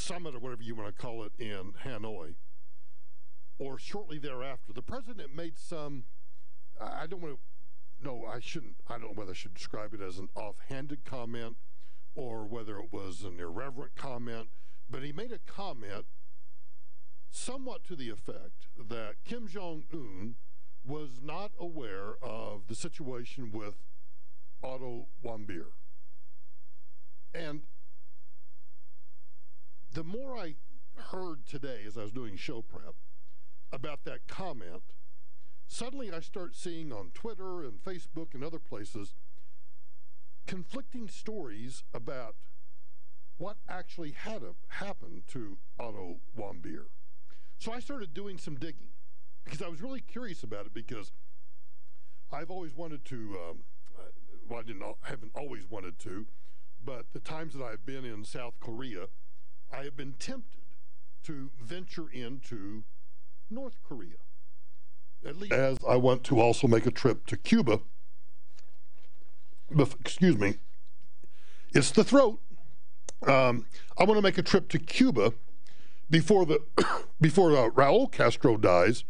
summit or whatever you want to call it in Hanoi, or shortly thereafter, the president made some, I don't want to, no, I shouldn't, I don't know whether I should describe it as an offhanded comment or whether it was an irreverent comment, but he made a comment somewhat to the effect that Kim Jong-un was not aware of the situation with Otto Warmbier. And the more I heard today as I was doing show prep about that comment, suddenly I start seeing on Twitter and Facebook and other places conflicting stories about what actually had happened to Otto Warmbier. So I started doing some digging because I was really curious about it, because I've always wanted to, well, haven't always wanted to, but the times that I've been in South Korea, I have been tempted to venture into North Korea. At least as I want to also make a trip to Cuba. Excuse me. It's the throat. I want to make a trip to Cuba before Raul Castro dies,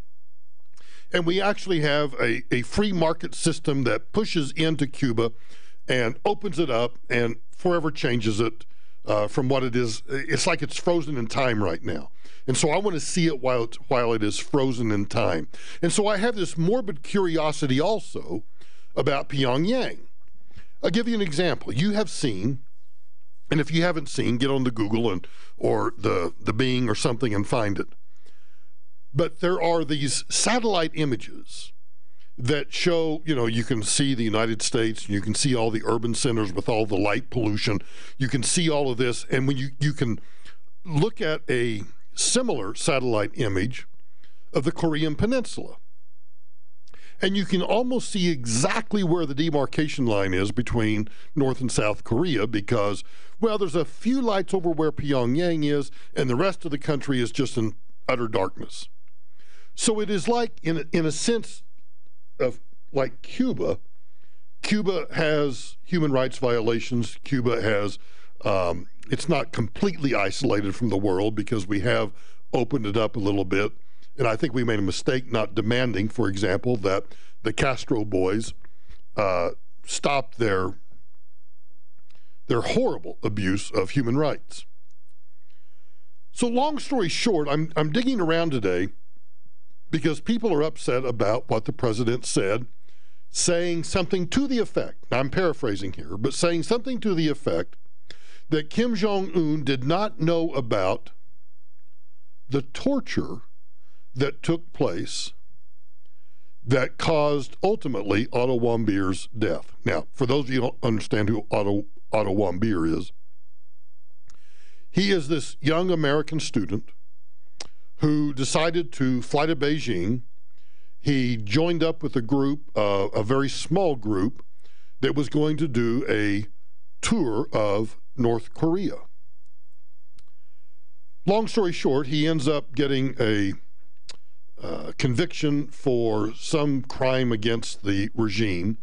and we actually have a free market system that pushes into Cuba and opens it up and forever changes it from what it is. It's like it's frozen in time right now. And so I want to see it while it is frozen in time. And so I have this morbid curiosity also about Pyongyang. I'll give you an example. You have seen, and if you haven't seen, get on the Google or the Bing or something and find it. But there are these satellite images that show, you can see the United States, and you can see all the urban centers with all the light pollution. You can see all of this, and when you can look at a similar satellite image of the Korean Peninsula, and you can almost see exactly where the demarcation line is between North and South Korea, because, well, there's a few lights over where Pyongyang is, and the rest of the country is just in utter darkness. So it is like, in a sense of like Cuba. Cuba has human rights violations. Cuba has, it's not completely isolated from the world because we have opened it up a little bit. And I think we made a mistake not demanding, for example, that the Castro boys stop their horrible abuse of human rights. So long story short, I'm digging around today because people are upset about what the president said, saying something to the effect, I'm paraphrasing here, but saying something to the effect that Kim Jong-un did not know about the torture that took place that caused ultimately Otto Warmbier's death. Now, for those of you who don't understand who Otto Warmbier is, he is this young American student who decided to fly to Beijing. He joined up with a group, a very small group, that was going to do a tour of North Korea. Long story short, he ends up getting a conviction for some crime against the regime.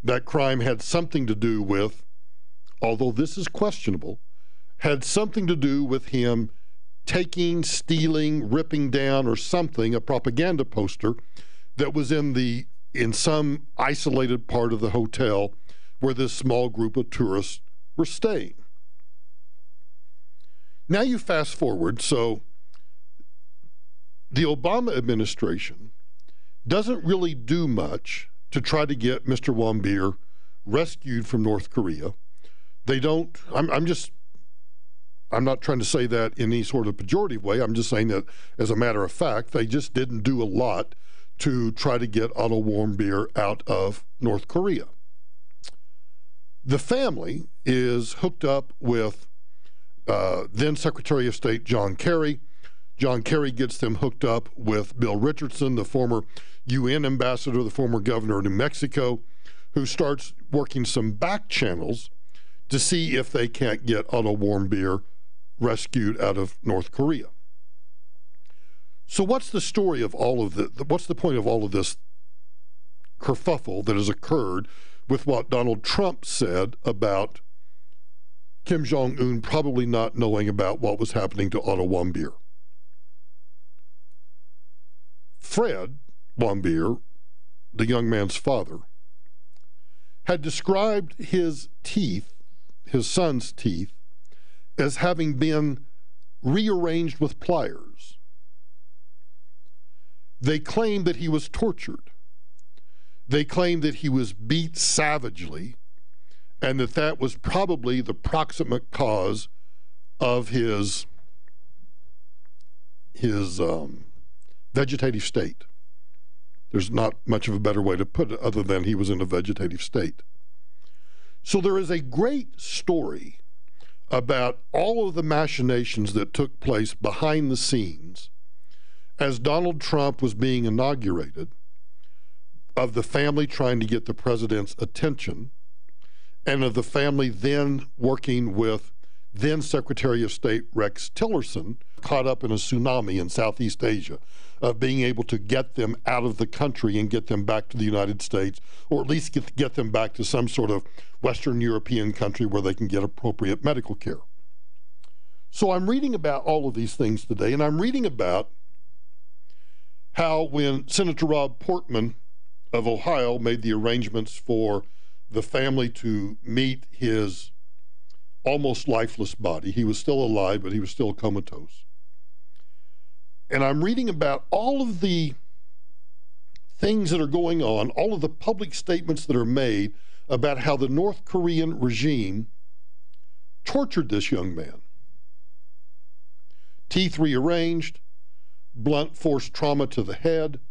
That crime had something to do with, although this is questionable, had something to do with him taking, stealing, ripping down or something, a propaganda poster that was in some isolated part of the hotel where this small group of tourists were staying. Now you fast forward, so the Obama administration doesn't really do much to try to get Mr. Warmbier rescued from North Korea. They don't, I'm not trying to say that in any sort of pejorative way. I'm just saying that as a matter of fact, they just didn't do a lot to try to get Otto Warmbier out of North Korea. The family is hooked up with then Secretary of State John Kerry. John Kerry gets them hooked up with Bill Richardson, the former UN ambassador, the former governor of New Mexico, who starts working some back channels to see if they can't get Otto Warmbier rescued out of North Korea. So what's the story of all of this? What's the point of all of this kerfuffle that has occurred with what Donald Trump said about Kim Jong-un probably not knowing about what was happening to Otto Warmbier. Fred Warmbier, the young man's father, had described his teeth, his son's teeth, as having been rearranged with pliers. They claimed that he was tortured. They claimed that he was beat savagely, and that that was probably the proximate cause of his vegetative state. There's not much of a better way to put it other than he was in a vegetative state. So there is a great story about all of the machinations that took place behind the scenes as Donald Trump was being inaugurated, of the family trying to get the president's attention, and of the family then working with then Secretary of State Rex Tillerson, caught up in a tsunami in Southeast Asia, of being able to get them out of the country and get them back to the United States, or at least get them back to some sort of Western European country where they can get appropriate medical care. So I'm reading about all of these things today, and I'm reading about how when Senator Rob Portman of Ohio made the arrangements for the family to meet his almost lifeless body. He was still alive, but he was still comatose. And I'm reading about all of the things that are going on, all of the public statements that are made about how the North Korean regime tortured this young man. Teeth rearranged, blunt force trauma to the head,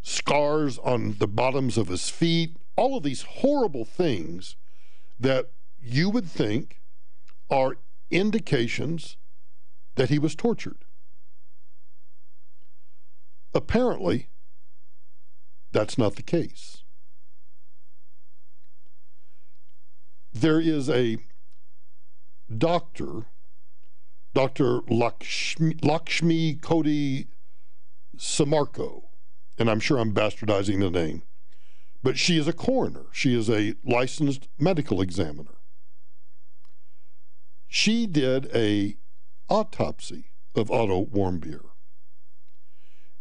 scars on the bottoms of his feet, all of these horrible things that you would think are indications that he was tortured. Apparently, that's not the case. There is a doctor, Dr. Lakshmi Koti Samarko, and I'm sure I'm bastardizing the name, but she is a coroner. She is a licensed medical examiner. She did an autopsy of Otto Warmbier,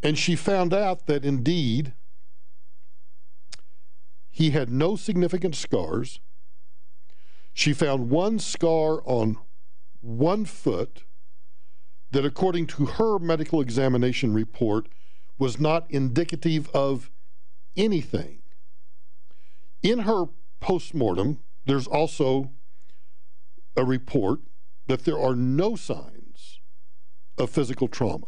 and she found out that indeed he had no significant scars. She found one scar on one foot that, according to her medical examination report, was not indicative of anything. In her postmortem, there's also a report that there are no signs of physical trauma.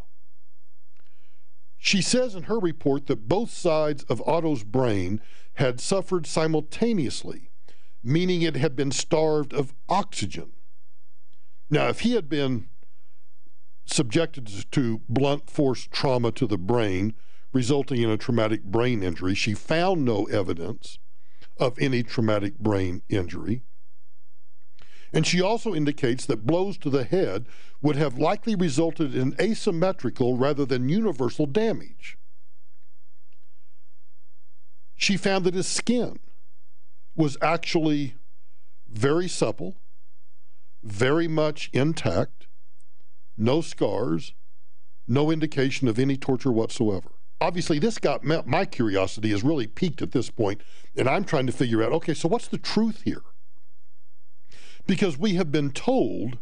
She says in her report that both sides of Otto's brain had suffered simultaneously, meaning it had been starved of oxygen. Now, if he had been subjected to blunt force trauma to the brain, resulting in a traumatic brain injury, she found no evidence of any traumatic brain injury. And she also indicates that blows to the head would have likely resulted in asymmetrical rather than universal damage. She found that his skin was actually very supple, very much intact, no scars, no indication of any torture whatsoever. Obviously, this got my curiosity is really piqued at this point, and I'm trying to figure out, okay, so what's the truth here? Because we have been told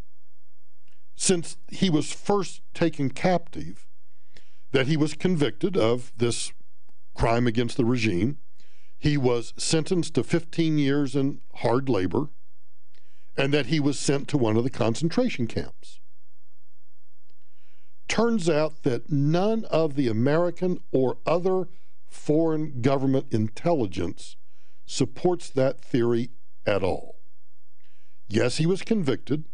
since he was first taken captive that he was convicted of this crime against the regime. He was sentenced to 15 years in hard labor, and that he was sent to one of the concentration camps. Turns out that none of the American or other foreign government intelligence supports that theory at all. Yes, he was convicted.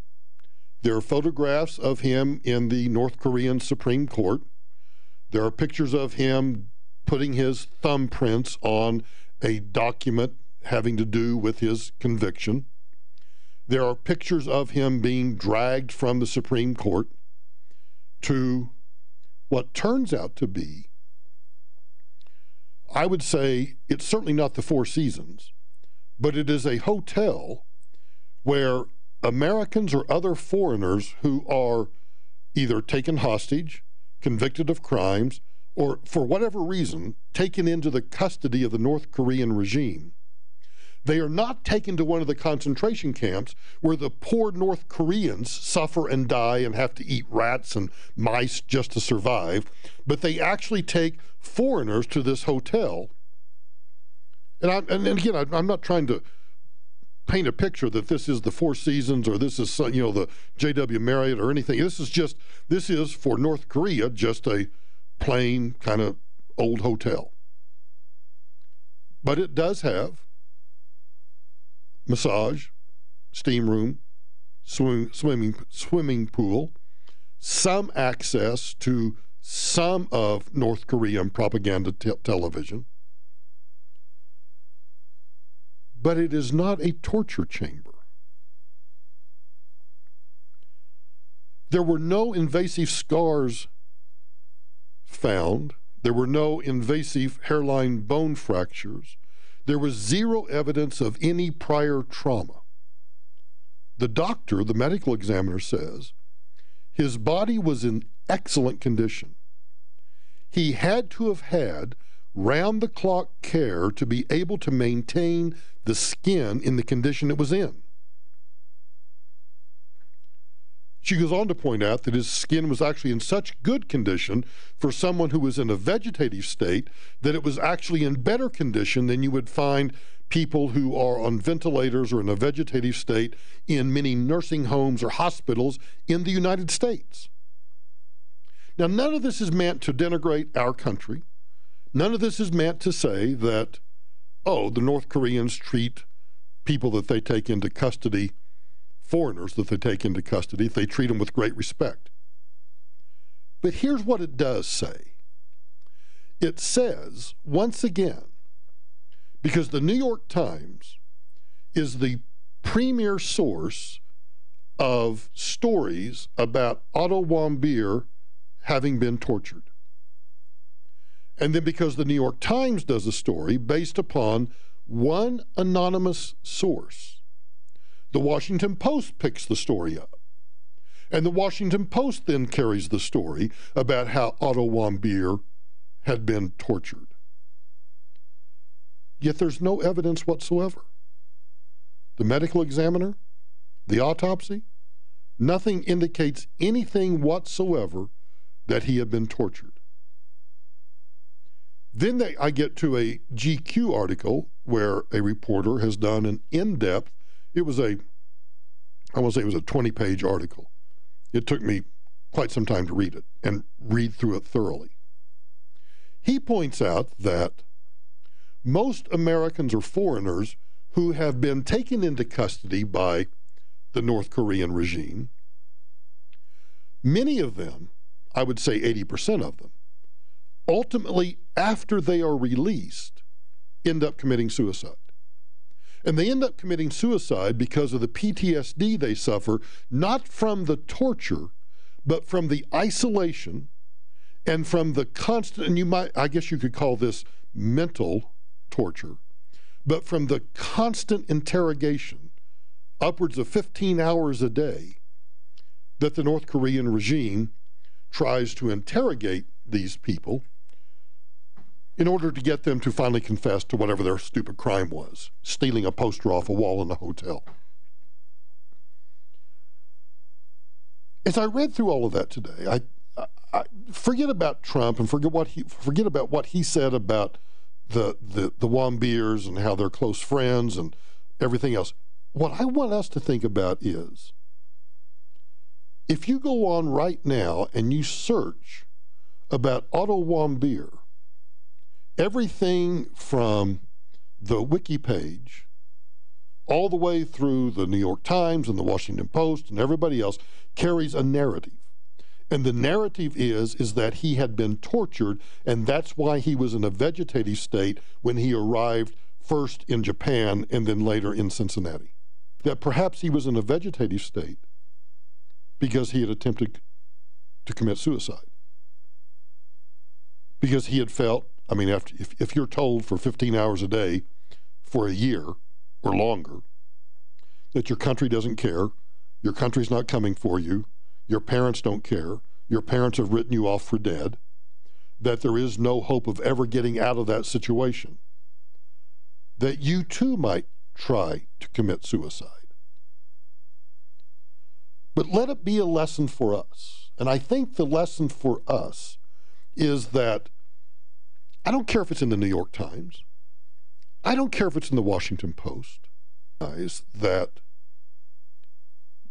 There are photographs of him in the North Korean Supreme Court. There are pictures of him putting his thumbprints on a document having to do with his conviction. There are pictures of him being dragged from the Supreme Court to what turns out to be, I would say, it's certainly not the Four Seasons, but it is a hotel where Americans or other foreigners who are either taken hostage, convicted of crimes, or for whatever reason, taken into the custody of the North Korean regime, they are not taken to one of the concentration camps where the poor North Koreans suffer and die and have to eat rats and mice just to survive, but they actually take foreigners to this hotel. And again, I'm not trying to paint a picture that this is the Four Seasons or this is, you know, the J.W. Marriott or anything. This is for North Korea just a plain kind of old hotel. But it does have massage, steam room, swimming pool, some access to some of North Korean propaganda television. But it is not a torture chamber. There were no invasive scars found. There were no invasive hairline bone fractures. There was zero evidence of any prior trauma. The doctor, the medical examiner, says his body was in excellent condition. He had to have had round-the-clock care to be able to maintain the skin in the condition it was in. She goes on to point out that his skin was actually in such good condition for someone who was in a vegetative state that it was actually in better condition than you would find people who are on ventilators or in a vegetative state in many nursing homes or hospitals in the United States. Now, none of this is meant to denigrate our country. None of this is meant to say that, oh, the North Koreans treat people that they take into custody, foreigners that they take into custody, they treat them with great respect. But here's what it does say. It says, once again, because the New York Times is the premier source of stories about Otto Warmbier having been tortured. And then because the New York Times does a story based upon one anonymous source, the Washington Post picks the story up. And the Washington Post then carries the story about how Otto Warmbier had been tortured. Yet there's no evidence whatsoever. The medical examiner, the autopsy, nothing indicates anything whatsoever that he had been tortured. Then I get to a GQ article where a reporter has done an in-depth, I want to say it was a 20-page article. It took me quite some time to read it and read through it thoroughly. He points out that most Americans or foreigners who have been taken into custody by the North Korean regime, many of them, I would say 80% of them, ultimately, after they are released, end up committing suicide. And they end up committing suicide because of the PTSD they suffer, not from the torture, but from the isolation and from the constant, and I guess you could call this mental torture, but from the constant interrogation, upwards of 15 hours a day, that the North Korean regime tries to interrogate these people in order to get them to finally confess to whatever their stupid crime was, stealing a poster off a wall in a hotel. As I read through all of that today, I forget about Trump and forget about what he said about the Warmbiers and how they're close friends and everything else. What I want us to think about is, if you go on right now and you search about Otto Warmbier, everything from the wiki page all the way through the New York Times and the Washington Post and everybody else carries a narrative. And the narrative is that he had been tortured, and that's why he was in a vegetative state when he arrived first in Japan and then later in Cincinnati. That perhaps he was in a vegetative state because he had attempted to commit suicide. Because he had felt, I mean, if you're told for 15 hours a day for a year or longer that your country doesn't care, your country's not coming for you, your parents don't care, your parents have written you off for dead, that there is no hope of ever getting out of that situation, that you too might try to commit suicide. But let it be a lesson for us. And I think the lesson for us is that I don't care if it's in the New York Times, I don't care if it's in the Washington Post, is that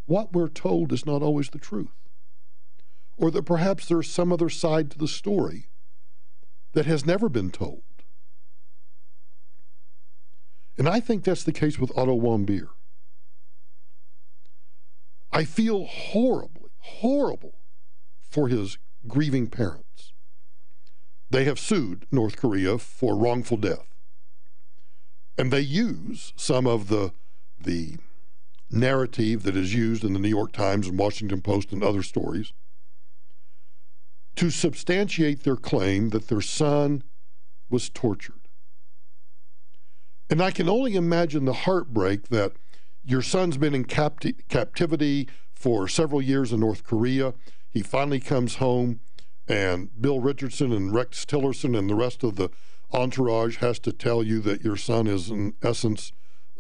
what we're told is not always the truth. Or that perhaps there's some other side to the story that has never been told. And I think that's the case with Otto Warmbier. I feel horrible for his grieving parents. They have sued North Korea for wrongful death. And they use some of the narrative that is used in the New York Times and Washington Post and other stories to substantiate their claim that their son was tortured. And I can only imagine the heartbreak that your son's been in captivity for several years in North Korea. He finally comes home, and Bill Richardson and Rex Tillerson and the rest of the entourage has to tell you that your son is, in essence,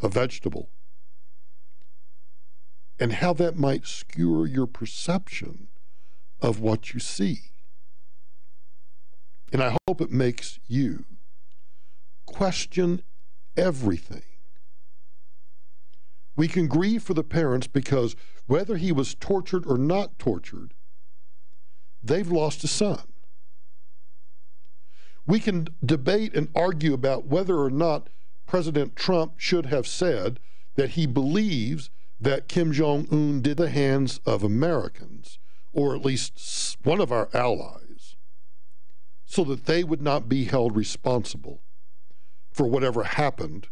a vegetable. And how that might skewer your perception of what you see. And I hope it makes you question everything. We can grieve for the parents because whether he was tortured or not tortured, they've lost a son. We can debate and argue about whether or not President Trump should have said that he believes that Kim Jong-un did the hands of Americans, or at least one of our allies, so that they would not be held responsible for whatever happened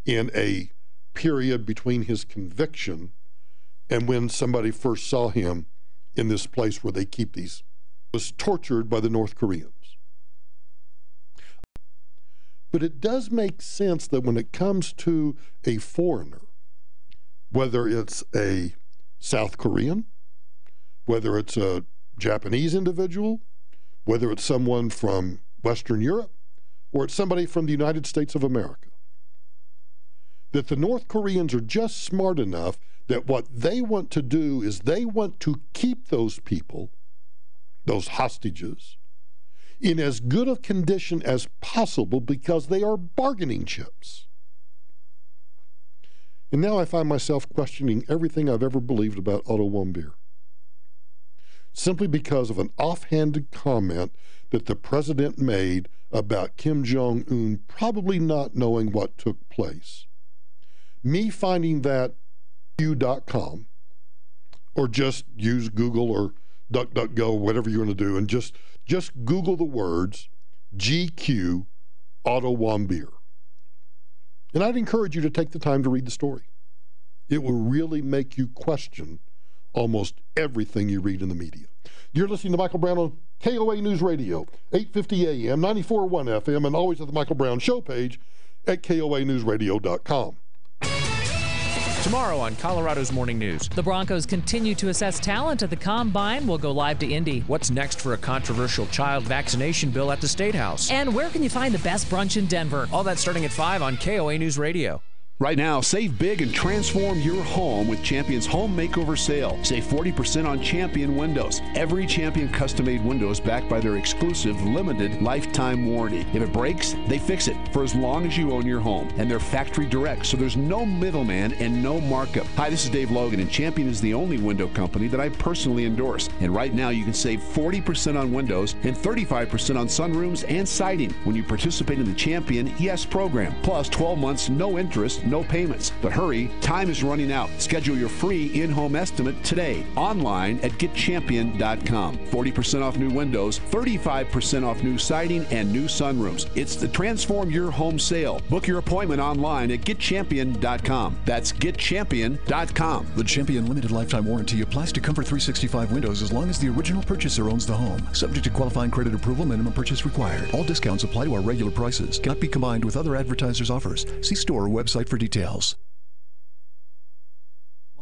in a period between his conviction and when somebody first saw him in this place where they keep these, was tortured by the North Koreans. But it does make sense that when it comes to a foreigner, whether it's a South Korean, whether it's a Japanese individual, whether it's someone from Western Europe, or it's somebody from the United States of America, that the North Koreans are just smart enough that what they want to do is they want to keep those people, those hostages, in as good a condition as possible because they are bargaining chips. And now I find myself questioning everything I've ever believed about Otto Warmbier, simply because of an offhanded comment that the president made about Kim Jong-un probably not knowing what took place. Me finding that you.com, or just use Google or DuckDuckGo, whatever you're going to do, and just Google the words GQ Otto Warmbier. And I'd encourage you to take the time to read the story. It will really make you question almost everything you read in the media. You're listening to Michael Brown on KOA News Radio, 850 AM, 94.1 FM, and always at the Michael Brown Show page at KOANewsRadio.com. Tomorrow on Colorado's Morning News. The Broncos continue to assess talent at the Combine. We'll go live to Indy. What's next for a controversial child vaccination bill at the State House? And where can you find the best brunch in Denver? All that starting at 5 on KOA News Radio. Right now, save big and transform your home with Champion's Home Makeover Sale. Save 40% on Champion windows. Every Champion custom-made window is backed by their exclusive limited lifetime warranty. If it breaks, they fix it for as long as you own your home. And they're factory direct, so there's no middleman and no markup. Hi, this is Dave Logan, and Champion is the only window company that I personally endorse. And right now, you can save 40% on windows and 35% on sunrooms and siding when you participate in the Champion Yes program. Plus, 12 months, no interest, no payments. But hurry, time is running out. Schedule your free in-home estimate today online at getchampion.com. 40% off new windows, 35% off new siding and new sunrooms. It's the Transform Your Home sale. Book your appointment online at getchampion.com. That's getchampion.com. The Champion limited lifetime warranty applies to Comfort 365 windows as long as the original purchaser owns the home. Subject to qualifying credit approval, minimum purchase required. All discounts apply to our regular prices. Cannot be combined with other advertisers' offers. See store or website for details.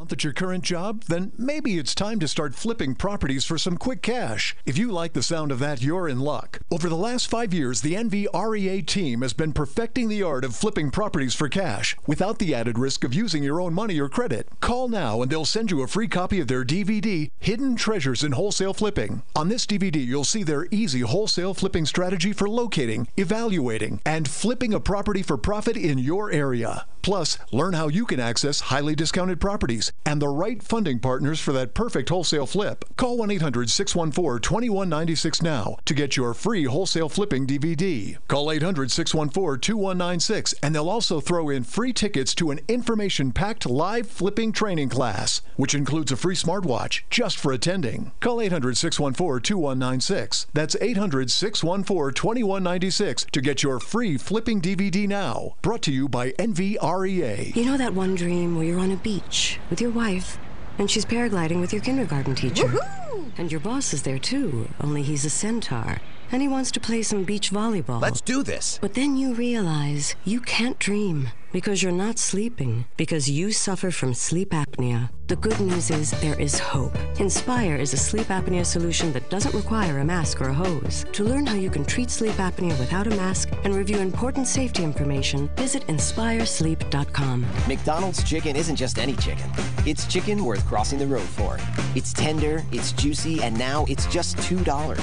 Out at your current job? Then maybe it's time to start flipping properties for some quick cash. If you like the sound of that, you're in luck. Over the last 5 years, the NVREA team has been perfecting the art of flipping properties for cash without the added risk of using your own money or credit. Call now and they'll send you a free copy of their DVD, Hidden Treasures in Wholesale Flipping. On this DVD, you'll see their easy wholesale flipping strategy for locating, evaluating, and flipping a property for profit in your area. Plus, learn how you can access highly discounted properties and the right funding partners for that perfect wholesale flip. Call 1-800-614-2196 now to get your free wholesale flipping DVD. Call 800-614-2196 and they'll also throw in free tickets to an information-packed live flipping training class, which includes a free smartwatch just for attending. Call 800-614-2196. That's 800-614-2196 to get your free flipping DVD now. Brought to you by NVREA. You know that one dream where you're on a beach with your wife and she's paragliding with your kindergarten teacher? Woohoo! And your boss is there too, only he's a centaur and he wants to play some beach volleyball. Let's do this. But then you realize you can't dream because you're not sleeping, because you suffer from sleep apnea. The good news is there is hope. Inspire is a sleep apnea solution that doesn't require a mask or a hose. To learn how you can treat sleep apnea without a mask and review important safety information, visit inspiresleep.com. McDonald's chicken isn't just any chicken. It's chicken worth crossing the road for. It's tender, it's juicy, and now it's just $2.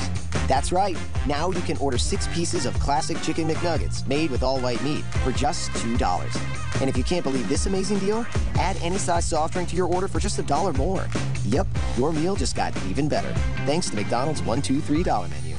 That's right. Now you can order 6 pieces of classic chicken McNuggets made with all white meat for just $2. And if you can't believe this amazing deal, add any size soft drink to your order for just $1 more. Yep, your meal just got even better. Thanks to McDonald's $1, $2, $3 menu.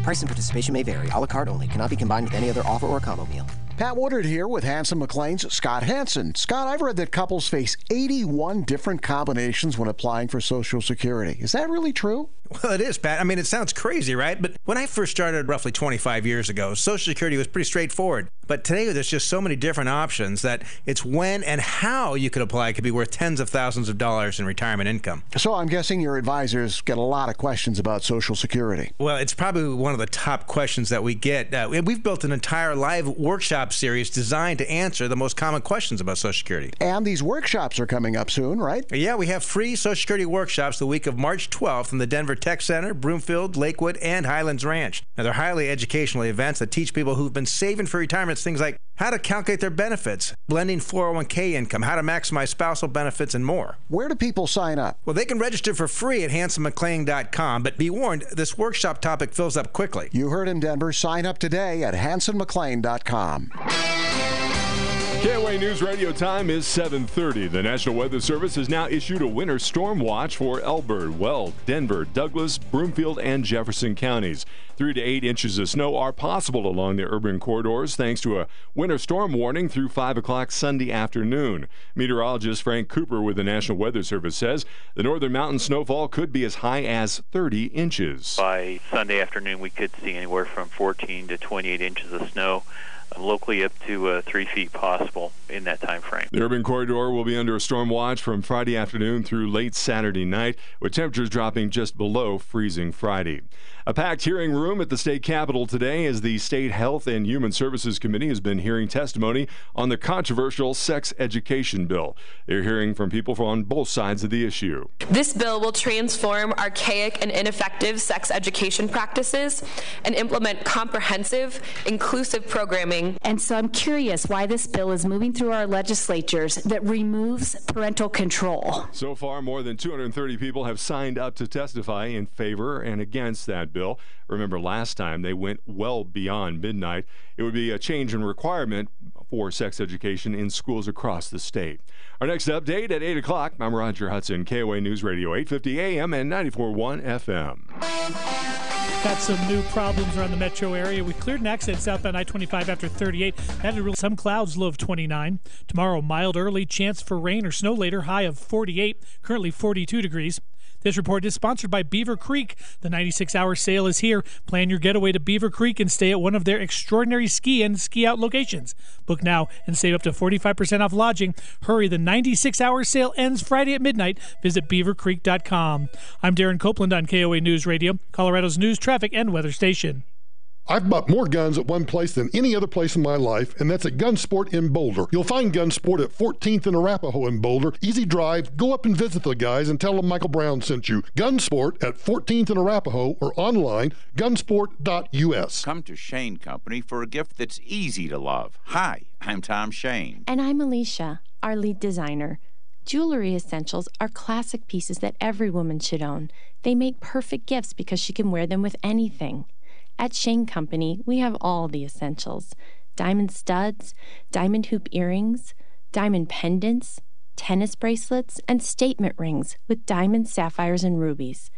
Price and participation may vary. A la carte only. Cannot be combined with any other offer or combo meal. Pat Woodard here with Hanson McLean's Scott Hanson. Scott, I've read that couples face 81 different combinations when applying for Social Security. Is that really true? Well, it is, Pat. I mean, it sounds crazy, right? But when I first started roughly 25 years ago, Social Security was pretty straightforward. But today, there's just so many different options that it's when and how you could apply could be worth tens of thousands of dollars in retirement income. So I'm guessing your advisors get a lot of questions about Social Security. Well, it's probably one of the top questions that we get. We've built an entire live workshop series designed to answer the most common questions about Social Security. And these workshops are coming up soon, right? Yeah, we have free Social Security workshops the week of March 12th in the Denver Tech Center, Broomfield, Lakewood, and Highlands Ranch. Now, they're highly educational events that teach people who've been saving for retirement things like how to calculate their benefits, blending 401k income, how to maximize spousal benefits, and more. Where do people sign up? Well, they can register for free at HansonMcLean.com, but be warned, this workshop topic fills up quickly. You heard him, Denver. Sign up today at HansonMcLean.com. KOA News Radio time is 7:30. The National Weather Service has now issued a winter storm watch for Elbert, Weld, Denver, Douglas, Broomfield, and Jefferson counties. 3 to 8 inches of snow are possible along the urban corridors thanks to a winter storm warning through 5 o'clock Sunday afternoon. Meteorologist Frank Cooper with the National Weather Service says the northern mountain snowfall could be as high as 30 inches. By Sunday afternoon, we could see anywhere from 14 to 28 inches of snow. Locally up to 3 feet possible in that time frame. The urban corridor will be under a storm watch from Friday afternoon through late Saturday night, with temperatures dropping just below freezing Friday. A packed hearing room at the state capitol today as the State Health and Human Services Committee has been hearing testimony on the controversial sex education bill. They're hearing from people on both sides of the issue. This bill will transform archaic and ineffective sex education practices and implement comprehensive, inclusive programming. And so I'm curious why this bill is moving through our legislatures that removes parental control. So far, more than 230 people have signed up to testify in favor and against that bill. Remember, last time they went well beyond midnight. It would be a change in requirement for sex education in schools across the state. Our next update at 8 o'clock. I'm Roger Hudson, KOA News Radio 850 AM and 94.1 FM. Got some new problems around the metro area. We cleared an accident southbound I-25 after 38. That had some clouds, low of 29. Tomorrow, mild early, chance for rain or snow later, high of 48, currently 42 degrees. This report is sponsored by Beaver Creek. The 96-hour sale is here. Plan your getaway to Beaver Creek and stay at one of their extraordinary ski and ski-out locations. Book now and save up to 45% off lodging. Hurry, the 96-hour sale ends Friday at midnight. Visit beavercreek.com. I'm Darren Copeland on KOA News Radio, Colorado's news, traffic, and weather station. I've bought more guns at one place than any other place in my life, and that's at Gunsport in Boulder. You'll find Gunsport at 14th and Arapahoe in Boulder. Easy drive. Go up and visit the guys and tell them Michael Brown sent you. Gunsport at 14th and Arapahoe or online, gunsport.us. Come to Shane Company for a gift that's easy to love. Hi, I'm Tom Shane. And I'm Alicia, our lead designer. Jewelry essentials are classic pieces that every woman should own. They make perfect gifts because she can wear them with anything. At Shane Company, we have all the essentials. Diamond studs, diamond hoop earrings, diamond pendants, tennis bracelets, and statement rings with diamonds, sapphires, and rubies.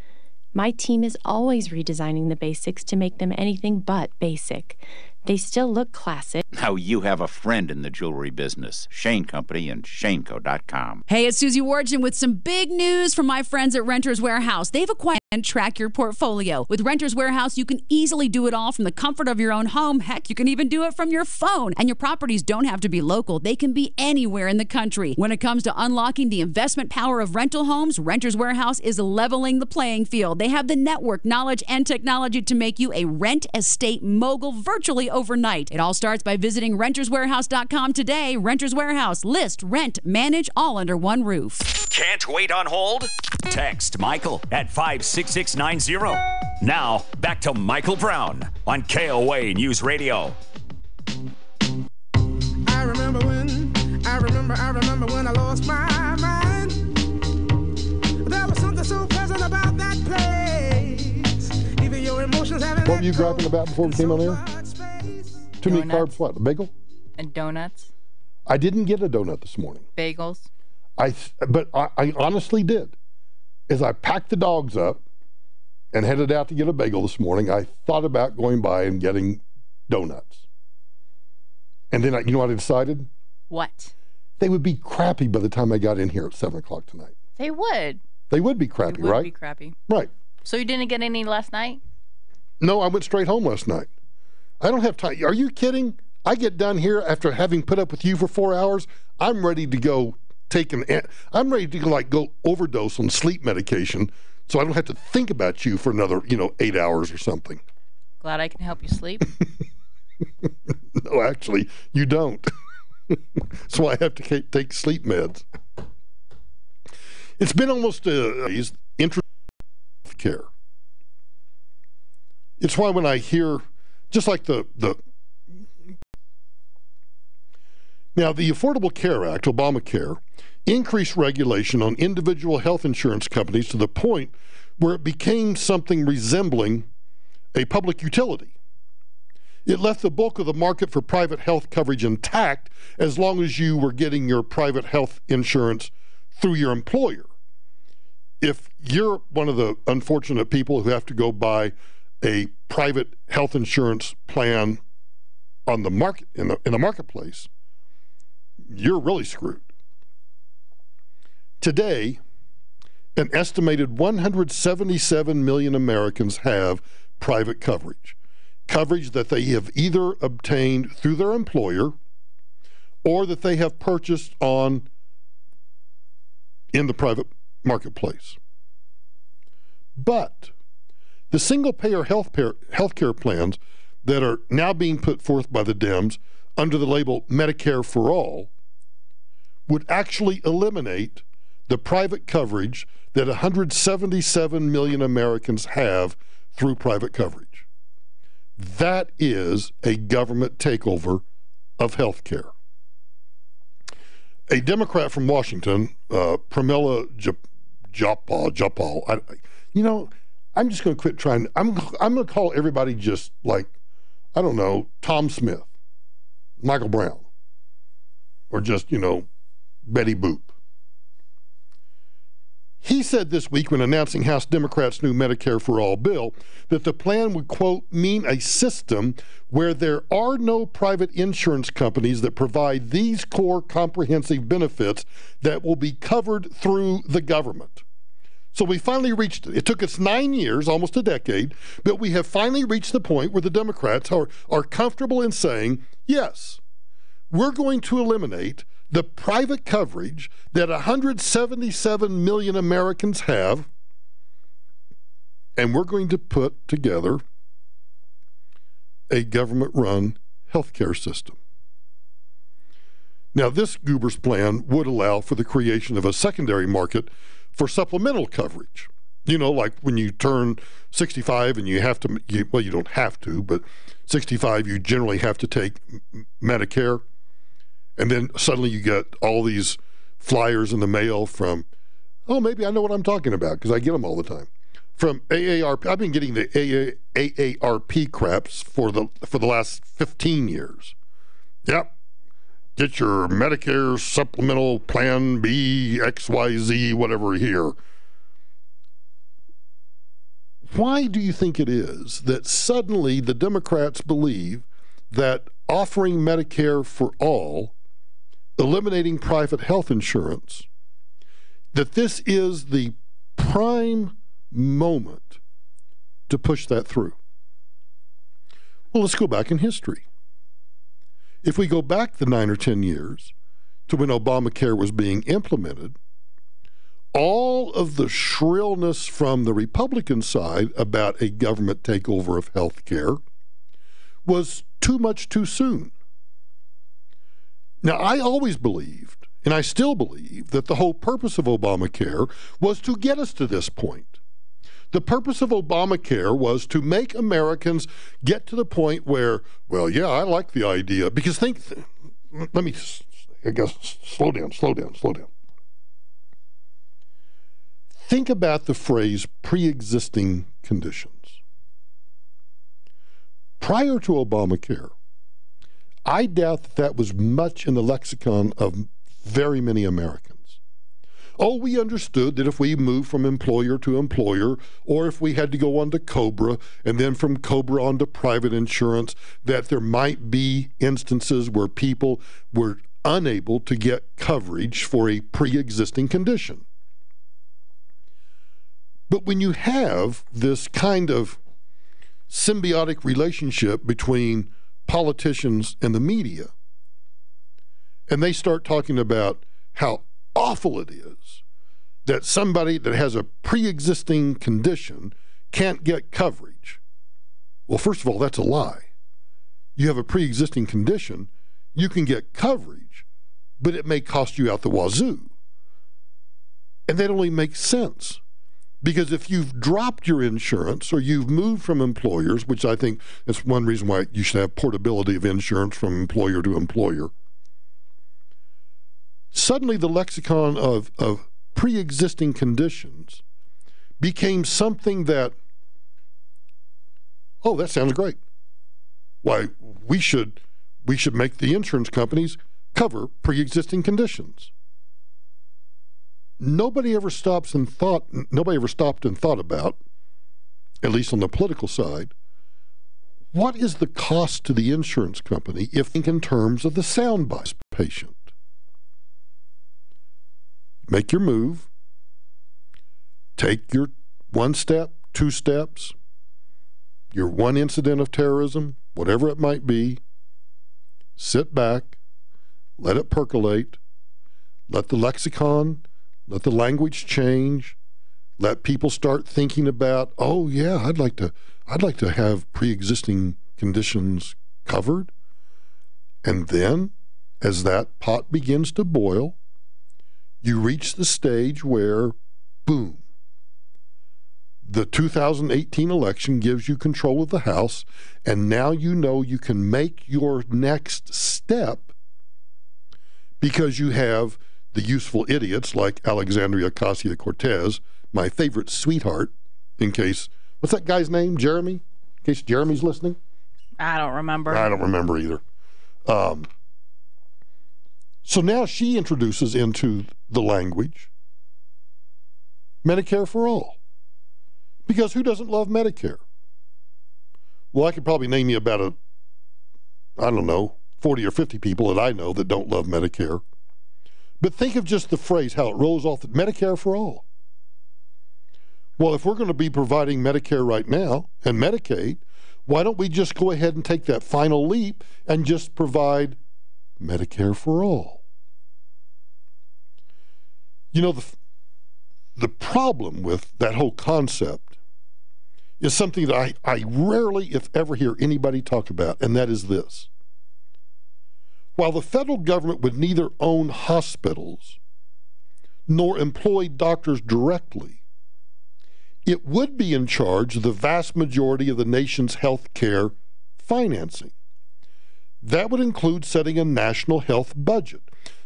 My team is always redesigning the basics to make them anything but basic. They still look classic. Now you have a friend in the jewelry business. Shane Company and shaneco.com. Hey, it's Susie Wargin with some big news from my friends at Renters Warehouse. They've acquired and track your portfolio. With Renters Warehouse, you can easily do it all from the comfort of your own home. Heck, you can even do it from your phone. And your properties don't have to be local. They can be anywhere in the country. When it comes to unlocking the investment power of rental homes, Renters Warehouse is leveling the playing field. They have the network, knowledge, and technology to make you a rent estate mogul virtually overnight. It all starts by visiting renterswarehouse.com today. Renters Warehouse. List, rent, manage, all under one roof. Can't wait on hold? Text Michael at 56690. Now, back to Michael Brown on KOA News Radio. I remember when I lost my mind. There was something so pleasant about that place. Even your emotions having. What were you griping about before we came on air? Too many carbs, what? A bagel? And donuts. I didn't get a donut this morning. Bagels. But I honestly did. As I packed the dogs up and headed out to get a bagel this morning, I thought about going by and getting donuts. And then, you know what I decided? What? They would be crappy by the time I got in here at 7 o'clock tonight. They would. They would be crappy, right? They would be crappy. Right. So you didn't get any last night? No, I went straight home last night. I don't have time. Are you kidding? I get done here after having put up with you for 4 hours. I'm ready to go I'm ready to go overdose on sleep medication so I don't have to think about you for another, 8 hours or something. Glad I can help you sleep. No, actually, you don't. So I have to take sleep meds. It's been almost interest in care. It's why when I hear, just like Now, the Affordable Care Act, Obamacare, increased regulation on individual health insurance companies to the point where it became something resembling a public utility. It left the bulk of the market for private health coverage intact as long as you were getting your private health insurance through your employer. If you're one of the unfortunate people who have to go buy a private health insurance plan on the market in the marketplace, you're really screwed. Today, an estimated 177 million Americans have private coverage that they have either obtained through their employer or that they have purchased in the private marketplace. But the single-payer healthcare plans that are now being put forth by the Dems under the label Medicare for All would actually eliminate the private coverage that 177 million Americans have through private coverage. That is a government takeover of health care. A Democrat from Washington, Pramila Jayapal, I'm just going to quit trying. I'm going to call everybody just like, I don't know, Tom Smith, Michael Brown, or just, Betty Boop. He said this week when announcing House Democrats' new Medicare for All bill that the plan would, quote, mean a system where there are no private insurance companies that provide these core comprehensive benefits that will be covered through the government. So we finally reached it. It took us 9 years, almost a decade, but we have finally reached the point where the Democrats are comfortable in saying, yes, we're going to eliminate the private coverage that 177 million Americans have, and we're going to put together a government-run healthcare system. Now, this Goober's plan would allow for the creation of a secondary market for supplemental coverage. You know, like when you turn 65 and you have to, well, you don't have to, but 65, you generally have to take Medicare. And then suddenly you get all these flyers in the mail from, oh, maybe I know what I'm talking about because I get them all the time. From AARP, I've been getting the AARP craps for the last 15 years. Yep. Get your Medicare supplemental plan B, XYZ, whatever here. Why do you think it is that suddenly the Democrats believe that offering Medicare for all, eliminating private health insurance, that this is the prime moment to push that through? Well, let's go back in history. If we go back the 9 or 10 years to when Obamacare was being implemented, all of the shrillness from the Republican side about a government takeover of health care was too much too soon. Now, I always believed, and I still believe, that the whole purpose of Obamacare was to get us to this point. The purpose of Obamacare was to make Americans get to the point where, well, yeah, I like the idea. Because let me, I guess, slow down. Think about the phrase pre-existing conditions. Prior to Obamacare, I doubt that was much in the lexicon of very many Americans. Oh, we understood that if we moved from employer to employer, or if we had to go on to COBRA, and then from COBRA on to private insurance, that there might be instances where people were unable to get coverage for a pre-existing condition. But when you have this kind of symbiotic relationship between politicians and the media, and they start talking about how awful it is that somebody that has a pre-existing condition can't get coverage. Well, first of all, that's a lie. You have a pre-existing condition, you can get coverage, but it may cost you out the wazoo. And that only makes sense. Because if you've dropped your insurance or you've moved from employers, which I think is one reason why you should have portability of insurance from employer to employer, suddenly the lexicon of pre-existing conditions became something that, oh, that sounds great. Why, we should make the insurance companies cover pre-existing conditions. Nobody ever stopped and thought about, at least on the political side, what is the cost to the insurance company if think in terms of the soundbite patient? Make your move, take your 1 step, 2 steps, your 1 incident of terrorism, whatever it might be, sit back, let it percolate, let the lexicon, let the language change. Let people start thinking about, oh yeah, I'd like to have pre-existing conditions covered. And then, as that pot begins to boil, you reach the stage where, boom, the 2018 election gives you control of the House, and now you know you can make your next step because you have the useful idiots like Alexandria Ocasio-Cortez, my favorite sweetheart, in case, what's that guy's name, Jeremy? In case Jeremy's listening? I don't remember. I don't remember either. So now she introduces into the language Medicare for all. Because who doesn't love Medicare? Well, I could probably name you about 40 or 50 people that I know that don't love Medicare. But think of just the phrase, how it rolls off, Medicare for all. Well, if we're going to be providing Medicare right now and Medicaid, why don't we just go ahead and take that final leap and just provide Medicare for all? You know, the problem with that whole concept is something that I rarely, if ever, hear anybody talk about, and that is this. While the federal government would neither own hospitals nor employ doctors directly, it would be in charge of the vast majority of the nation's health care financing. That would include setting a national health budget,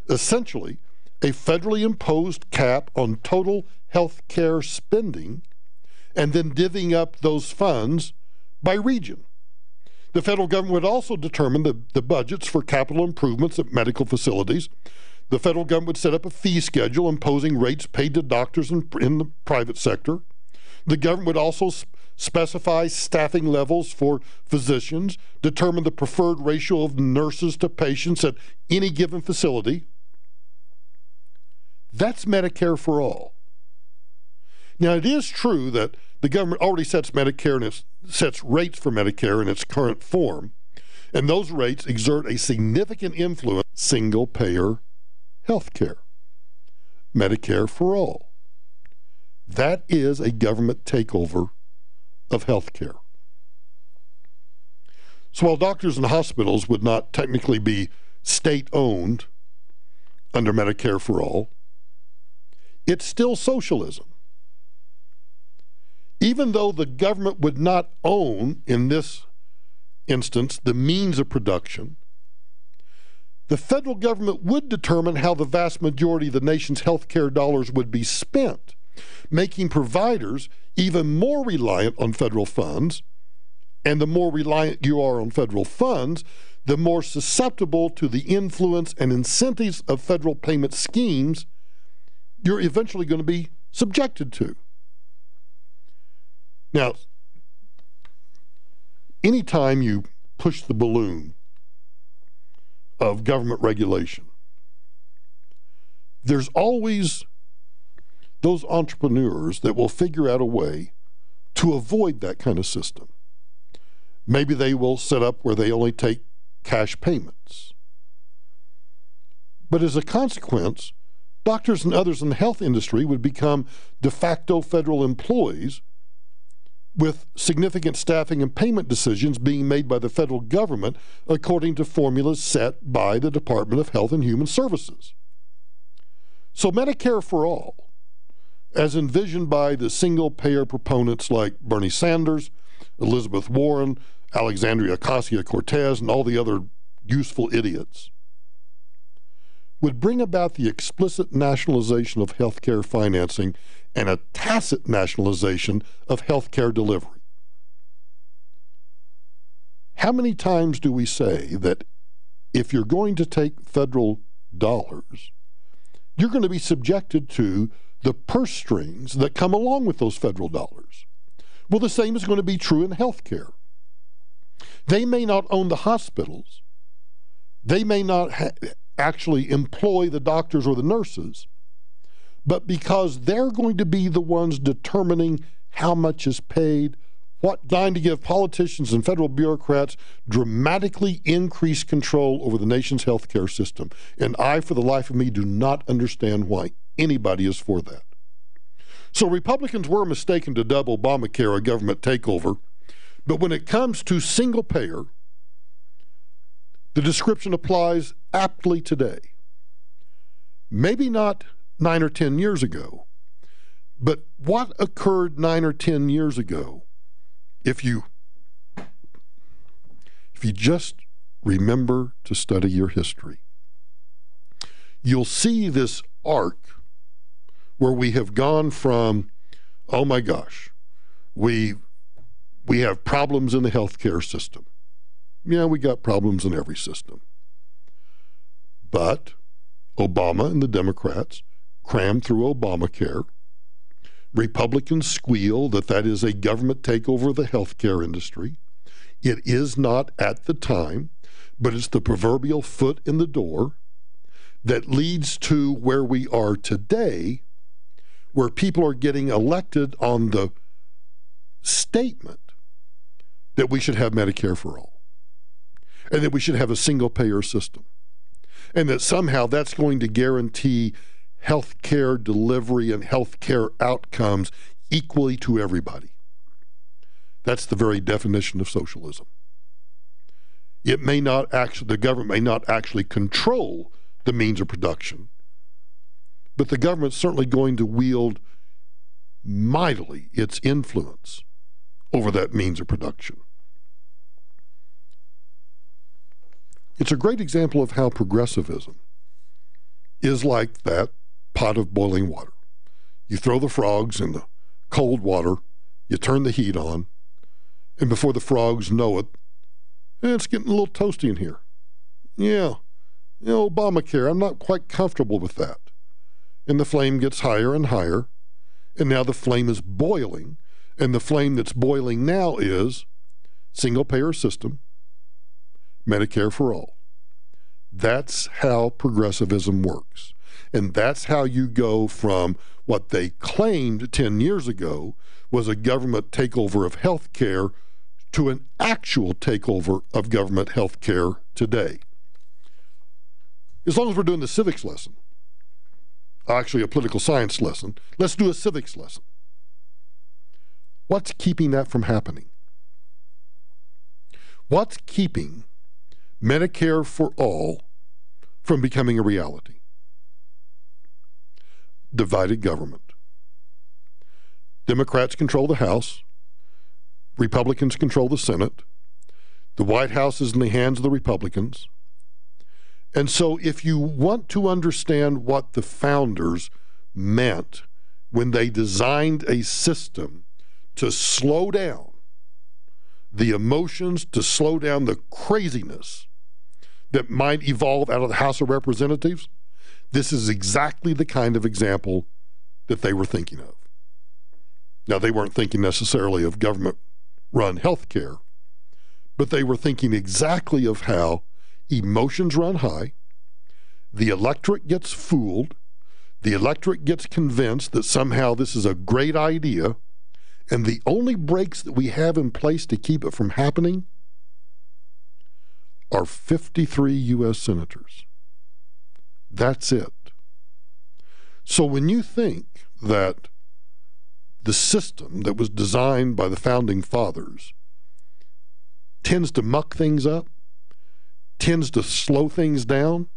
essentially a federally imposed cap on total health care spending, and then divvying up those funds by region. The federal government would also determine the budgets for capital improvements at medical facilities. The federal government would set up a fee schedule imposing rates paid to doctors in the private sector. The government would also specify staffing levels for physicians, determine the preferred ratio of nurses to patients at any given facility. That's Medicare for all. Now, it is true that the government already sets Medicare and it sets rates for Medicare in its current form, and those rates exert a significant influence on single-payer health care. Medicare for all. That is a government takeover of health care. So while doctors and hospitals would not technically be state-owned under Medicare for all, it's still socialism. Even though the government would not own, in this instance, the means of production, the federal government would determine how the vast majority of the nation's health care dollars would be spent, making providers even more reliant on federal funds. And the more reliant you are on federal funds, the more susceptible to the influence and incentives of federal payment schemes you're eventually going to be subjected to. Now, anytime you push the balloon of government regulation, there's always those entrepreneurs that will figure out a way to avoid that kind of system. Maybe they will set up where they only take cash payments. But as a consequence, doctors and others in the health industry would become de facto federal employees, with significant staffing and payment decisions being made by the federal government according to formulas set by the Department of Health and Human Services. So Medicare for all, as envisioned by the single-payer proponents like Bernie Sanders, Elizabeth Warren, Alexandria Ocasio-Cortez, and all the other useful idiots, would bring about the explicit nationalization of health care financing and a tacit nationalization of health care delivery. How many times do we say that if you're going to take federal dollars, you're going to be subjected to the purse strings that come along with those federal dollars? Well, the same is going to be true in health care. They may not own the hospitals. They may not actually employ the doctors or the nurses, but because they're going to be the ones determining how much is paid, what, designed to give politicians and federal bureaucrats dramatically increased control over the nation's health care system. And I, for the life of me, do not understand why anybody is for that. So Republicans were mistaken to dub Obamacare a government takeover, but when it comes to single payer, the description applies aptly today. Maybe not 9 or 10 years ago, but what occurred 9 or 10 years ago, if you just remember to study your history, you'll see this arc where we have gone from, oh my gosh, we have problems in the healthcare system. Yeah, we got problems in every system. But Obama and the Democrats crammed through Obamacare. Republicans squeal that that is a government takeover of the healthcare industry. It is not at the time, but it's the proverbial foot in the door that leads to where we are today, where people are getting elected on the statement that we should have Medicare for all, and that we should have a single-payer system, and that somehow that's going to guarantee health care delivery and health care outcomes equally to everybody. That's the very definition of socialism. It may not actually, the government may not actually control the means of production, but the government's certainly going to wield mightily its influence over that means of production. It's a great example of how progressivism is like that pot of boiling water. You throw the frogs in the cold water, you turn the heat on, and before the frogs know it, it's getting a little toasty in here. Yeah, Obamacare, I'm not quite comfortable with that. And the flame gets higher and higher, and now the flame is boiling, and the flame that's boiling now is single-payer system, Medicare for all. That's how progressivism works. And that's how you go from what they claimed 10 years ago was a government takeover of health care to an actual takeover of government health care today. As long as we're doing the civics lesson, actually a political science lesson, let's do a civics lesson. What's keeping that from happening? What's keeping Medicare for all from becoming a reality? Divided government. Democrats control the House. Republicans control the Senate. The White House is in the hands of the Republicans. And so if you want to understand what the founders meant when they designed a system to slow down the emotions, to slow down the craziness that might evolve out of the House of Representatives, this is exactly the kind of example that they were thinking of. Now, they weren't thinking necessarily of government-run health care, but they were thinking exactly of how emotions run high, the electorate gets fooled, the electorate gets convinced that somehow this is a great idea, and the only brakes that we have in place to keep it from happening are 53 U.S. senators. That's it. So when you think that the system that was designed by the founding fathers tends to muck things up, tends to slow things down,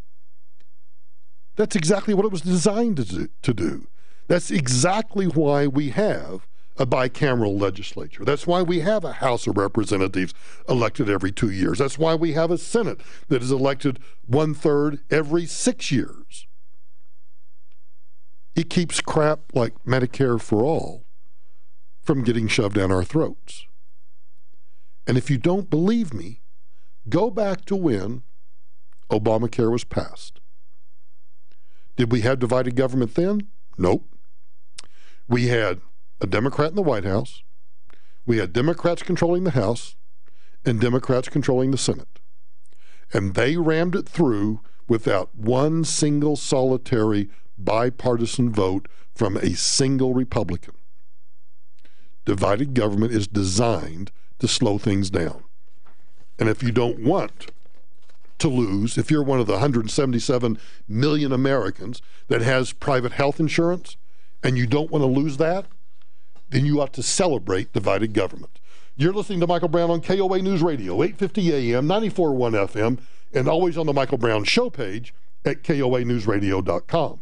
that's exactly what it was designed to do. That's exactly why we have a bicameral legislature. That's why we have a House of Representatives elected every 2 years. That's why we have a Senate that is elected 1/3 every 6 years. It keeps crap like Medicare for all from getting shoved down our throats. And if you don't believe me, go back to when Obamacare was passed. Did we have divided government then? Nope. We had a Democrat in the White House, we had Democrats controlling the House, and Democrats controlling the Senate. And they rammed it through without one single solitary bipartisan vote from a single Republican. Divided government is designed to slow things down. And if you don't want to lose, if you're one of the 177 million Americans that has private health insurance and you don't want to lose that, then you ought to celebrate divided government. You're listening to Michael Brown on KOA News Radio, 850 AM, 94.1 FM, and always on the Michael Brown Show page at KOANewsRadio.com.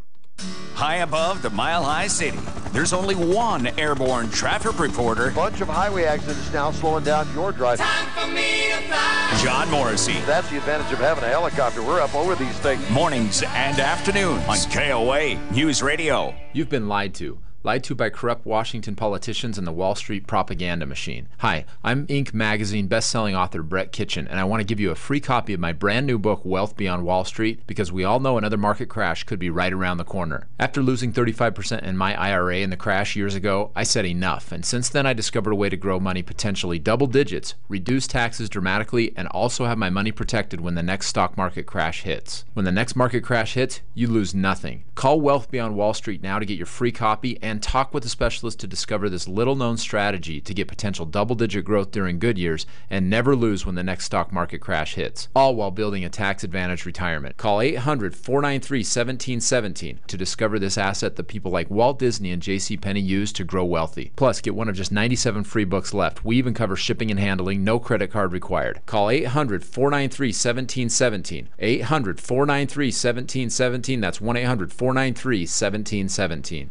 High above the Mile High City, there's only one airborne traffic reporter. A bunch of highway accidents now slowing down your drive. Time for me to fly. John Morrissey. That's the advantage of having a helicopter. We're up over these things. Mornings and afternoons on KOA News Radio. You've been lied to. Lied to by corrupt Washington politicians and the Wall Street propaganda machine. Hi, I'm Inc. magazine best-selling author Brett Kitchen, and I want to give you a free copy of my brand new book, Wealth Beyond Wall Street, because we all know another market crash could be right around the corner. After losing 35% in my IRA in the crash years ago, I said enough, and since then I discovered a way to grow money potentially double digits, reduce taxes dramatically, and also have my money protected when the next stock market crash hits. When the next market crash hits, you lose nothing. Call Wealth Beyond Wall Street now to get your free copy and Then talk with a specialist to discover this little-known strategy to get potential double-digit growth during good years and never lose when the next stock market crash hits, all while building a tax-advantaged retirement. Call 800-493-1717 to discover this asset that people like Walt Disney and JCPenney use to grow wealthy. Plus, get one of just 97 free books left. We even cover shipping and handling, no credit card required. Call 800-493-1717. 800-493-1717. That's 1-800-493-1717.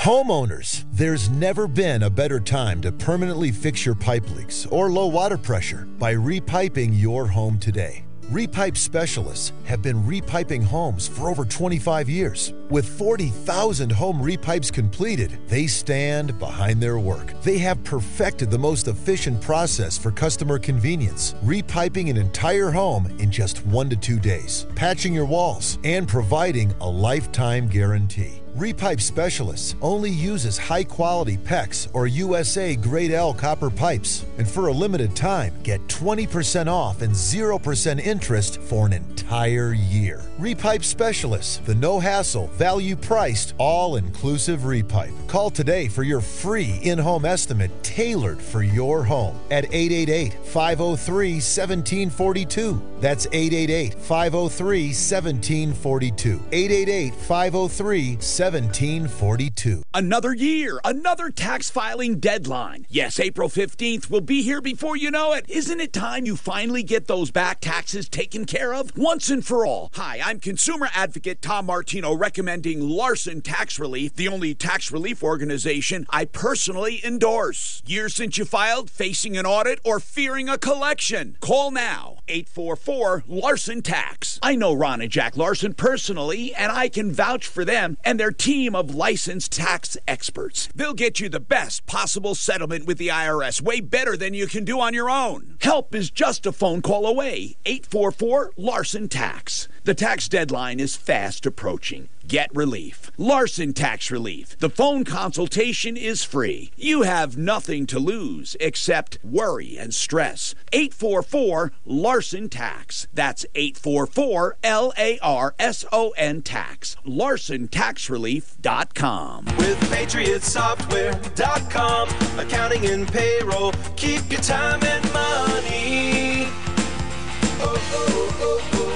Homeowners, there's never been a better time to permanently fix your pipe leaks or low water pressure by repiping your home today. Repipe specialists have been repiping homes for over 25 years. With 40,000 home repipes completed, they stand behind their work. They have perfected the most efficient process for customer convenience, repiping an entire home in just 1 to 2 days, patching your walls, and providing a lifetime guarantee. Repipe Specialists only uses high-quality PEX or USA Grade L copper pipes. And for a limited time, get 20% off and 0% interest for an entire year. Repipe Specialists, the no-hassle, value-priced, all-inclusive repipe. Call today for your free in-home estimate tailored for your home at 888-503-1742. That's 888-503-1742. 888-503-1742. Another year, another tax filing deadline. Yes, April 15th will be here before you know it. Isn't it time you finally get those back taxes taken care of once and for all? Hi, I'm consumer advocate Tom Martino recommending Larson Tax Relief, the only tax relief organization I personally endorse. Years since you filed, facing an audit, or fearing a collection? Call now, 844-LARSON-TAX. I know Ron and Jack Larson personally, and I can vouch for them and their team of licensed tax experts. They'll get you the best possible settlement with the IRS, way better than you can do on your own. Help is just a phone call away, 844-LARSON-TAX. The tax deadline is fast approaching. Get relief. Larson Tax Relief. The phone consultation is free. You have nothing to lose except worry and stress. 844-LARSON-TAX. That's 844-LARSON-TAX. LarsonTaxRelief.com. With PatriotSoftware.com. Accounting and payroll. Keep your time and money.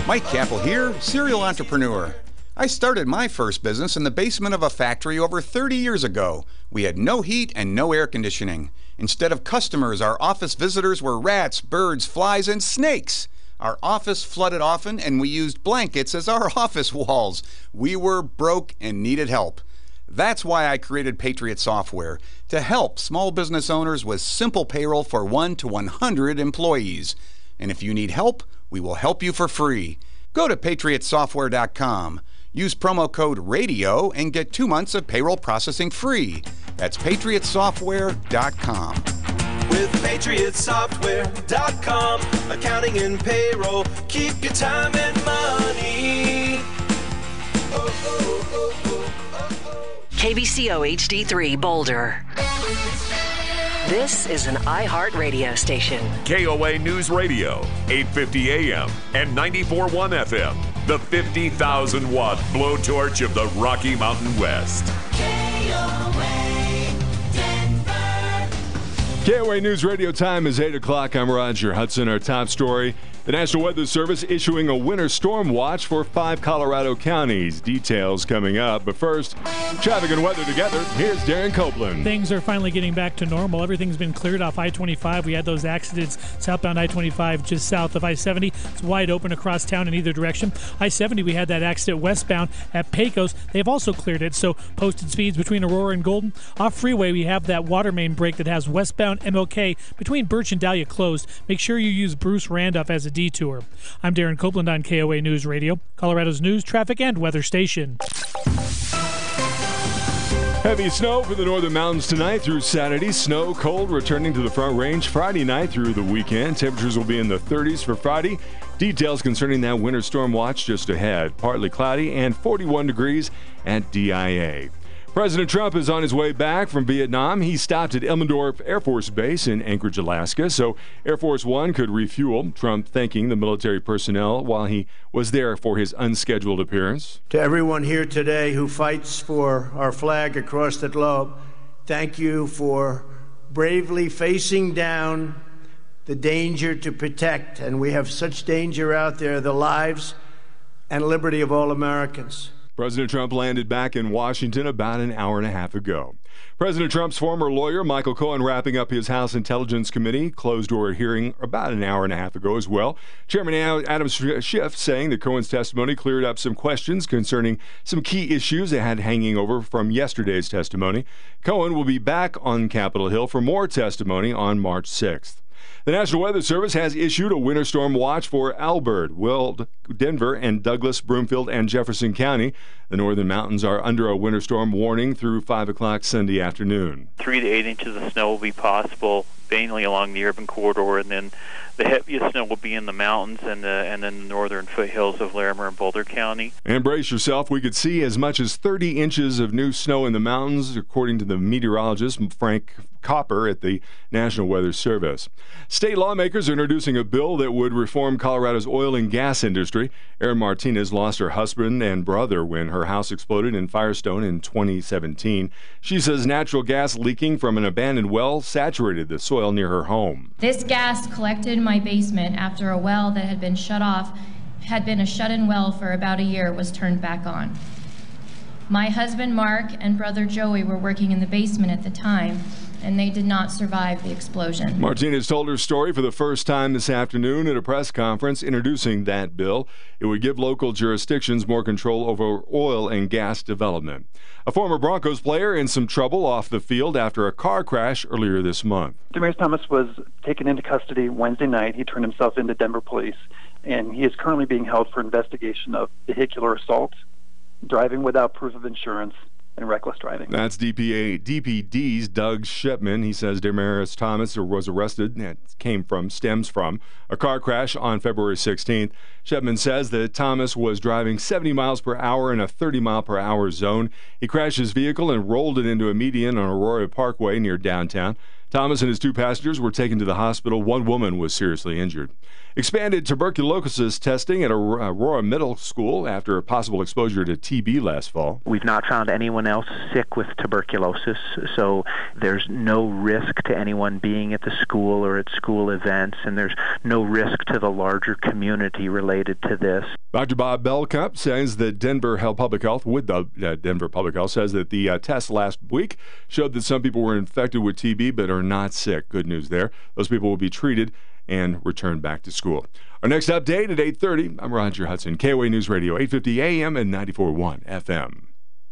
Mike Capel here, serial entrepreneur. I started my first business in the basement of a factory over 30 years ago. We had no heat and no air conditioning. Instead of customers, our office visitors were rats, birds, flies, and snakes. Our office flooded often, and we used blankets as our office walls. We were broke and needed help. That's why I created Patriot Software, to help small business owners with simple payroll for 1 to 100 employees. And if you need help, we will help you for free. Go to PatriotSoftware.com. Use promo code RADIO and get 2 months of payroll processing free. That's PatriotSoftware.com. With PatriotSoftware.com. Accounting and payroll. Keep your time and money. KBCO HD3 Boulder. This is an iHeart radio station. KOA News Radio, 850 AM and 94.1 FM. The 50,000-watt blowtorch of the Rocky Mountain West. KOA News Radio time is 8 o'clock. I'm Roger Hudson. Our top story, the National Weather Service issuing a winter storm watch for 5 Colorado counties. Details coming up. But first, traffic and weather together. Here's Darren Copeland. Things are finally getting back to normal. Everything's been cleared off I-25. We had those accidents southbound I-25 just south of I-70. It's wide open across town in either direction. I-70, we had that accident westbound at Pecos. They've also cleared it, so posted speeds between Aurora and Golden. Off freeway, we have that water main break that has westbound MLK between Birch and Dahlia closed. Make sure you use Bruce Randolph as a detour. I'm Darren Copeland on KOA News Radio, Colorado's news, traffic, and weather station. Heavy snow for the northern mountains tonight through Saturday. Snow, cold, returning to the Front Range Friday night through the weekend. Temperatures will be in the 30s for Friday. Details concerning that winter storm watch just ahead. Partly cloudy and 41 degrees at DIA. President Trump is on his way back from Vietnam. He stopped at Elmendorf Air Force Base in Anchorage, Alaska, so Air Force One could refuel. Trump thanking the military personnel while he was there for his unscheduled appearance. To everyone here today who fights for our flag across the globe, thank you for bravely facing down the danger to protect, and we have such danger out there, the lives and liberty of all Americans. President Trump landed back in Washington about an hour and a half ago. President Trump's former lawyer, Michael Cohen, wrapping up his House Intelligence Committee closed-door hearing about an hour and a half ago as well. Chairman Adam Schiff saying that Cohen's testimony cleared up some questions concerning some key issues they had hanging over from yesterday's testimony. Cohen will be back on Capitol Hill for more testimony on March 6th. The National Weather Service has issued a winter storm watch for Albert, Weld, Denver, and Douglas, Broomfield, and Jefferson County. The northern mountains are under a winter storm warning through 5 o'clock Sunday afternoon. 3 to 8 inches of snow will be possible, mainly along the urban corridor, and then the heaviest snow will be in the mountains and then the northern foothills of Larimer and Boulder County. And brace yourself, we could see as much as 30 inches of new snow in the mountains, according to the meteorologist Frank Copper at the National Weather Service. State lawmakers are introducing a bill that would reform Colorado's oil and gas industry. Erin Martinez lost her husband and brother when her house exploded in Firestone in 2017. She says natural gas leaking from an abandoned well saturated the soil near her home. This gas collected in my basement after a well that had been shut off, had been a shut-in well for about a year, was turned back on. My husband Mark and brother Joey were working in the basement at the time, and they did not survive the explosion. Martinez told her story for the first time this afternoon at a press conference introducing that bill. It would give local jurisdictions more control over oil and gas development. A former Broncos player in some trouble off the field after a car crash earlier this month. Demaryius Thomas was taken into custody Wednesday night. He turned himself into Denver police, and he is currently being held for investigation of vehicular assault, driving without proof of insurance, and reckless driving. That's DPD's Doug Shipman. He says Demaryius Thomas was arrested, and it stems from a car crash on February 16th. Shipman says that Thomas was driving 70 miles per hour in a 30 mile per hour zone. He crashed his vehicle and rolled it into a median on Aurora Parkway near downtown. Thomas and his 2 passengers were taken to the hospital. 1 woman was seriously injured. Expanded tuberculosis testing at Aurora Middle School after a possible exposure to TB last fall. We've not found anyone else sick with tuberculosis, so there's no risk to anyone being at the school or at school events, and there's no risk to the larger community related to this. Dr. Bob Belcup says that Denver Public Health says that the test last week showed that some people were infected with TB but are not sick. Good news there. Those people will be treated and return back to school. Our next update at 8:30. I'm Roger Hudson, KOA News Radio, 850 AM and 94.1 FM.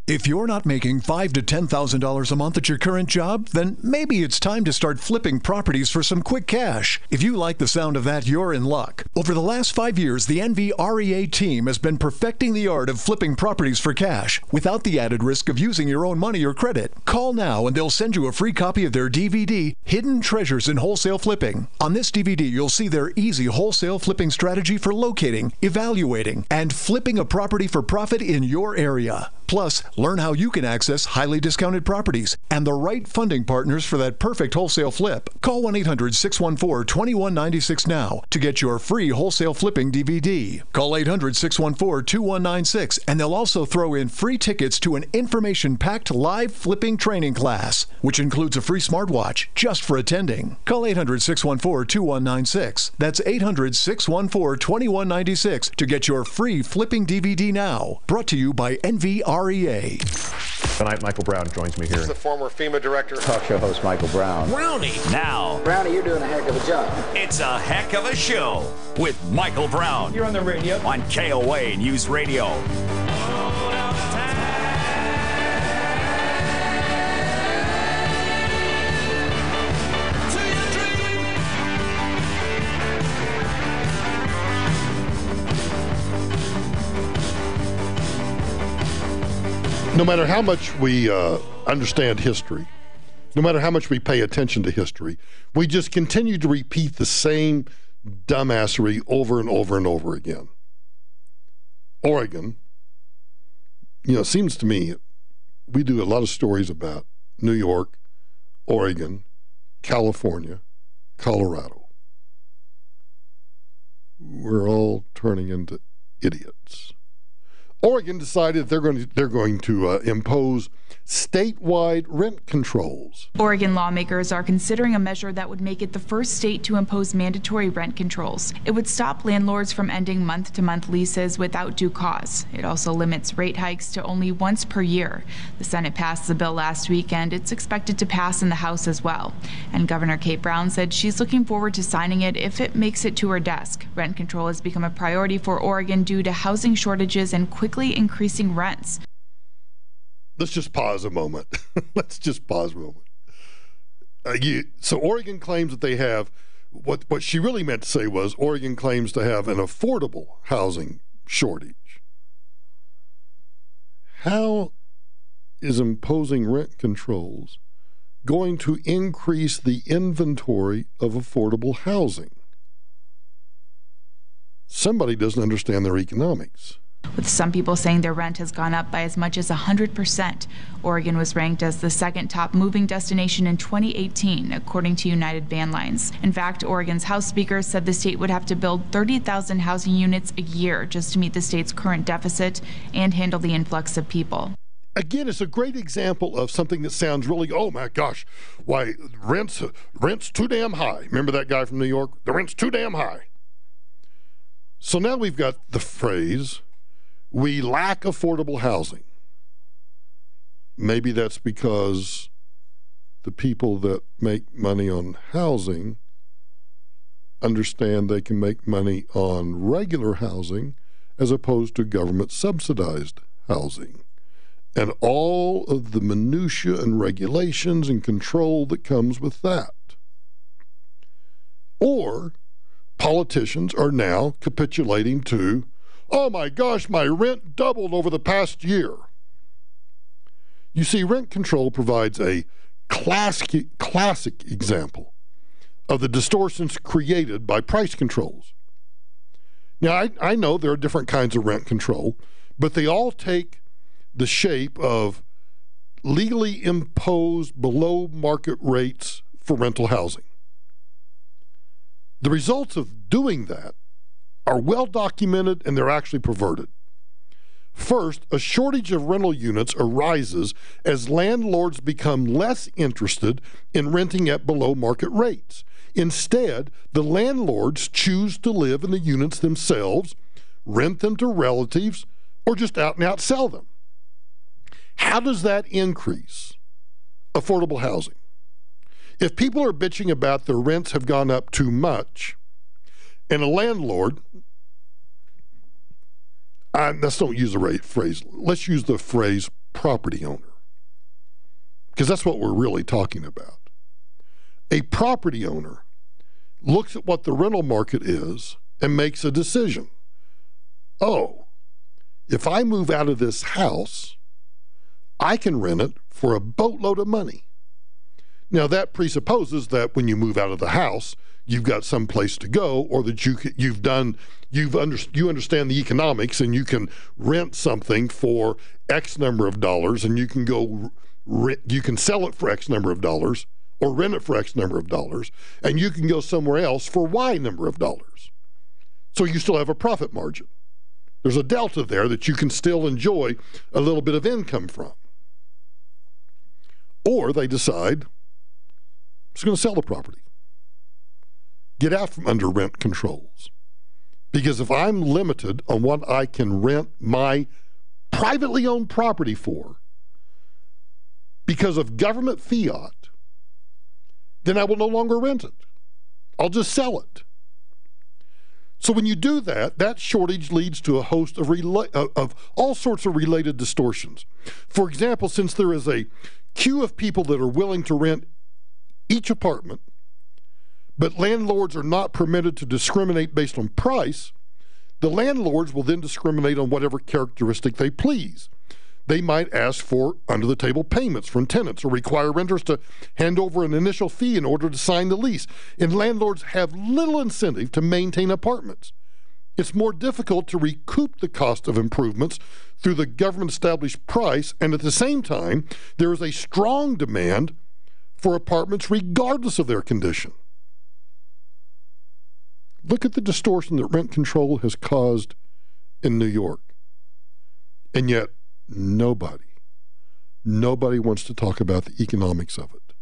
If you're not making $5,000 to $10,000 a month at your current job, then maybe it's time to start flipping properties for some quick cash. If you like the sound of that, you're in luck. Over the last 5 years, the NVREA team has been perfecting the art of flipping properties for cash without the added risk of using your own money or credit. Call now and they'll send you a free copy of their DVD, Hidden Treasures in Wholesale Flipping. On this DVD, you'll see their easy wholesale flipping strategy for locating, evaluating, and flipping a property for profit in your area. Plus, learn how you can access highly discounted properties and the right funding partners for that perfect wholesale flip. Call 1-800-614-2196 now to get your free wholesale flipping DVD. Call 800-614-2196 and they'll also throw in free tickets to an information-packed live flipping training class, which includes a free smartwatch just for attending. Call 800-614-2196. That's 800-614-2196 to get your free flipping DVD now. Brought to you by NVREA. Tonight, Michael Brown joins me here. He's the former FEMA director. Talk show host Michael Brown. Brownie. Now. Brownie, you're doing a heck of a job. It's a heck of a show with Michael Brown. You're on the radio. On KOA News Radio. No matter how much we understand history, no matter how much we pay attention to history, we just continue to repeat the same dumbassery over and over and over again. Oregon, seems to me we do a lot of stories about New York, Oregon, California, Colorado. We're all turning into idiots. Oregon decided they're going to impose statewide rent controls. Oregon lawmakers are considering a measure that would make it the first state to impose mandatory rent controls. It would stop landlords from ending month-to-month leases without due cause. It also limits rate hikes to only once per year. The Senate passed the bill last week, and it's expected to pass in the House as well. And Governor Kate Brown said she's looking forward to signing it if it makes it to her desk. Rent control has become a priority for Oregon due to housing shortages and quickly increasing rents. Let's just pause a moment. Let's just pause a moment. So Oregon claims that they have, what she really meant to say was, Oregon claims to have an affordable housing shortage. How is imposing rent controls going to increase the inventory of affordable housing? Somebody doesn't understand their economics. With some people saying their rent has gone up by as much as 100%. Oregon was ranked as the second top moving destination in 2018, according to United Van Lines. In fact, Oregon's House Speaker said the state would have to build 30,000 housing units a year just to meet the state's current deficit and handle the influx of people. Again, it's a great example of something that sounds really, oh my gosh, why rent's too damn high. Remember that guy from New York? The rent's too damn high. So now we've got the phrase, we lack affordable housing. Maybe that's because the people that make money on housing understand they can make money on regular housing as opposed to government subsidized housing. And all of the minutia and regulations and control that comes with that. Or politicians are now capitulating to, oh my gosh, my rent doubled over the past year. You see, rent control provides a classic example of the distortions created by price controls. Now, I know there are different kinds of rent control, but they all take the shape of legally imposed below market rates for rental housing. The results of doing that are well documented and they're actually perverted. First, a shortage of rental units arises as landlords become less interested in renting at below market rates. Instead, the landlords choose to live in the units themselves, rent them to relatives, or just out and out sell them. How does that increase affordable housing? If people are bitching about their rents have gone up too much, and a landlord, let's don't use the phrase, let's use the phrase property owner, because that's what we're really talking about. A property owner looks at what the rental market is and makes a decision. Oh, if I move out of this house, I can rent it for a boatload of money. Now, that presupposes that when you move out of the house, you've got some place to go, or that you understand the economics and you can rent something for X number of dollars, and you can sell it for X number of dollars, or rent it for X number of dollars, and you can go somewhere else for Y number of dollars. So you still have a profit margin. There's a delta there that you can still enjoy a little bit of income from. Or they decide, I'm just going to sell the property. Get out from under rent controls. Because if I'm limited on what I can rent my privately owned property for because of government fiat, then I will no longer rent it. I'll just sell it. So when you do that, that shortage leads to a host of all sorts of related distortions. For example, since there is a queue of people that are willing to rent each apartment, but landlords are not permitted to discriminate based on price, the landlords will then discriminate on whatever characteristic they please. They might ask for under-the-table payments from tenants or require renters to hand over an initial fee in order to sign the lease. And landlords have little incentive to maintain apartments. It's more difficult to recoup the cost of improvements through the government-established price, and at the same time, there is a strong demand for apartments regardless of their condition. Look at the distortion that rent control has caused in New York. And yet, nobody wants to talk about the economics of it.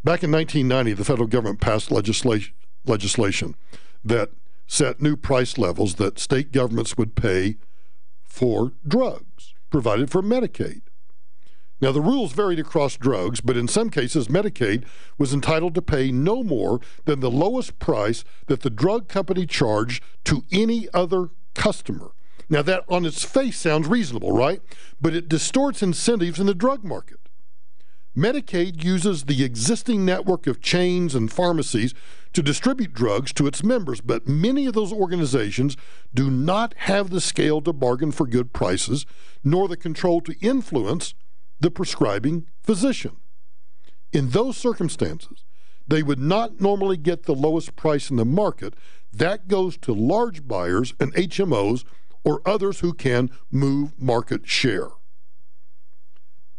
Back in 1990, the federal government passed legislation that set new price levels that state governments would pay for drugs provided for Medicaid. Now, the rules varied across drugs, but in some cases, Medicaid was entitled to pay no more than the lowest price that the drug company charged to any other customer. Now, that on its face sounds reasonable, right? But it distorts incentives in the drug market. Medicaid uses the existing network of chains and pharmacies to distribute drugs to its members, but many of those organizations do not have the scale to bargain for good prices, nor the control to influence the prescribing physician. In those circumstances, they would not normally get the lowest price in the market. That goes to large buyers and HMOs or others who can move market share.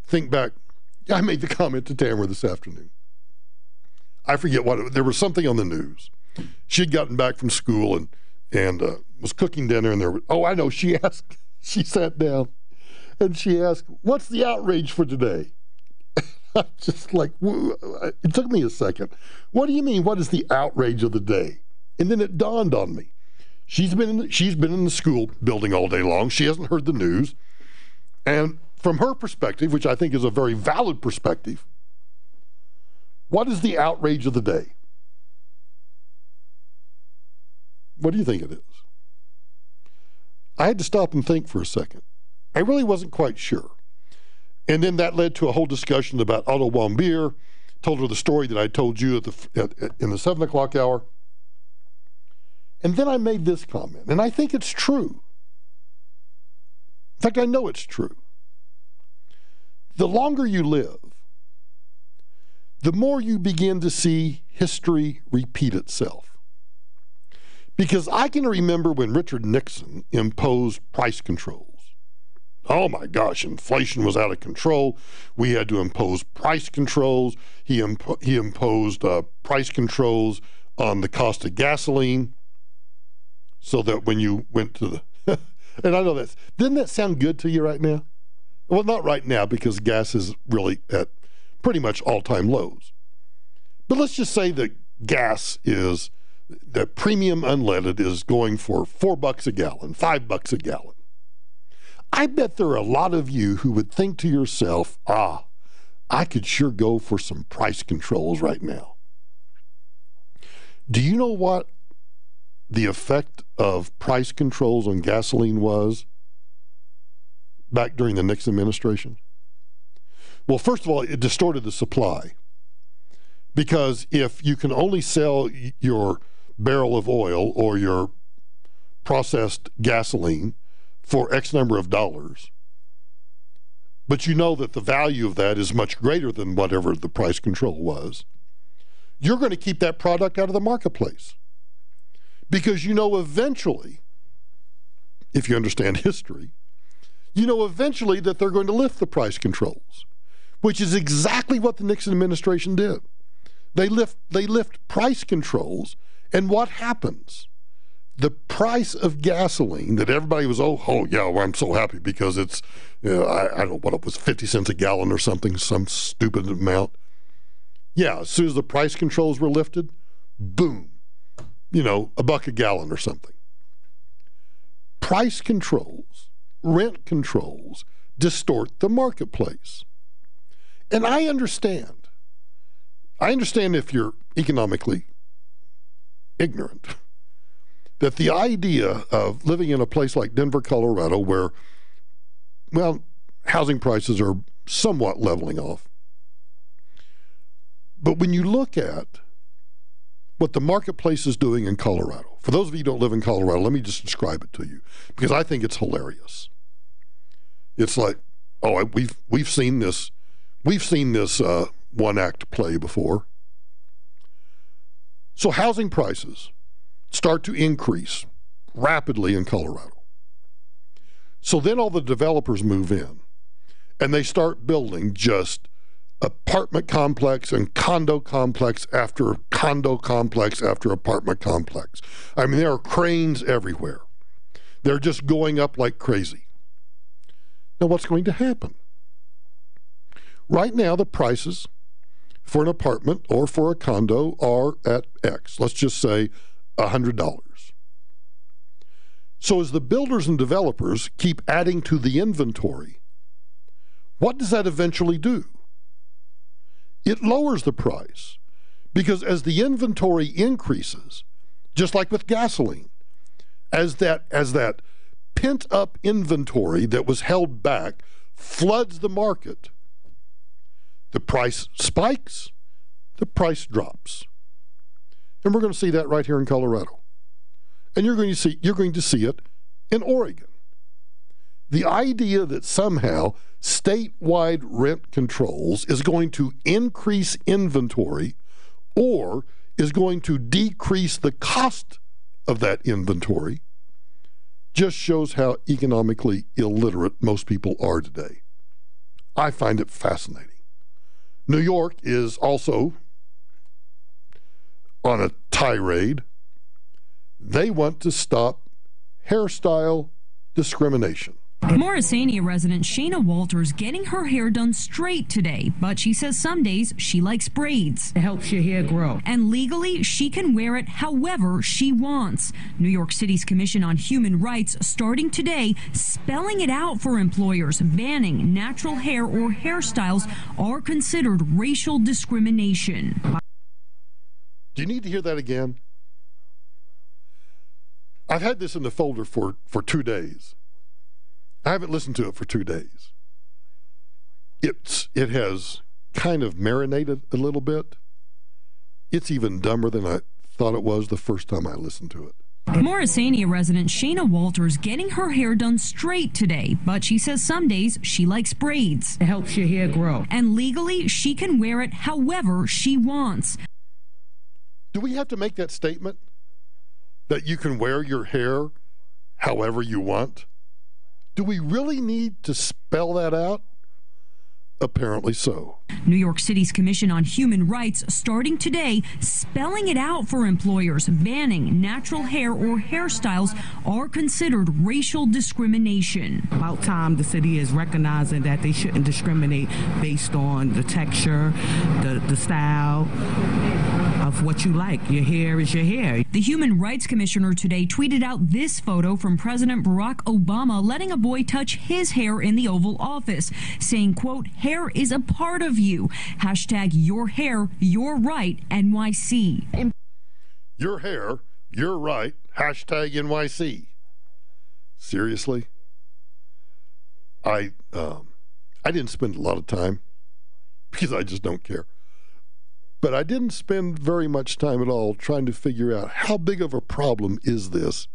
Think back. I made the comment to Tamara this afternoon. I forget what, there was something on the news. She'd gotten back from school and was cooking dinner, and I know, she sat down and she asked, "What's the outrage for today?" I'm just like, it took me a second. What do you mean, what is the outrage of the day? And then it dawned on me. She's been in the school building all day long. She hasn't heard the news. And from her perspective, which I think is a very valid perspective, what is the outrage of the day? What do you think it is? I had to stop and think for a second. I really wasn't quite sure. And then that led to a whole discussion about Otto Warmbier. Told her the story that I told you in the 7 o'clock hour. And then I made this comment, and I think it's true. In fact, I know it's true. The longer you live, the more you begin to see history repeat itself. Because I can remember when Richard Nixon imposed price controls. Oh my gosh, inflation was out of control. We had to impose price controls. He imposed price controls on the cost of gasoline so that when you went to the... and I know that. Didn't that sound good to you right now? Well, not right now, because gas is really at pretty much all-time lows. But let's just say that that premium unleaded is going for $4 a gallon, $5 a gallon. I bet there are a lot of you who would think to yourself, I could sure go for some price controls right now. Do you know what the effect of price controls on gasoline was back during the Nixon administration? Well, first of all, it distorted the supply, because if you can only sell your barrel of oil or your processed gasoline for X number of dollars, but you know that the value of that is much greater than whatever the price control was, you're going to keep that product out of the marketplace. Because you know eventually, if you understand history, you know eventually that they're going to lift the price controls, which is exactly what the Nixon administration did. They lift price controls, and what happens? The price of gasoline that everybody was, well, I'm so happy because it's, I don't know what it was, 50 cents a gallon or something, some stupid amount. Yeah, as soon as the price controls were lifted, boom, $1 a gallon or something. Price controls, rent controls distort the marketplace. And I understand if you're economically ignorant, that the idea of living in a place like Denver, Colorado, where, well, housing prices are somewhat leveling off. But when you look at what the marketplace is doing in Colorado, for those of you who don't live in Colorado, let me just describe it to you, because I think it's hilarious. It's like, we've seen this one-act play before. So housing prices start to increase rapidly in Colorado. So then all the developers move in, and they start building just apartment complex and condo complex after condo complex after apartment complex. I mean, there are cranes everywhere. They're just going up like crazy. Now, what's going to happen? Right now, the prices for an apartment or for a condo are at X. Let's just say $100. So as the builders and developers keep adding to the inventory, what does that eventually do? It lowers the price, because as the inventory increases, just like with gasoline, as that pent-up inventory that was held back floods the market, the price spikes, the price drops. And we're going to see that right here in Colorado. And you're going to see it in Oregon. The idea that somehow statewide rent controls is going to increase inventory or is going to decrease the cost of that inventory just shows how economically illiterate most people are today. I find it fascinating. New York is also on a tirade. They want to stop hairstyle discrimination. Morrisania resident Shayna Walters getting her hair done straight today, but she says some days she likes braids. It helps your hair grow. And legally, she can wear it however she wants. New York City's Commission on Human Rights starting today, spelling it out for employers, banning natural hair or hairstyles are considered racial discrimination. Do you need to hear that again? I've had this in the folder for 2 days. I haven't listened to it for 2 days. It has kind of marinated a little bit. It's even dumber than I thought it was the first time I listened to it. Morrisania resident Shayna Walters getting her hair done straight today, but she says some days she likes braids. It helps your hair grow. And legally, she can wear it however she wants. Do we have to make that statement? That you can wear your hair however you want? Do we really need to spell that out? Apparently so. New York City's Commission on Human Rights starting today, spelling it out for employers, banning natural hair or hairstyles are considered racial discrimination. About time the city is recognizing that they shouldn't discriminate based on the texture, the style of what you like. Your hair is your hair. The Human Rights Commissioner today tweeted out this photo from President Barack Obama letting a boy touch his hair in the Oval Office, saying, quote, hair is a part of you. Hashtag your hair, your right, NYC. Your hair, your right, hashtag NYC. Seriously? I didn't spend a lot of time because I just don't care. But I didn't spend very much time at all trying to figure out how big of a problem is this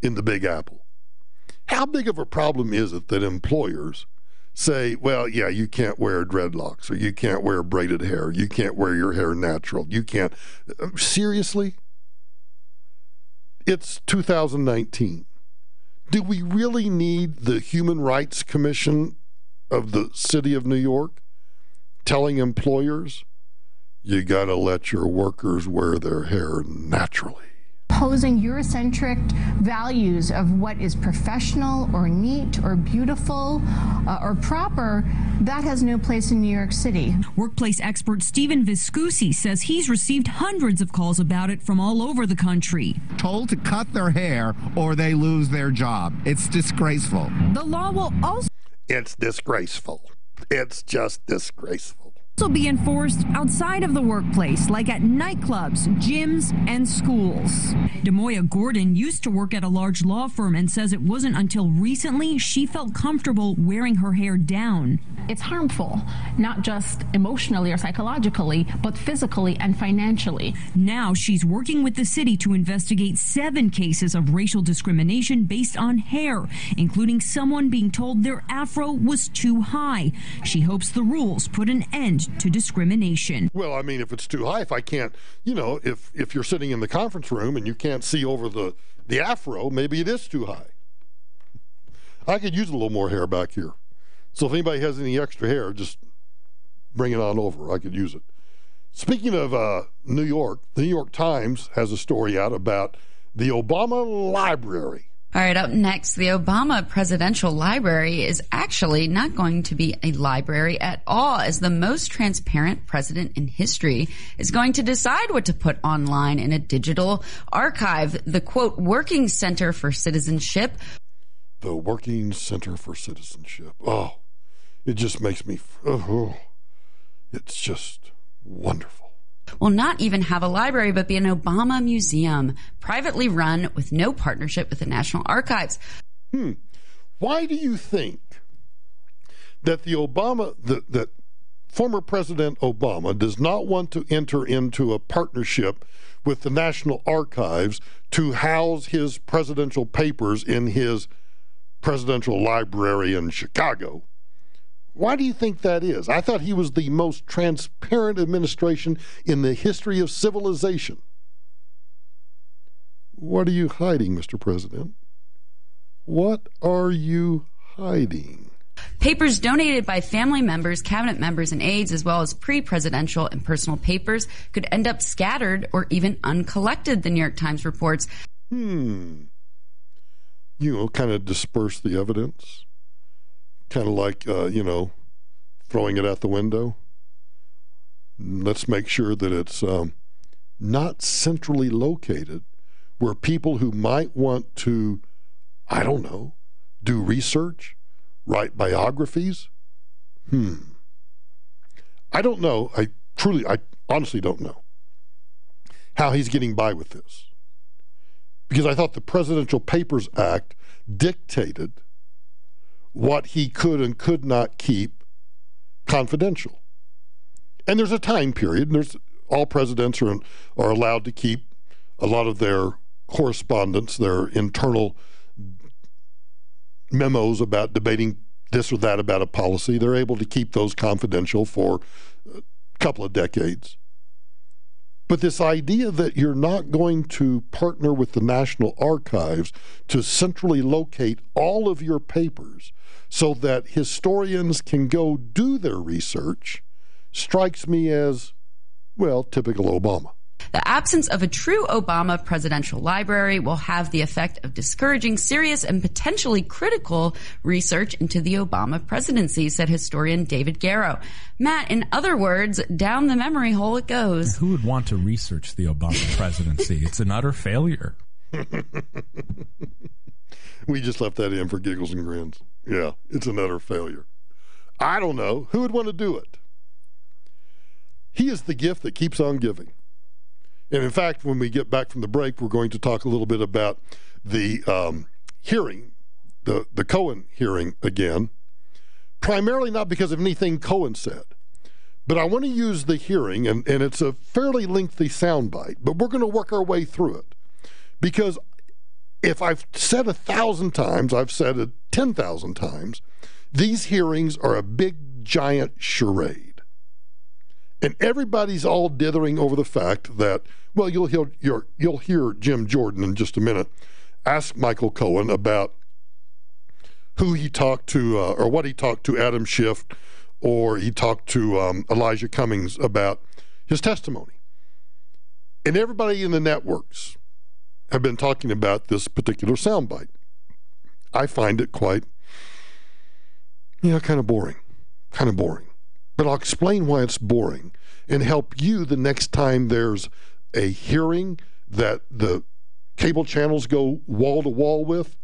in the Big Apple. How big of a problem is it that employers say, well, yeah, you can't wear dreadlocks or you can't wear braided hair, you can't wear your hair natural, you can't. Seriously? It's 2019. Do we really need the Human Rights Commission of the City of New York telling employers, you got to let your workers wear their hair naturally? Posing Eurocentric values of what is professional or neat or beautiful or proper, that has no place in New York City. Workplace expert Stephen Viscusi says he's received hundreds of calls about it from all over the country. Told to cut their hair or they lose their job. It's disgraceful. The law will also... It's disgraceful. It's just disgraceful. Be enforced outside of the workplace, like at nightclubs, gyms, and schools. Demoya Gordon used to work at a large law firm and says it wasn't until recently she felt comfortable wearing her hair down. It's harmful, not just emotionally or psychologically, but physically and financially. Now she's working with the city to investigate 7 cases of racial discrimination based on hair, including someone being told their afro was too high. She hopes the rules put an end to discrimination. Well, I mean, if it's too high, if I can't, if you're sitting in the conference room and you can't see over the afro, maybe it is too high. I could use a little more hair back here. So if anybody has any extra hair, just bring it on over. I could use it. Speaking of New York, the New York Times has a story out about the Obama Library. All right, up next, the Obama Presidential Library is actually not going to be a library at all, as the most transparent president in history is going to decide what to put online in a digital archive. The, quote, Working Center for Citizenship. The Working Center for Citizenship. Oh, it just makes me, it's just wonderful. Will not even have a library, but be an Obama museum, privately run with no partnership with the National Archives. Why do you think that that former President Obama does not want to enter into a partnership with the National Archives to house his presidential papers in his presidential library in Chicago? Why do you think that is? I thought he was the most transparent administration in the history of civilization. What are you hiding, Mr. President? What are you hiding? Papers donated by family members, cabinet members, and aides, as well as pre-presidential and personal papers, could end up scattered or even uncollected, the New York Times reports. Kind of disperse the evidence. Kind of like, throwing it out the window. Let's make sure that it's not centrally located where people who might want to, do research, write biographies. I don't know. I honestly don't know how he's getting by with this. Because I thought the Presidential Papers Act dictated what he could and could not keep confidential. And there's a time period. All presidents are allowed to keep a lot of their correspondence, their internal memos about debating this or that about a policy. They're able to keep those confidential for a couple of decades. But this idea that you're not going to partner with the National Archives to centrally locate all of your papers so that historians can go do their research strikes me as, typical Obama. The absence of a true Obama presidential library will have the effect of discouraging serious and potentially critical research into the Obama presidency, said historian David Garrow. Matt, in other words, down the memory hole it goes. Who would want to research the Obama presidency? It's an utter failure. We just left that in for giggles and grins. Yeah, it's an utter failure. I don't know. Who would want to do it? He is the gift that keeps on giving. And in fact, when we get back from the break, we're going to talk a little bit about the hearing, the Cohen hearing again, primarily not because of anything Cohen said, but I want to use the hearing, and it's a fairly lengthy soundbite, but we're going to work our way through it. Because if I've said 1,000 times, I've said it 10,000 times, these hearings are a big, giant charade. And everybody's all dithering over the fact that, you'll hear Jim Jordan in just a minute ask Michael Cohen about who he talked to or what he talked to Adam Schiff, or he talked to Elijah Cummings about his testimony. And everybody in the networks have been talking about this particular soundbite. I find it quite, kind of boring. But I'll explain why it's boring and help you the next time there's a hearing that the cable channels go wall to wall with.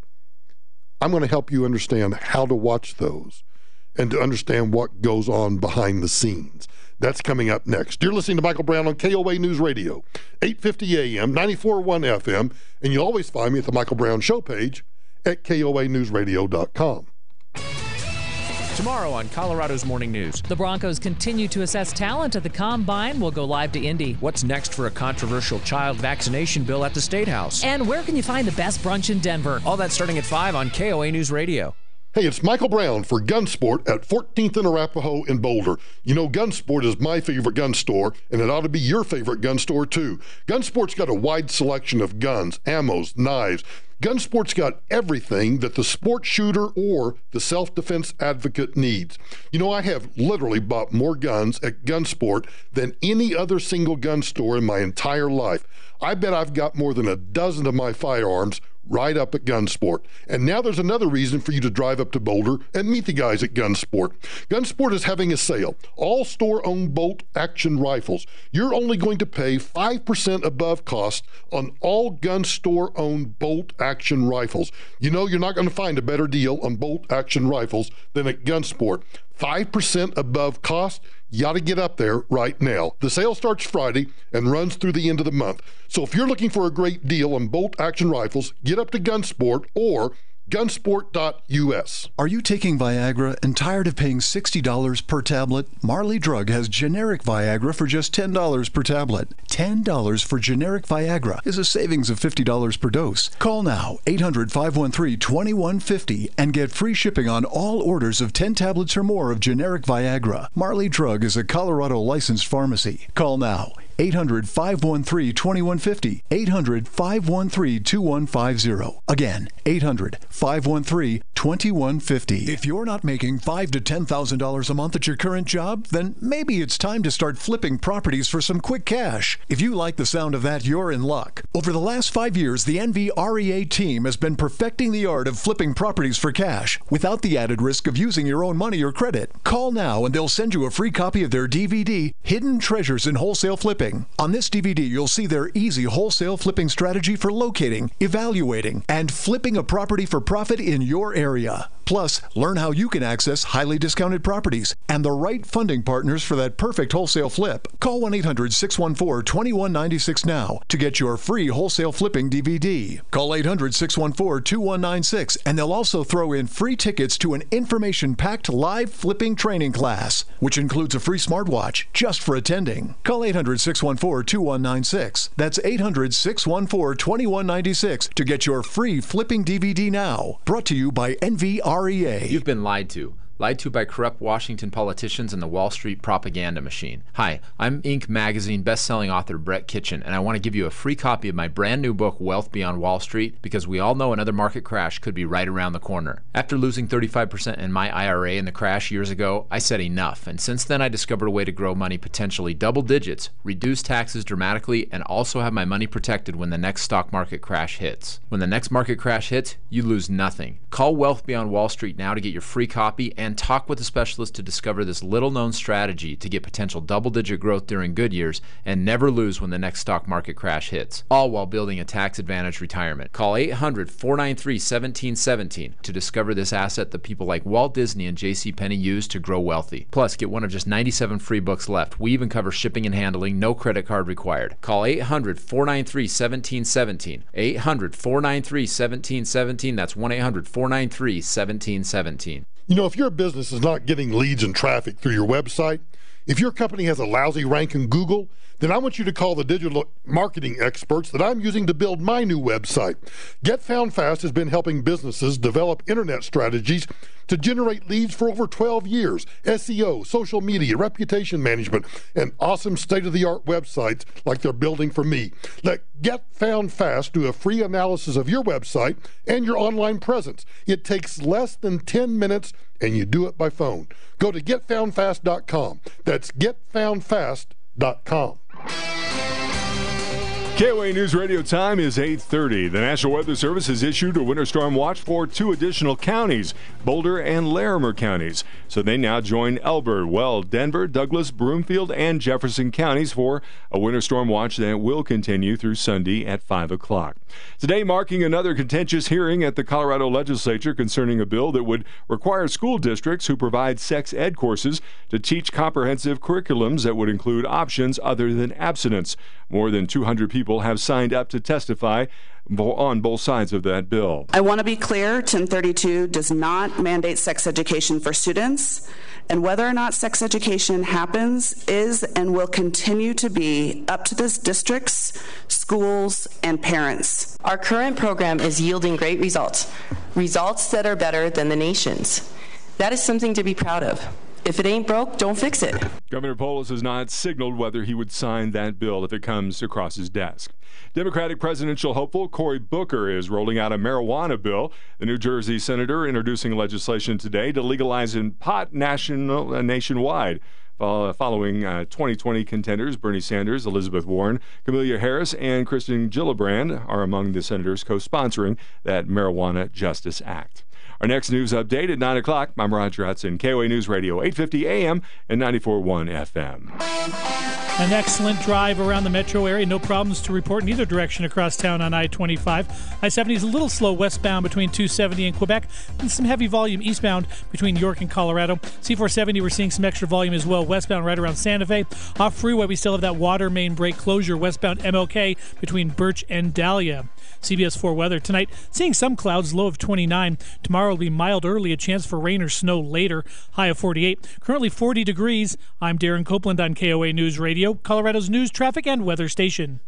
I'm going to help you understand how to watch those and to understand what goes on behind the scenes. That's coming up next. You're listening to Michael Brown on KOA News Radio, 850 AM, 94.1 FM, and you'll always find me at the Michael Brown Show page at KOANewsRadio.com. Tomorrow on Colorado's Morning News. The Broncos continue to assess talent at the Combine. We'll go live to Indy. What's next for a controversial child vaccination bill at the State House? And where can you find the best brunch in Denver? All that starting at 5 on KOA News Radio. Hey, it's Michael Brown for Gunsport at 14th and Arapahoe in Boulder. You know, Gunsport is my favorite gun store, and it ought to be your favorite gun store, too. Gunsport's got a wide selection of guns, ammos, knives. Gunsport's got everything that the sport shooter or the self-defense advocate needs. You know, I have literally bought more guns at Gunsport than any other single gun store in my entire life. I bet I've got more than a dozen of my firearms right up at Gunsport. And now there's another reason for you to drive up to Boulder and meet the guys at Gunsport. Gunsport is having a sale. All store-owned bolt-action rifles. You're only going to pay 5% above cost on all gun store-owned bolt-action rifles. You know, you're not going to find a better deal on bolt-action rifles than at Gunsport. 5% above cost. You ought to get up there right now. The sale starts Friday and runs through the end of the month. So if you're looking for a great deal on bolt-action rifles, get up to Gunsport or gunsport.us. Are you taking Viagra and tired of paying $60 per tablet? Marley Drug has generic Viagra for just $10 per tablet. $10 for generic Viagra is a savings of $50 per dose. Call now, 800-513-2150, and get free shipping on all orders of 10 tablets or more of generic Viagra. Marley Drug is a Colorado licensed pharmacy. Call now, 800-513-2150. 800-513-2150. Again, 800-513-2150. If you're not making $5,000 to $10,000 a month at your current job, then maybe it's time to start flipping properties for some quick cash. If you like the sound of that, you're in luck. Over the last 5 years, the NVREA team has been perfecting the art of flipping properties for cash without the added risk of using your own money or credit. Call now and they'll send you a free copy of their DVD, Hidden Treasures in Wholesale Flipping. On this DVD, you'll see their easy wholesale flipping strategy for locating, evaluating, and flipping a property for profit in your area. Plus, learn how you can access highly discounted properties and the right funding partners for that perfect wholesale flip. Call 1-800-614-2196 now to get your free wholesale flipping DVD. Call 800-614-2196 and they'll also throw in free tickets to an information-packed live flipping training class, which includes a free smartwatch just for attending. Call 800-614-2196. That's 800-614-2196 to get your free flipping DVD now. Brought to you by NVREA. You've been lied to. Lied to by corrupt Washington politicians and the Wall Street propaganda machine. Hi, I'm Inc. magazine best-selling author Brett Kitchen, and I want to give you a free copy of my brand new book, Wealth Beyond Wall Street, because we all know another market crash could be right around the corner. After losing 35% in my IRA in the crash years ago, I said enough, and since then I discovered a way to grow money potentially double digits, reduce taxes dramatically, and also have my money protected when the next stock market crash hits. When the next market crash hits, you lose nothing. Call Wealth Beyond Wall Street now to get your free copy and talk with a specialist to discover this little-known strategy to get potential double-digit growth during good years and never lose when the next stock market crash hits, all while building a tax-advantaged retirement. Call 800-493-1717 to discover this asset that people like Walt Disney and JCPenney use to grow wealthy. Plus, get one of just 97 free books left. We even cover shipping and handling, no credit card required. Call 800-493-1717. 800-493-1717. That's 1-800-493-1717. You know, if your business is not getting leads and traffic through your website, if your company has a lousy rank in Google, then I want you to call the digital marketing experts that I'm using to build my new website. Get Found Fast has been helping businesses develop internet strategies to generate leads for over 12 years. SEO, social media, reputation management, and awesome state-of-the-art websites like they're building for me. Let Get Found Fast do a free analysis of your website and your online presence. It takes less than 10 minutes, and you do it by phone. Go to getfoundfast.com. That's getfoundfast.com. KOA News Radio time is 8:30. The National Weather Service has issued a winter storm watch for 2 additional counties, Boulder and Larimer counties. So they now join Elbert, Weld, Denver, Douglas, Broomfield, and Jefferson counties for a winter storm watch that will continue through Sunday at 5 o'clock. Today marking another contentious hearing at the Colorado Legislature concerning a bill that would require school districts who provide sex ed courses to teach comprehensive curriculums that would include options other than abstinence. More than 200 people have signed up to testify on both sides of that bill. I want to be clear, 1032 does not mandate sex education for students. And whether or not sex education happens is and will continue to be up to the districts, schools, and parents. Our current program is yielding great results that are better than the nation's. That is something to be proud of. If it ain't broke, don't fix it. Governor Polis has not signaled whether he would sign that bill if it comes across his desk. Democratic presidential hopeful Cory Booker is rolling out a marijuana bill. The New Jersey senator introducing legislation today to legalize pot nationwide. Following 2020 contenders Bernie Sanders, Elizabeth Warren, Kamala Harris, and Kristen Gillibrand are among the senators co-sponsoring that Marijuana Justice Act. Our next news update at 9 o'clock. I'm Roger Hudson, KOA News Radio, 850 AM and 94.1 FM. An excellent drive around the metro area. No problems to report in either direction across town on I-25. I-70 is a little slow westbound between 270 and Quebec, and some heavy volume eastbound between York and Colorado. C-470, we're seeing some extra volume as well westbound right around Santa Fe. Off freeway, we still have that water main break closure westbound MLK between Birch and Dahlia. CBS 4 weather tonight, seeing some clouds, low of 29. Tomorrow will be mild early, a chance for rain or snow later, high of 48. Currently 40 degrees. I'm Darren Copeland on KOA News Radio, Colorado's news, traffic, and weather station.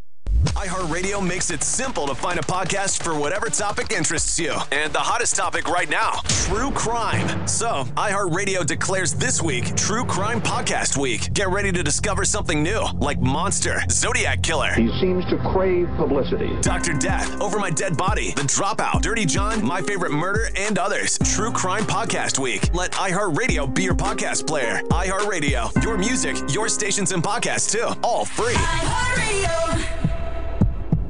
iHeartRadio makes it simple to find a podcast for whatever topic interests you. And the hottest topic right now, true crime. So, iHeartRadio declares this week True Crime Podcast Week. Get ready to discover something new, like Monster, Zodiac Killer. He seems to crave publicity. Dr. Death, Over My Dead Body, The Dropout, Dirty John, My Favorite Murder, and others. True Crime Podcast Week. Let iHeartRadio be your podcast player. iHeartRadio, your music, your stations and podcasts too. All free. iHeartRadio.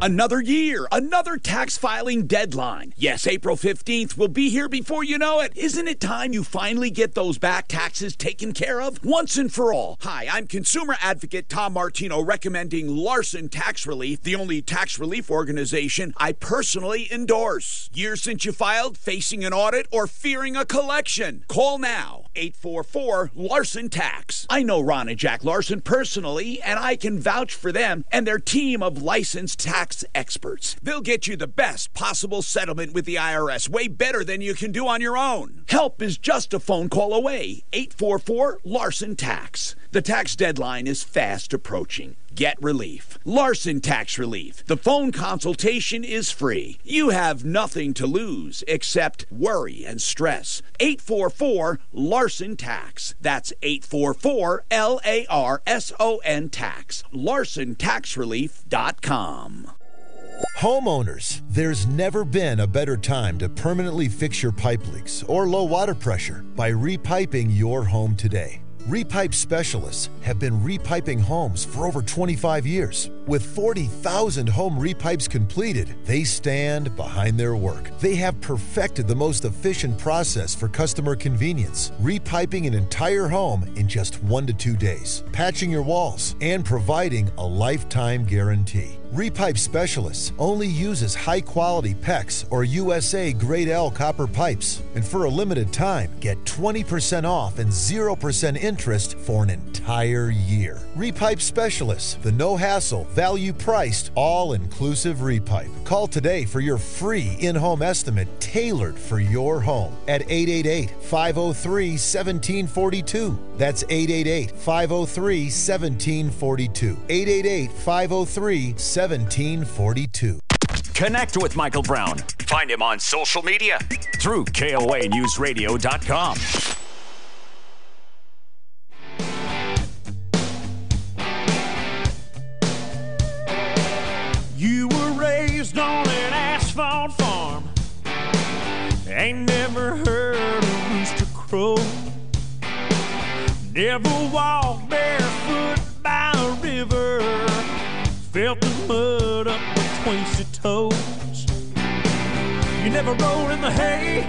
Another year, another tax filing deadline. Yes, April 15th will be here before you know it. Isn't it time you finally get those back taxes taken care of once and for all? Hi, I'm consumer advocate Tom Martino recommending Larson Tax Relief, the only tax relief organization I personally endorse. Years since you filed, facing an audit, or fearing a collection? Call now, 844-LARSON-TAX. I know Ron and Jack Larson personally, and I can vouch for them and their team of licensed tax experts. They'll get you the best possible settlement with the IRS, way better than you can do on your own. Help is just a phone call away. 844-LARSON-TAX. The tax deadline is fast approaching. Get relief. Larson Tax Relief. The phone consultation is free. You have nothing to lose except worry and stress. 844-LARSON-TAX. That's 844-LARSON-TAX. LarsonTaxRelief.com. Homeowners, there's never been a better time to permanently fix your pipe leaks or low water pressure by repiping your home today. Repipe specialists have been repiping homes for over 25 years. With 40,000 home repipes completed, they stand behind their work. They have perfected the most efficient process for customer convenience, repiping an entire home in just 1 to 2 days, patching your walls, and providing a lifetime guarantee. Repipe Specialists only uses high-quality PEX or USA Grade L copper pipes. And for a limited time, get 20% off and 0% interest for an entire year. Repipe Specialists, the no-hassle, value-priced, all-inclusive repipe. Call today for your free in-home estimate tailored for your home at 888-503-1742. That's 888-503-1742. 888-503-1742. Connect with Michael Brown. Find him on social media through KOANewsRadio.com. You were raised on an asphalt farm. Ain't never heard a rooster crow. Never walked barefoot by a river. Felt the mud up between your toes. You never rolled in the hay.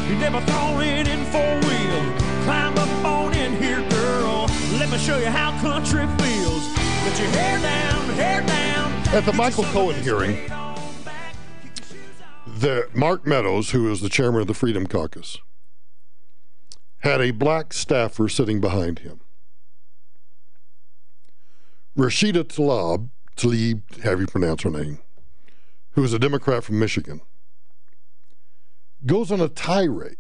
You never thrown it in four-wheel. Climb up on in here, girl. Let me show you how country feels. Put your hair down, hair down. At the Michael Cohen hearing, Mark Meadows, who is the chairman of the Freedom Caucus, had a black staffer sitting behind him. Rashida Tlaib, however you pronounce her name, who is a Democrat from Michigan, goes on a tirade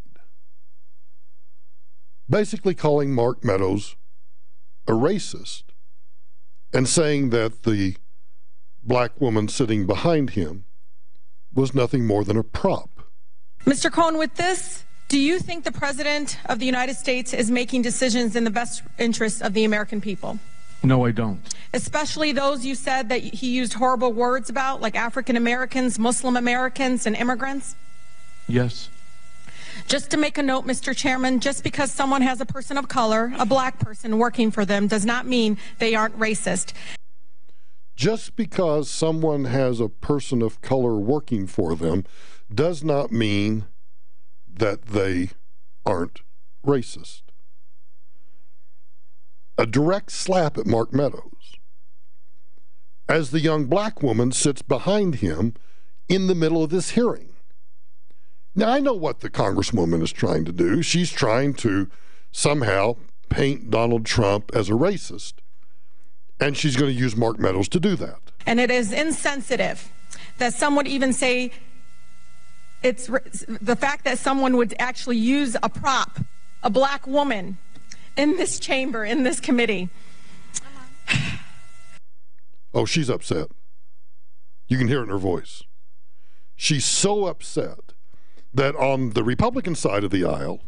basically calling Mark Meadows a racist and saying that the black woman sitting behind him was nothing more than a prop. Mr. Cohen, with this, do you think the President of the United States is making decisions in the best interest of the American people? No, I don't. Especially those you said that he used horrible words about, like African Americans, Muslim Americans, and immigrants? Yes. Just to make a note, Mr. Chairman, just because someone has a person of color, a black person working for them, does not mean they aren't racist. Just because someone has a person of color working for them does not mean that they aren't racist. A direct slap at Mark Meadows as the young black woman sits behind him in the middle of this hearing. Now, I know what the Congresswoman is trying to do. She's trying to somehow paint Donald Trump as a racist, and she's going to use Mark Meadows to do that. And it is insensitive that some would even say it's the fact that someone would actually use a prop, a black woman, in this chamber, in this committee. Oh, she's upset. You can hear it in her voice. She's so upset that on the Republican side of the aisle,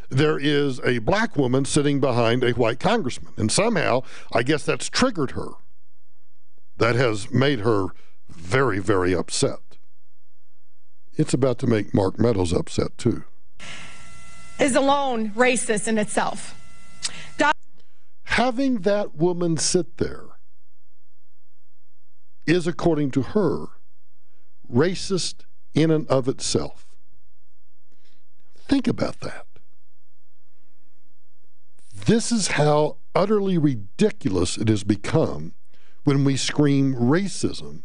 there is a black woman sitting behind a white congressman. And somehow, I guess that's triggered her. That has made her very, very upset. It's about to make Mark Meadows upset, too. Is alone racist in itself. Having that woman sit there is, according to her, racist in and of itself. Think about that. This is how utterly ridiculous it has become when we scream racism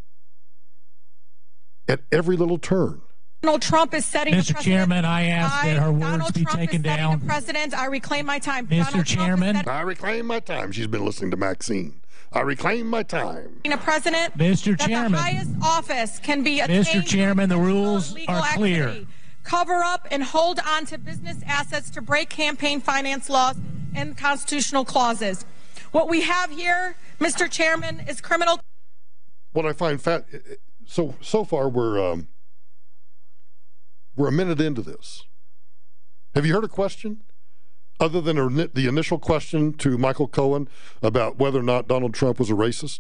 at every little turn. Donald Trump is setting Mr. Chairman, I ask that her words be taken down. President, I reclaim my time. Mr. Chairman, I reclaim my time. She's been listening to Maxine. I reclaim my time. A president, Mr. Chairman, the highest office can be attained. Mr. Chairman, the rules are clear. Activity. Cover up and hold on to business assets to break campaign finance laws and constitutional clauses. What we have here, Mr. Chairman, is criminal. What I find so far we're a minute into this. Have you heard a question other than the initial question to Michael Cohen about whether or not Donald Trump was a racist?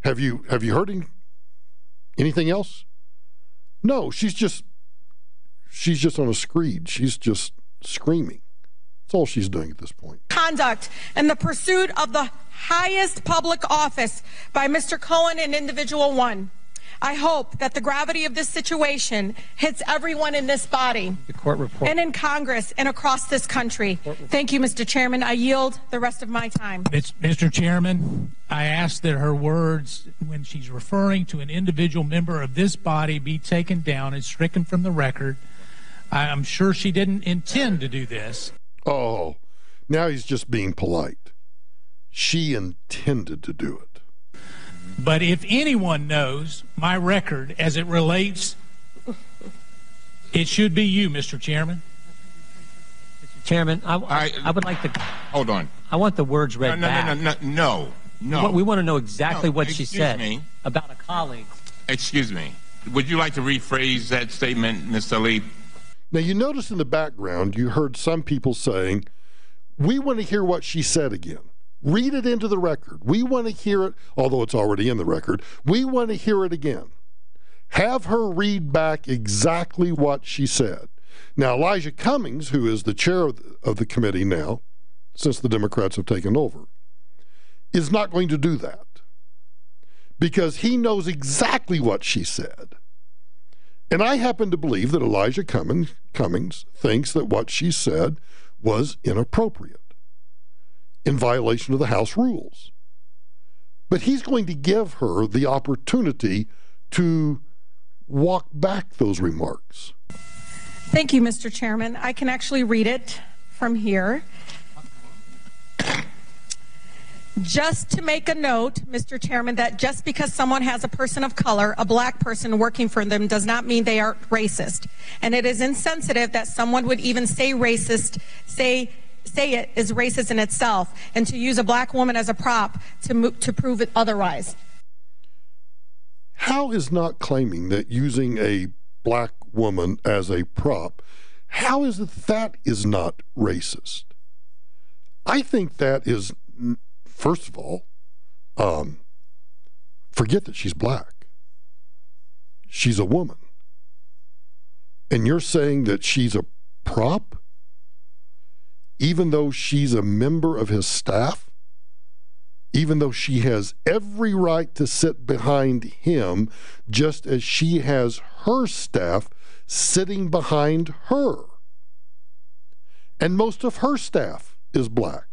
Have you heard anything else? No, she's just on a screed. She's just screaming. That's all she's doing at this point. Conduct and the pursuit of the highest public office by Mr. Cohen and Individual 1. I hope that the gravity of this situation hits everyone in this body, the court report, and in Congress and across this country. Thank you, Mr. Chairman. I yield the rest of my time. Mr. Chairman, I ask that her words, when she's referring to an individual member of this body, be taken down and stricken from the record. I'm sure she didn't intend to do this. Oh, now he's just being polite. She intended to do it. But if anyone knows my record as it relates, it should be you, Mr. Chairman. Mr. Chairman, I would like to... Hold on. I want the words read back. No. We want to know exactly what she said me. About a colleague. Excuse me. Would you like to rephrase that statement, Mr. Lee? Now, you notice in the background, you heard some people saying, we want to hear what she said again. Read it into the record. We want to hear it, although it's already in the record. We want to hear it again. Have her read back exactly what she said. Now, Elijah Cummings, who is the chair of the committee now, since the Democrats have taken over, is not going to do that because he knows exactly what she said. And I happen to believe that Elijah Cummings thinks that what she said was inappropriate, in violation of the House rules. But he's going to give her the opportunity to walk back those remarks. Thank you, Mr. Chairman. I can actually read it from here. just to make a note, Mr. Chairman, that just because someone has a person of color, a black person working for them, does not mean they are racist. And it is insensitive that someone would even say racist, say it is racist in itself, and to use a black woman as a prop to prove it otherwise. How is not claiming that using a black woman as a prop, how is it that is not racist? I think that is, first of all, forget that she's black. She's a woman. And you're saying that she's a prop, even though she's a member of his staff, even though she has every right to sit behind him, just as she has her staff sitting behind her. And most of her staff is black.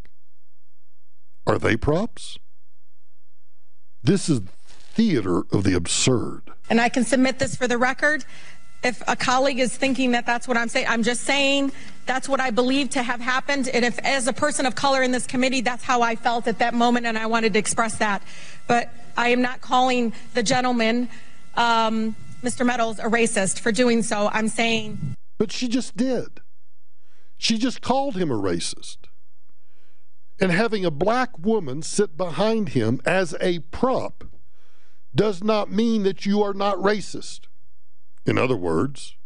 Are they props? This is theater of the absurd. And I can submit this for the record. If a colleague is thinking that that's what I'm saying, I'm just saying that's what I believe to have happened. And if, as a person of color in this committee, that's how I felt at that moment, and I wanted to express that. But I am not calling the gentleman, Mr. Meadows, a racist for doing so. I'm saying... But she just did. She just called him a racist. And having a black woman sit behind him as a prop does not mean that you are not racist. In other words,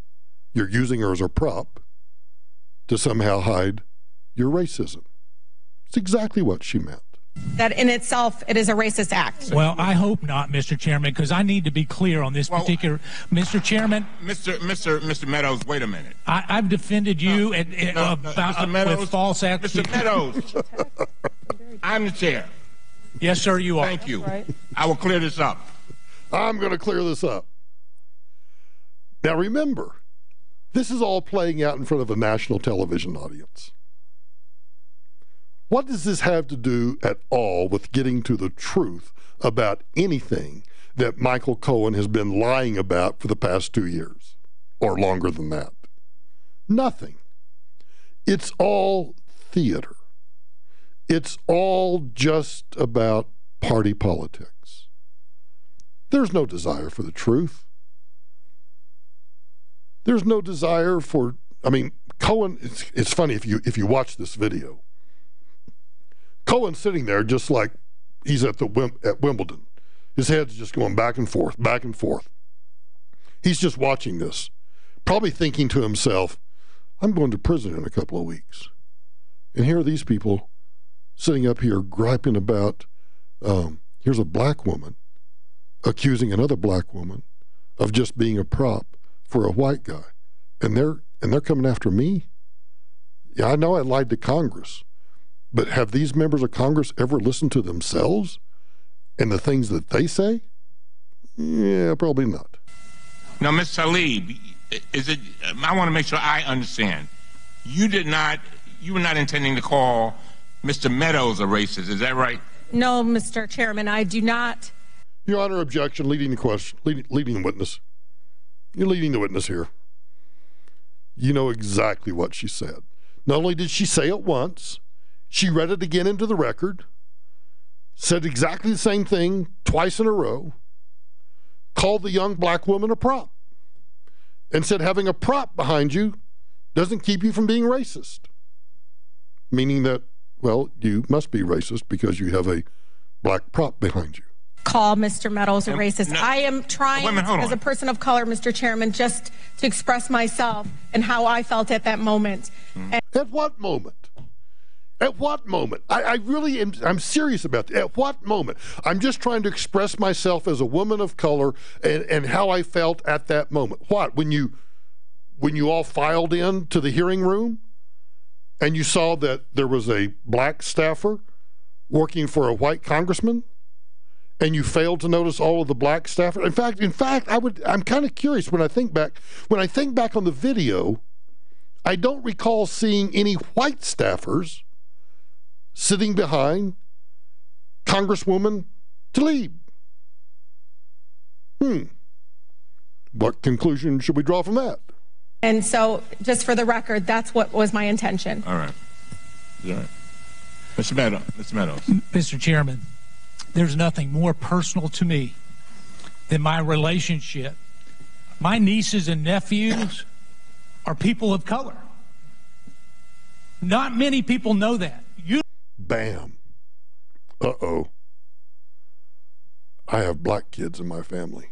you're using her as a prop to somehow hide your racism. It's exactly what she meant. That in itself, it is a racist act. Well, I hope not, Mr. Chairman, because I need to be clear on this particular... Mr. Chairman... Mr. Meadows, wait a minute. I've defended you with false accusations. Mr. Meadows, I'm the chair. Yes, sir, you are. Thank you. Right. I will clear this up. I'm going to clear this up. Now remember, this is all playing out in front of a national television audience. What does this have to do at all with getting to the truth about anything that Michael Cohen has been lying about for the past 2 years, or longer than that? Nothing. It's all theater. It's all just about party politics. There's no desire for the truth. There's no desire for, Cohen, it's funny if you watch this video. Cohen's sitting there just like he's at Wimbledon. His head's just going back and forth, back and forth. He's just watching this, probably thinking to himself, I'm going to prison in a couple of weeks. And here are these people sitting up here griping about, here's a black woman accusing another black woman of just being a prop for a white guy, and they're coming after me. Yeah, I know I lied to Congress, but have these members of Congress ever listened to themselves and the things that they say? Yeah, probably not. Now, Ms. Tlaib, I want to make sure I understand. You were not intending to call Mr. Meadows a racist, is that right? No, Mr. Chairman, I do not. Your Honor, objection, leading the question, leading the witness. You're leading the witness here. You know exactly what she said. Not only did she say it once, she read it again into the record, said exactly the same thing twice in a row, called the young black woman a prop, and said having a prop behind you doesn't keep you from being racist. Meaning that, well, you must be racist because you have a black prop behind you. Call Mr. Meadows a racist. I am trying, as a on. person of color, Mr. Chairman, just to express myself and how I felt at that moment. At what moment? At what moment? I really am, I'm serious about that. At what moment? I'm just trying to express myself as a woman of color and how I felt at that moment. What? When you all filed in to the hearing room and you saw that there was a black staffer working for a white congressman? And you failed to notice all of the black staffers. In fact, I'm kind of curious when I think back on the video, I don't recall seeing any white staffers sitting behind Congresswoman Tlaib. What conclusion should we draw from that? And so, just for the record, that's what was my intention. All right. Mr. Meadows. Mr. Chairman, there's nothing more personal to me than my relationship. My nieces and nephews are people of color. Not many people know that. Bam. Uh-oh. I have black kids in my family.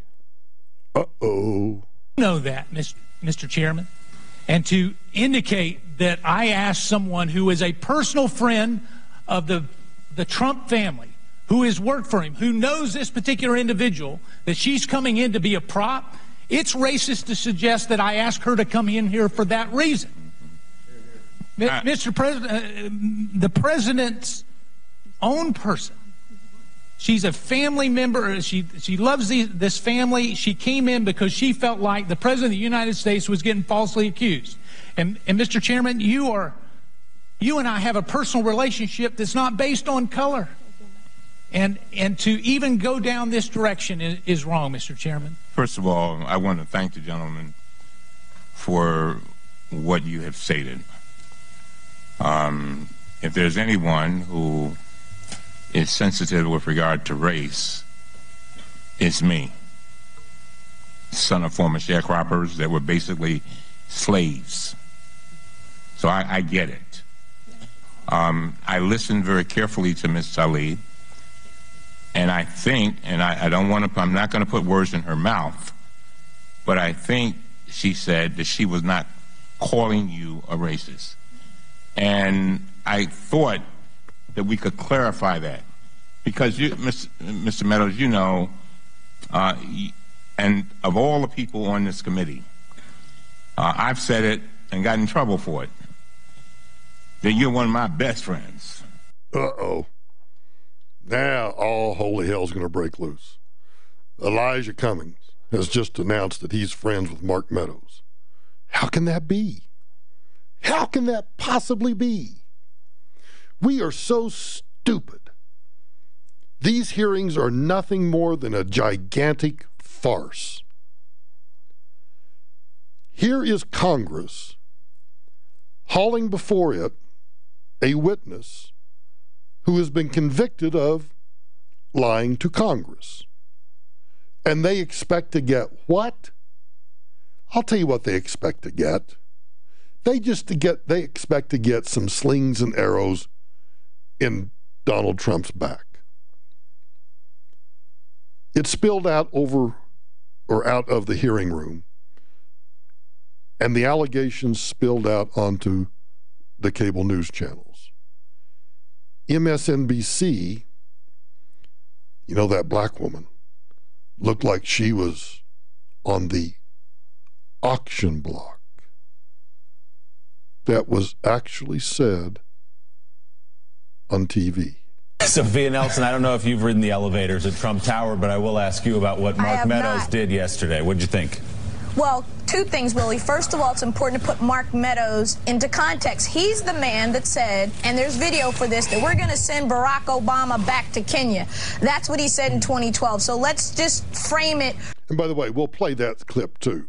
Uh-oh. Know that, Mr. Chairman. And to indicate that I asked someone who is a personal friend of the Trump family, who has worked for him, who knows this particular individual, that she's coming in to be a prop, it's racist to suggest that I asked her to come in here for that reason. Mr. President, the president's own person. She's a family member. She loves this family. She came in because she felt like the president of the United States was getting falsely accused. And Mr. Chairman, you and I have a personal relationship that's not based on color. And to even go down this direction is wrong, Mr. Chairman. First of all, I want to thank the gentleman for what you have stated. If there's anyone who is sensitive with regard to race, it's me. Son of former sharecroppers that were basically slaves. So I get it. I listened very carefully to Ms. Tlaib, and I think, and I'm not going to put words in her mouth, but I think she said that she was not calling you a racist. And I thought that we could clarify that, because Mr. Meadows, you know, and of all the people on this committee, I've said it and got in trouble for it, that you're one of my best friends. Uh-oh. Now all holy hell's going to break loose. Elijah Cummings has just announced that he's friends with Mark Meadows. How can that be? How can that possibly be? We are so stupid. These hearings are nothing more than a gigantic farce. Here is Congress hauling before it a witness who has been convicted of lying to Congress. And they expect to get what? I'll tell you what they expect to get. They expect to get some slings and arrows in Donald Trump's back. It spilled out out of the hearing room, and the allegations spilled out onto the cable news channels. MSNBC, you know, that black woman, looked like she was on the auction block. That was actually said on TV. Sophia Nelson, I don't know if you've ridden the elevators at Trump Tower, but I will ask you about what Mark Meadows did yesterday. What did you think? Well, two things, Willie. First of all, it's important to put Mark Meadows into context. He's the man that said, and there's video for this, that we're going to send Barack Obama back to Kenya. That's what he said in 2012. So let's just frame it. And by the way, we'll play that clip too.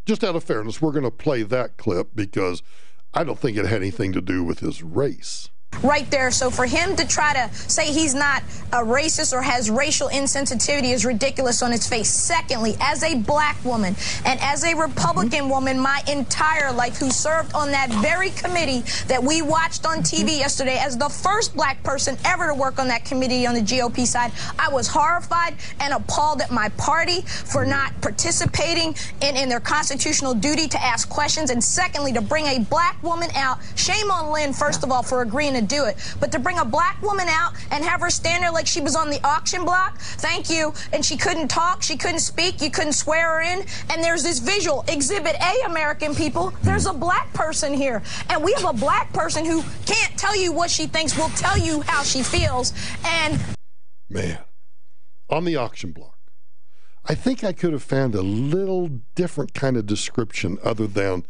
Just out of fairness, we're going to play that clip because I don't think it had anything to do with his race. Right there. So for him to try to say he's not a racist or has racial insensitivity is ridiculous on its face. Secondly, as a black woman and as a Republican woman my entire life who served on that very committee that we watched on TV yesterday as the first black person ever to work on that committee on the GOP side, I was horrified and appalled at my party for not participating in their constitutional duty to ask questions. And secondly, to bring a black woman out, shame on Lynn, first of all, for agreeing to do it, but to bring a black woman out and have her stand there like she was on the auction block, thank you, and she couldn't talk, she couldn't speak, you couldn't swear her in, and there's this visual, Exhibit A, American people, there's a black person here, and we have a black person who can't tell you what she thinks, will tell you how she feels, and... Man, on the auction block, I think I could have found a little different kind of description other than,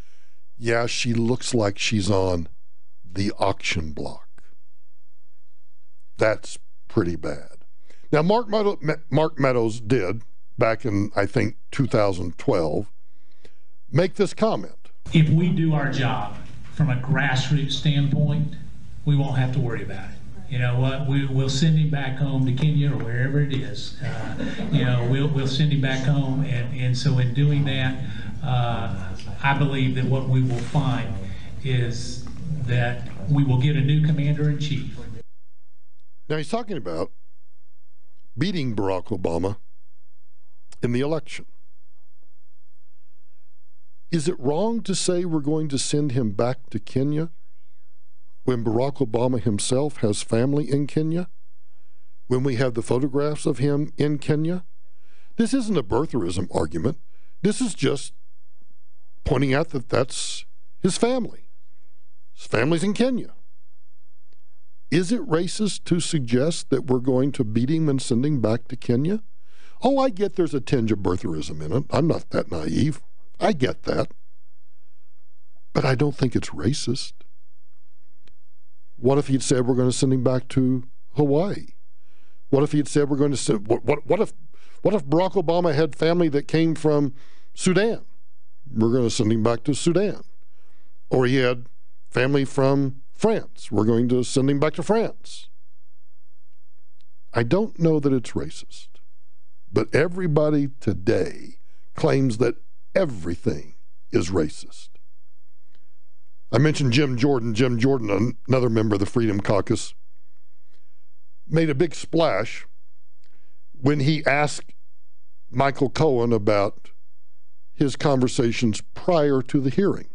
yeah, she looks like she's on the auction block. That's pretty bad. Now, Mark Meadows did, back in, I think, 2012, make this comment. If we do our job from a grassroots standpoint, we won't have to worry about it. You know what? We'll send him back home to Kenya or wherever it is. We'll send him back home, and so in doing that, I believe that what we will find is that we will get a new commander-in-chief. Now he's talking about beating Barack Obama in the election. Is it wrong to say we're going to send him back to Kenya when Barack Obama himself has family in Kenya? When we have the photographs of him in Kenya? This isn't a birtherism argument. This is just pointing out that that's his family. His family's in Kenya. Is it racist to suggest that we're going to beat him and send him back to Kenya? Oh, I get there's a tinge of birtherism in it. I'm not that naive. I get that. But I don't think it's racist. What if he'd said we're going to send him back to Hawaii? What if he'd said we're going to send... What if Barack Obama had family that came from Sudan? We're going to send him back to Sudan. Or he had family from France. We're going to send him back to France. I don't know that it's racist. But everybody today claims that everything is racist. I mentioned Jim Jordan. Jim Jordan, another member of the Freedom Caucus, made a big splash when he asked Michael Cohen about his conversations prior to the hearing.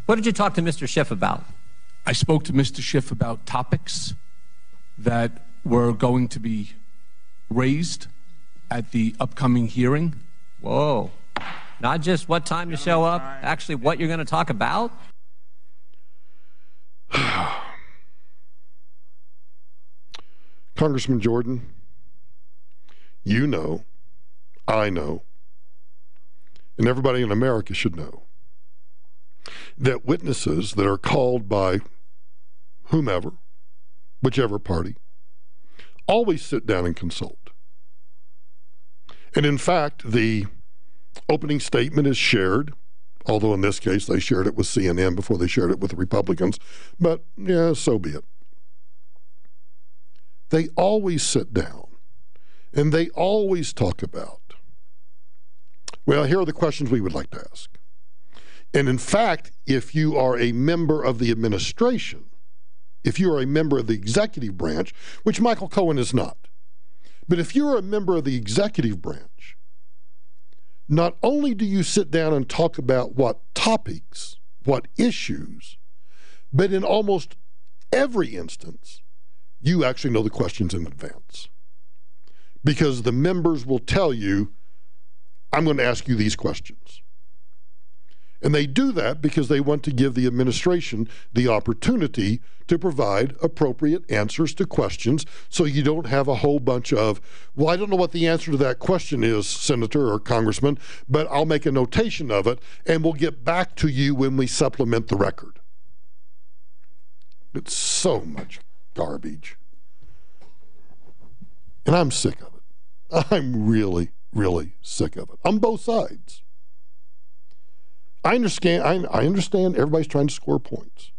What did you talk to Mr. Schiff about? I spoke to Mr. Schiff about topics that were going to be raised at the upcoming hearing. Whoa. Not just what time to show up, actually what you're going to talk about? Congressman Jordan, you know, I know, and everybody in America should know that witnesses that are called by whomever, whichever party, always sit down and consult. And in fact, the opening statement is shared, although in this case they shared it with CNN before they shared it with the Republicans, but yeah, so be it. They always sit down and they always talk about, well, here are the questions we would like to ask. And in fact, if you are a member of the administration, if you are a member of the executive branch, which Michael Cohen is not, but if you're a member of the executive branch, not only do you sit down and talk about what topics, what issues, but in almost every instance, you actually know the questions in advance. Because the members will tell you, I'm going to ask you these questions. And they do that because they want to give the administration the opportunity to provide appropriate answers to questions so you don't have a whole bunch of, well, I don't know what the answer to that question is, Senator or Congressman, but I'll make a notation of it and we'll get back to you when we supplement the record. It's so much garbage. And I'm sick of it. I'm really, really sick of it. On both sides. I understand everybody's trying to score points.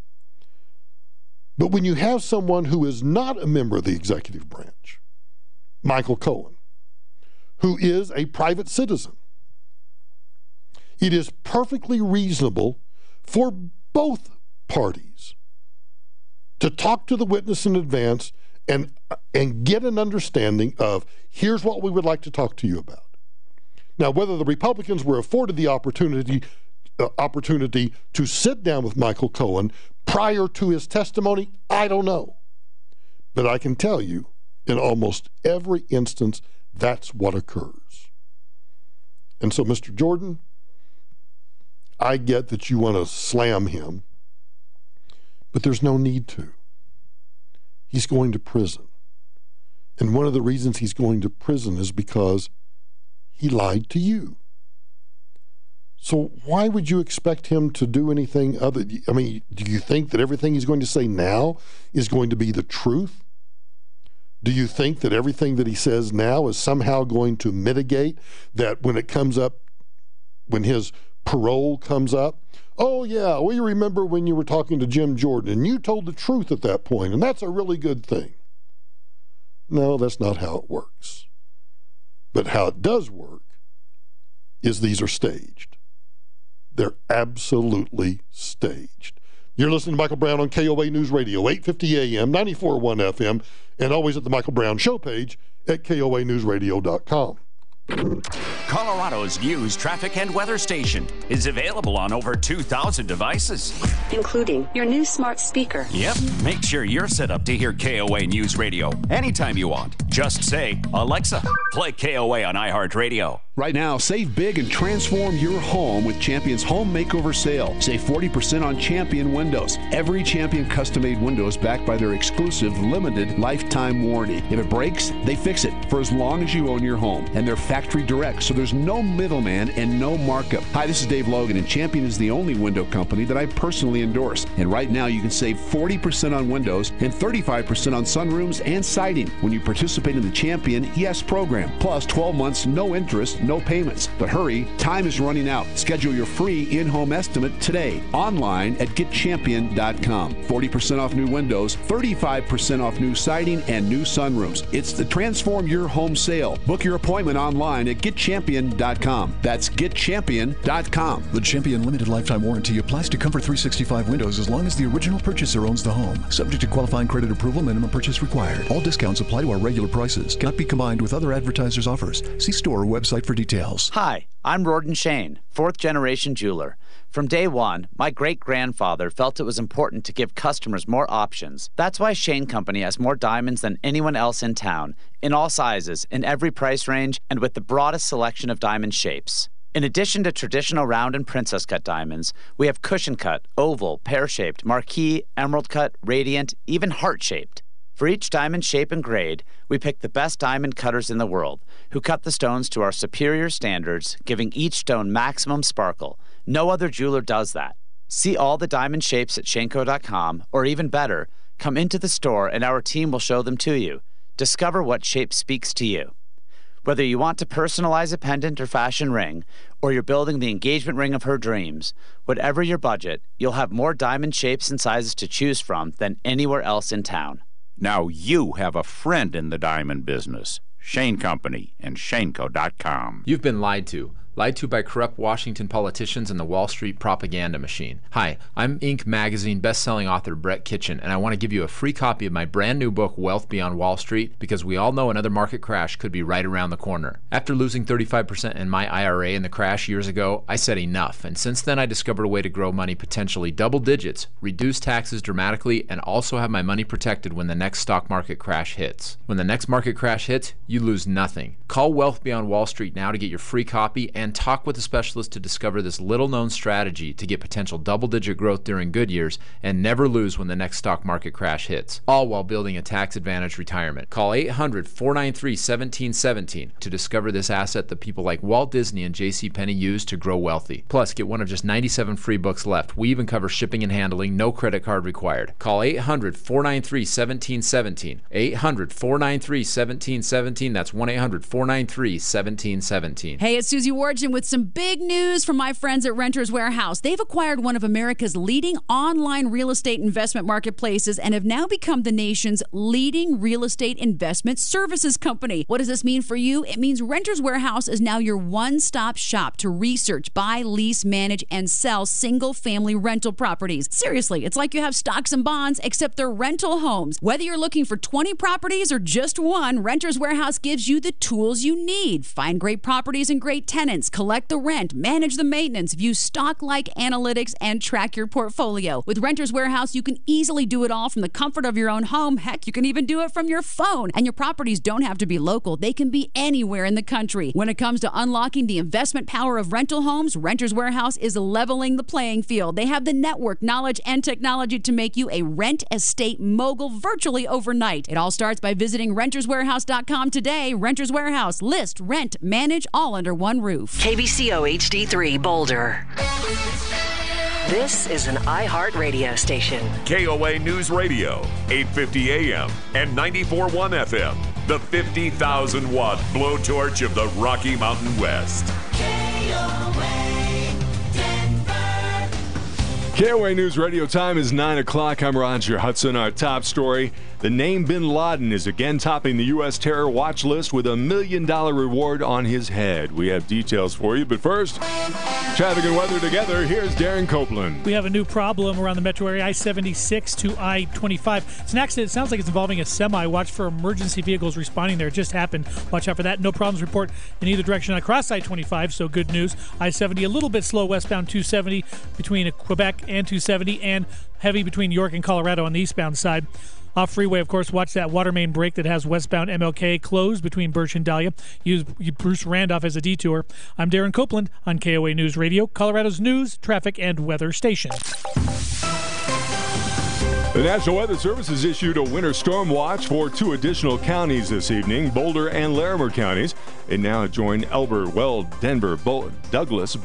But when you have someone who is not a member of the executive branch, Michael Cohen, who is a private citizen, it is perfectly reasonable for both parties to talk to the witness in advance and get an understanding of, here's what we would like to talk to you about. Now, whether the Republicans were afforded the opportunity to sit down with Michael Cohen prior to his testimony, I don't know. But I can tell you, in almost every instance, that's what occurs. And so, Mr. Jordan, I get that you want to slam him, but there's no need to. He's going to prison. And one of the reasons he's going to prison is because he lied to you. So why would you expect him to do anything other? I mean, do you think that everything he's going to say now is going to be the truth? Do you think that everything that he says now is somehow going to mitigate that when it comes up, when his parole comes up? Oh, yeah, we remember when you were talking to Jim Jordan and you told the truth at that point, and that's a really good thing. No, that's not how it works. But how it does work is these are staged. They're absolutely staged. You're listening to Michael Brown on KOA News Radio, 850 AM, 94.1 FM, and always at the Michael Brown Show page at KOANewsRadio.com. Colorado's news, traffic, and weather station is available on over 2,000 devices, including your new smart speaker. Yep. Make sure you're set up to hear KOA News Radio anytime you want. Just say, Alexa, play KOA on iHeartRadio. Right now, save big and transform your home with Champion's Home Makeover Sale. Save 40% on Champion windows. Every Champion custom-made window is backed by their exclusive limited lifetime warranty. If it breaks, they fix it for as long as you own your home. And they're factory direct, so there's no middleman and no markup. Hi, this is Dave Logan, and Champion is the only window company that I personally endorse. And right now, you can save 40% on windows and 35% on sunrooms and siding when you participate in the Champion Yes program. Plus, 12 months, no interest, no payments. But hurry, time is running out. Schedule your free in-home estimate today online at getchampion.com. 40% off new windows, 35% off new siding and new sunrooms. It's the Transform Your Home sale. Book your appointment online at getchampion.com. That's getchampion.com. The Champion limited lifetime warranty applies to Comfort 365 windows as long as the original purchaser owns the home. Subject to qualifying credit approval, minimum purchase required. All discounts apply to our regular prices. Cannot be combined with other advertisers' offers. See store or website for details. Hi, I'm Rorden Shane, fourth-generation jeweler. From day one, my great-grandfather felt it was important to give customers more options. That's why Shane Company has more diamonds than anyone else in town, in all sizes, in every price range, and with the broadest selection of diamond shapes. In addition to traditional round and princess cut diamonds, we have cushion cut, oval, pear-shaped, marquise, emerald cut, radiant, even heart-shaped. For each diamond shape and grade, we pick the best diamond cutters in the world, who cut the stones to our superior standards, giving each stone maximum sparkle. No other jeweler does that. See all the diamond shapes at Shenko.com, or even better, come into the store and our team will show them to you. Discover what shape speaks to you. Whether you want to personalize a pendant or fashion ring, or you're building the engagement ring of her dreams, whatever your budget, you'll have more diamond shapes and sizes to choose from than anywhere else in town. Now you have a friend in the diamond business. Shane Company and Shenko.com. You've been lied to. Lied to by corrupt Washington politicians and the Wall Street propaganda machine. Hi, I'm Inc. magazine best-selling author Brett Kitchen, and I want to give you a free copy of my brand new book, Wealth Beyond Wall Street, because we all know another market crash could be right around the corner. After losing 35% in my IRA in the crash years ago, I said enough, and since then I discovered a way to grow money potentially double digits, reduce taxes dramatically, and also have my money protected when the next stock market crash hits. When the next market crash hits, you lose nothing. Call Wealth Beyond Wall Street now to get your free copy and talk with a specialist to discover this little-known strategy to get potential double-digit growth during good years and never lose when the next stock market crash hits, all while building a tax-advantaged retirement. Call 800-493-1717 to discover this asset that people like Walt Disney and JCPenney use to grow wealthy. Plus, get one of just 97 free books left. We even cover shipping and handling, no credit card required. Call 800-493-1717. 800-493-1717. That's 1-800-493-1717. Hey, it's Susie Wargin with some big news from my friends at Renters Warehouse. They've acquired one of America's leading online real estate investment marketplaces and have now become the nation's leading real estate investment services company. What does this mean for you? It means Renters Warehouse is now your one-stop shop to research, buy, lease, manage, and sell single-family rental properties. Seriously, it's like you have stocks and bonds, except they're rental homes. Whether you're looking for 20 properties or just one, Renters Warehouse gives you the tools you need. Find great properties and great tenants, collect the rent, manage the maintenance, view stock-like analytics, and track your portfolio. With Renters Warehouse, you can easily do it all from the comfort of your own home. Heck, you can even do it from your phone. And your properties don't have to be local. They can be anywhere in the country. When it comes to unlocking the investment power of rental homes, Renters Warehouse is leveling the playing field. They have the network, knowledge, and technology to make you a rent estate mogul virtually overnight. It all starts by visiting renterswarehouse.com today. Renters Warehouse. List, rent, manage, all under one roof. KBCO HD3 Boulder. This is an iHeartRadio station. KOA News Radio, 850 AM and 94.1 FM. The 50,000-watt blowtorch of the Rocky Mountain West. KOA Denver. KOA News Radio time is 9 o'clock. I'm Roger Hudson. Our top story, the name Bin Laden is again topping the U.S. terror watch list with $1 million reward on his head. We have details for you, but first, traffic and weather together. Here's Darren Copeland. We have a new problem around the metro area, I-76 to I-25. It's an accident. It sounds like it's involving a semi. Watch for emergency vehicles responding there. It just happened. Watch out for that. No problems report in either direction across I-25, so good news. I-70 a little bit slow westbound 270 between Quebec and 270, and heavy between York and Colorado on the eastbound side. Off freeway, of course, watch that water main break that has westbound MLK closed between Birch and Dahlia. Use Bruce Randolph as a detour. I'm Darren Copeland on KOA News Radio, Colorado's news, traffic, and weather station. The National Weather Service has issued a winter storm watch for 2 additional counties this evening, Boulder and Larimer counties. It now join Elbert, Weld, Denver, Douglas,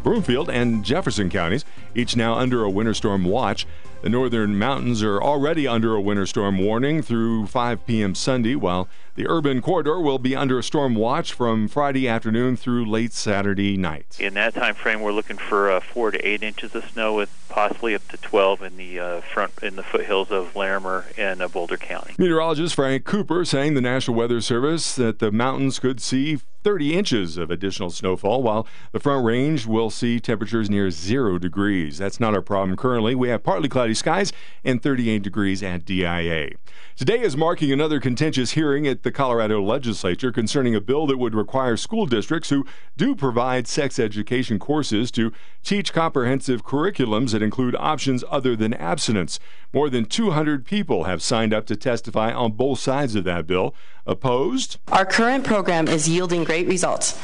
Broomfield, and Jefferson counties, each now under a winter storm watch. The northern mountains are already under a winter storm warning through 5 p.m. Sunday, while the urban corridor will be under a storm watch from Friday afternoon through late Saturday night. In that time frame, we're looking for 4 to 8 inches of snow, with possibly up to 12 in the foothills of Larimer and Boulder County. Meteorologist Frank Cooper saying the National Weather Service that the mountains could see 30 inches of additional snowfall, while the Front Range will see temperatures near 0 degrees. That's not our problem currently. We have partly cloudy skies and 38 degrees at DIA. Today is marking another contentious hearing at the Colorado Legislature concerning a bill that would require school districts who do provide sex education courses to teach comprehensive curriculums that include options other than abstinence. More than 200 people have signed up to testify on both sides of that bill. Opposed? Our current program is yielding great results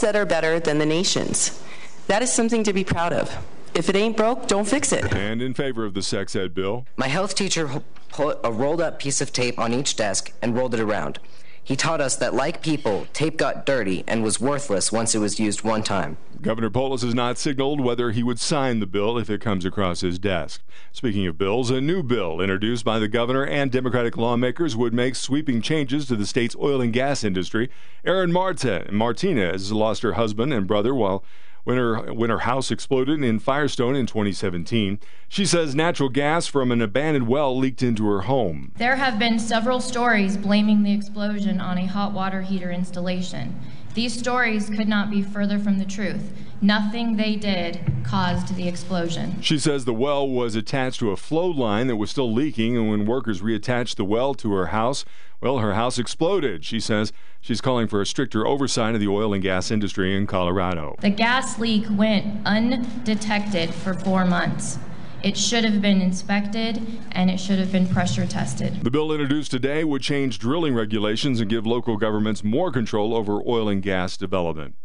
that are better than the nation's. That is something to be proud of. If it ain't broke, don't fix it. And in favor of the sex ed bill. My health teacher put a rolled up piece of tape on each desk and rolled it around. He taught us that, like people, tape got dirty and was worthless once it was used one time. Governor Polis has not signaled whether he would sign the bill if it comes across his desk. Speaking of bills, a new bill introduced by the governor and Democratic lawmakers would make sweeping changes to the state's oil and gas industry. Erin Martinez lost her husband and brother when her house exploded in Firestone in 2017. She says natural gas from an abandoned well leaked into her home. There have been several stories blaming the explosion on a hot water heater installation. These stories could not be further from the truth. Nothing they did caused the explosion. She says the well was attached to a flow line that was still leaking, and when workers reattached the well to her house, her house exploded. She says she's calling for a stricter oversight of the oil and gas industry in Colorado. The gas leak went undetected for 4 months. It should have been inspected, and it should have been pressure tested. The bill introduced today would change drilling regulations and give local governments more control over oil and gas development.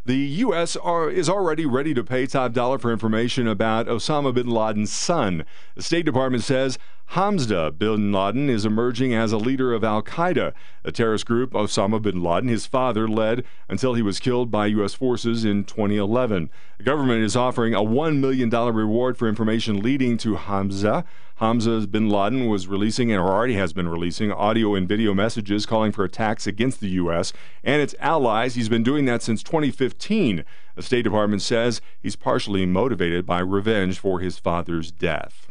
The U.S. is already ready to pay top dollar for information about Osama bin Laden's son. The State Department says Hamza bin Laden is emerging as a leader of al-Qaeda, a terrorist group Osama bin Laden, his father, led until he was killed by U.S. forces in 2011. The government is offering a $1 million reward for information leading to Hamza. Hamza bin Laden was releasing, or already has been releasing, audio and video messages calling for attacks against the U.S. and its allies. He's been doing that since 2015. The State Department says he's partially motivated by revenge for his father's death.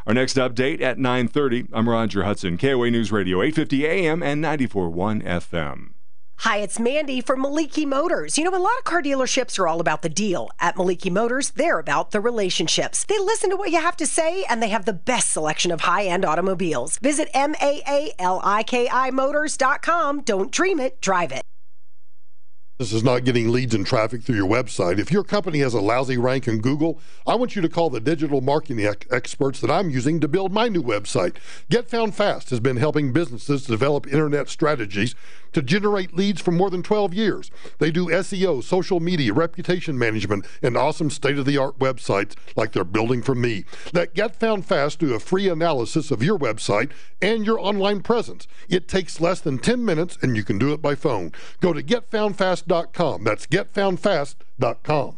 Our next update at 9:30. I'm Roger Hudson, KOA News Radio, 850 AM and 94.1 FM. Hi, it's Mandy from Maliki Motors. You know, a lot of car dealerships are all about the deal. At Maliki Motors, they're about the relationships. They listen to what you have to say, and they have the best selection of high-end automobiles. Visit MAALIKIMotors.com. Don't dream it, drive it. This is not getting leads and traffic through your website. If your company has a lousy rank in Google, I want you to call the digital marketing experts that I'm using to build my new website. Get Found Fast has been helping businesses develop internet strategies to generate leads for more than 12 years. They do SEO, social media, reputation management, and awesome state-of-the-art websites like they're building for me. Let Get Found Fast do a free analysis of your website and your online presence. It takes less than 10 minutes, and you can do it by phone. Go to getfoundfast.com. That's getfoundfast.com.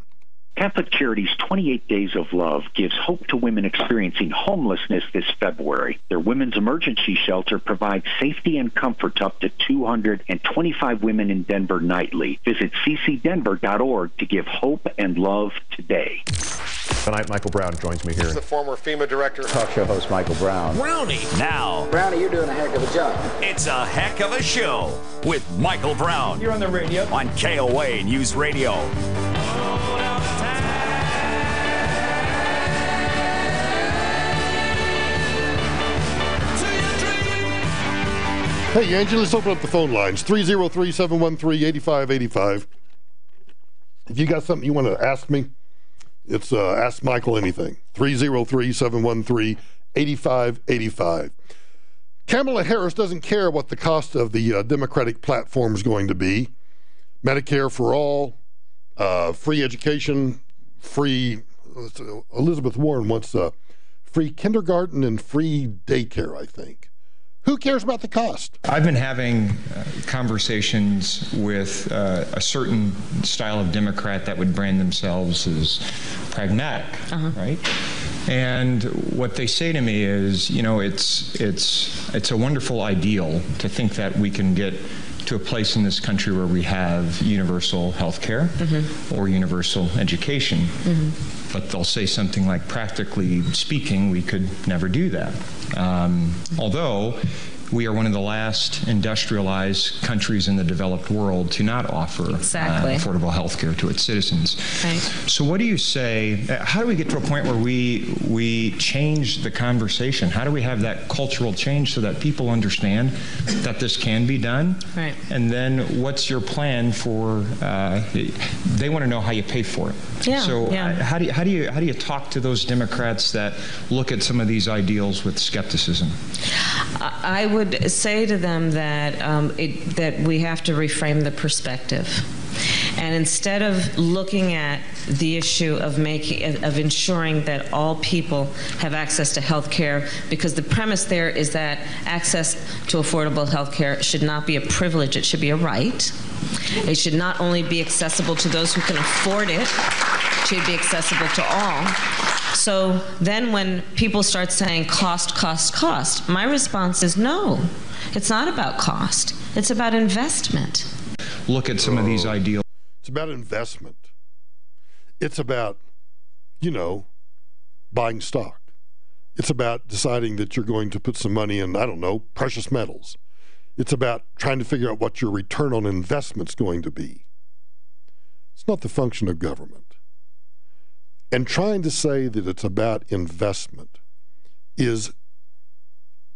Catholic Charities' 28 Days of Love gives hope to women experiencing homelessness this February. Their women's emergency shelter provides safety and comfort to up to 225 women in Denver nightly. Visit ccdenver.org to give hope and love today. Tonight, Michael Brown joins me here. The former FEMA director. Talk show host Michael Brown. Brownie. Now. Brownie, you're doing a heck of a job. It's a heck of a show with Michael Brown. You're on the radio. On KOA News Radio. Hey, Angie, let's open up the phone lines. 303-713-8585. If you got something you want to ask me, it's Ask Michael Anything. 303-713-8585. Kamala Harris doesn't care what the cost of the Democratic platform is going to be. Medicare for all, free education, free... Elizabeth Warren wants free kindergarten and free daycare, I think. Who cares about the cost? I've been having conversations with a certain style of Democrat that would brand themselves as pragmatic, right? And what they say to me is, you know, it's a wonderful ideal to think that we can get to a place in this country where we have universal health care or universal education. But they'll say something like, practically speaking, we could never do that. Although we are one of the last industrialized countries in the developed world to not offer affordable health care to its citizens. Right. So what do you say, how do we get to a point where we change the conversation? How do we have that cultural change so that people understand that this can be done? Right. And then what's your plan for, they want to know how you pay for it. Yeah, so how do you talk to those Democrats that look at some of these ideals with skepticism? I would say to them that that we have to reframe the perspective, and instead of looking at the issue of ensuring that all people have access to health care, because the premise there is that access to affordable health care should not be a privilege, it should be a right. It should not only be accessible to those who can afford it, it should be accessible to all. So then when people start saying cost, cost, cost, my response is no. It's not about cost. It's about investment. Look at some of these ideals. It's about investment. It's about, you know, buying stock. It's about deciding that you're going to put some money in, I don't know, precious metals. It's about trying to figure out what your return on investment's going to be. It's not the function of government. And trying to say that it's about investment is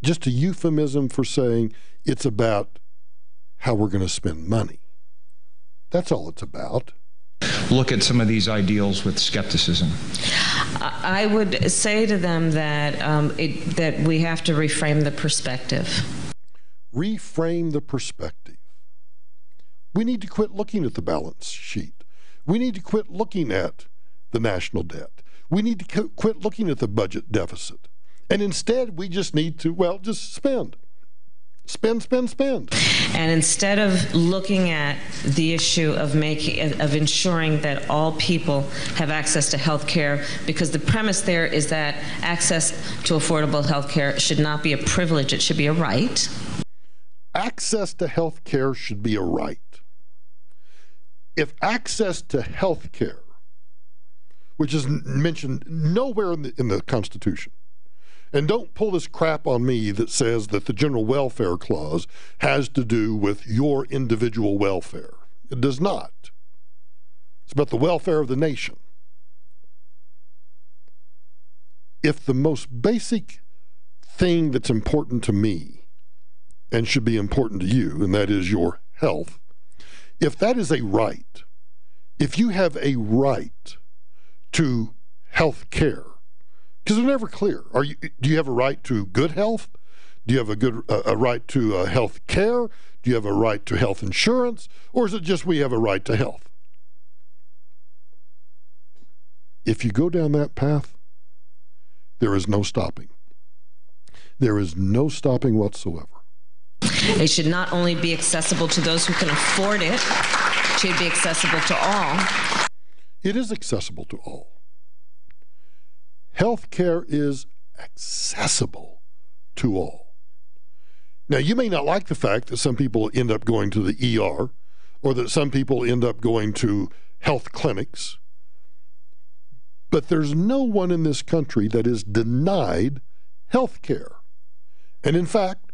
just a euphemism for saying it's about how we're going to spend money. That's all it's about. Look at some of these ideals with skepticism. I would say to them that that we have to reframe the perspective. Reframe the perspective. We need to quit looking at the balance sheet. We need to quit looking at the national debt. We need to quit looking at the budget deficit. And instead, we just need to, just spend. Spend, spend, spend. And instead of looking at the issue of ensuring that all people have access to health care, because the premise there is that access to affordable health care should not be a privilege, it should be a right. Access to health care should be a right. If access to health care, which is mentioned nowhere in the Constitution, and don't pull this crap on me that says that the General Welfare Clause has to do with your individual welfare. It does not. It's about the welfare of the nation. If the most basic thing that's important to me and should be important to you, and that is your health, if that is a right, if you have a right to health care, because they're never clear. Do you have a right to good health? Do you have a right to health care? Do you have a right to health insurance? Or is it just we have a right to health? If you go down that path, there is no stopping. There is no stopping whatsoever. It should not only be accessible to those who can afford it, it should be accessible to all. It is accessible to all. Health care is accessible to all. Now, you may not like the fact that some people end up going to the ER or that some people end up going to health clinics, But there's no one in this country that is denied health care. And in fact,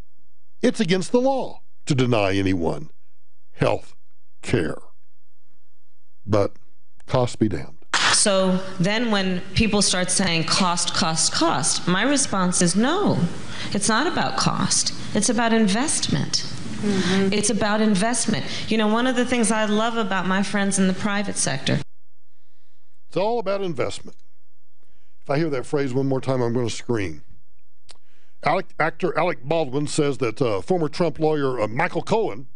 it's against the law to deny anyone health care. But cost be damned. So then when people start saying cost, my response is no. It's not about cost. It's about investment. Mm-hmm. It's about investment. You know, one of the things I love about my friends in the private sector. It's all about investment. If I hear that phrase one more time, I'm going to scream. Actor Alec Baldwin says that former Trump lawyer Michael Cohen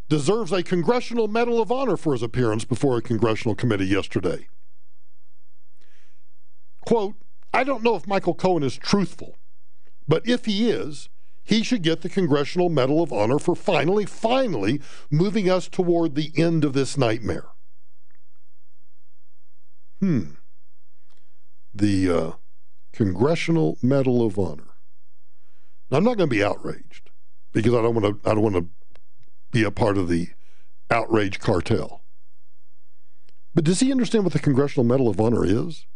deserves a Congressional Medal of Honor for his appearance before a congressional committee yesterday. Quote, I don't know if Michael Cohen is truthful, but if he is, he should get the Congressional Medal of Honor for finally moving us toward the end of this nightmare. The Congressional Medal of Honor. Now, I'm not going to be outraged because I don't want to be a part of the outrage cartel. But does he understand what the Congressional Medal of Honor is?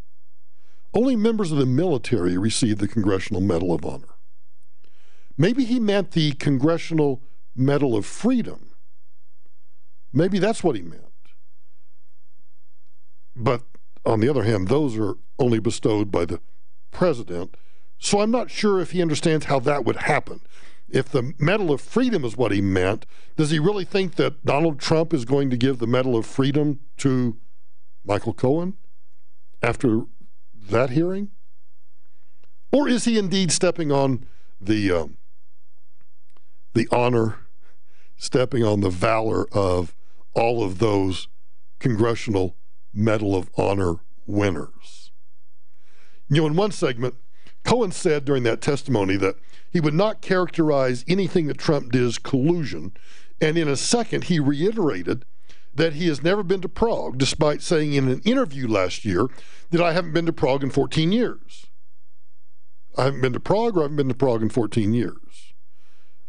Only members of the military receive the Congressional Medal of Honor. Maybe he meant the Congressional Medal of Freedom. Maybe that's what he meant. But on the other hand, those are only bestowed by the president. So I'm not sure if he understands how that would happen. If the Medal of Freedom is what he meant, does he really think that Donald Trump is going to give the Medal of Freedom to Michael Cohen after that hearing? Or is he indeed stepping on the honor, stepping on the valor of all of those Congressional Medal of Honor winners? You know, in one segment, Cohen said during that testimony that he would not characterize anything that Trump did as collusion, and in a second he reiterated that he has never been to Prague, despite saying in an interview last year that I haven't been to Prague in 14 years. I haven't been to Prague, or I haven't been to Prague in 14 years.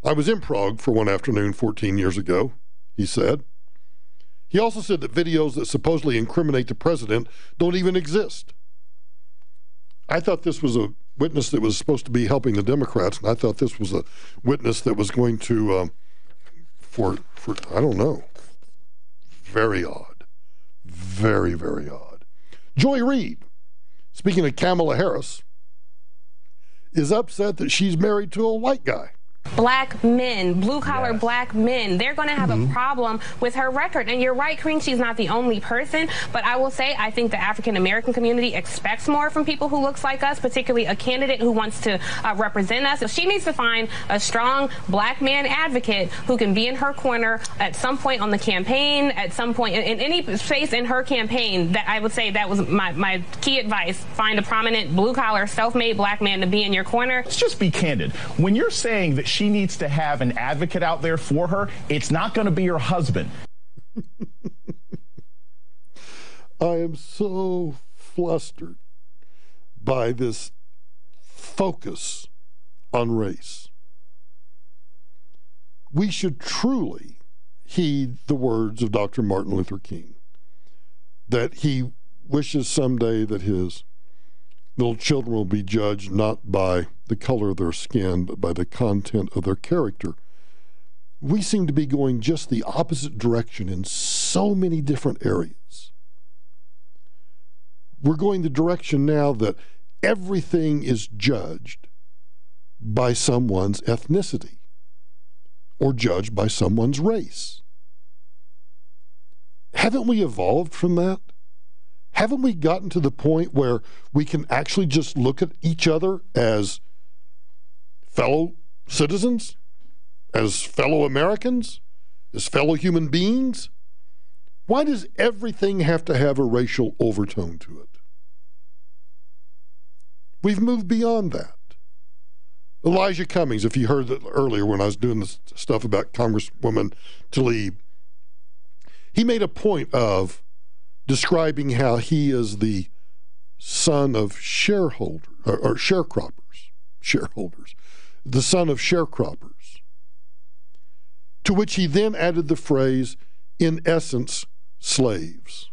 I was in Prague for one afternoon 14 years ago, he said. He also said that videos that supposedly incriminate the president don't even exist. I thought this was a witness that was supposed to be helping the Democrats, and I thought this was a witness that was going to, I don't know, very odd. Very, very odd. Joy Reid, speaking of Kamala Harris, is upset that she's married to a white guy. Black men, blue-collar black men, they're going to have a problem with her record. And you're right, Karine, she's not the only person. But I will say, I think the African-American community expects more from people who looks like us, particularly a candidate who wants to represent us. So she needs to find a strong black man advocate who can be in her corner at some point on the campaign, at some point in any space in her campaign. That I would say that was my key advice. Find a prominent blue-collar, self-made black man to be in your corner. Let's just be candid. When you're saying that she needs to have an advocate out there for her, it's not going to be her husband. I am so flustered by this focus on race. We should truly heed the words of Dr. Martin Luther King, that he wishes someday that his little children will be judged not by the color of their skin, but by the content of their character. We seem to be going just the opposite direction in so many different areas. We're going the direction now that everything is judged by someone's ethnicity or judged by someone's race. Haven't we evolved from that? Haven't we gotten to the point where we can actually just look at each other as fellow citizens, as fellow Americans, as fellow human beings? Why does everything have to have a racial overtone to it? We've moved beyond that. Elijah Cummings, if you heard that earlier when I was doing this stuff about Congresswoman Tlaib, he made a point of describing how he is the son of shareholders, or shareholders, the son of sharecroppers, to which he then added the phrase, in essence, slaves.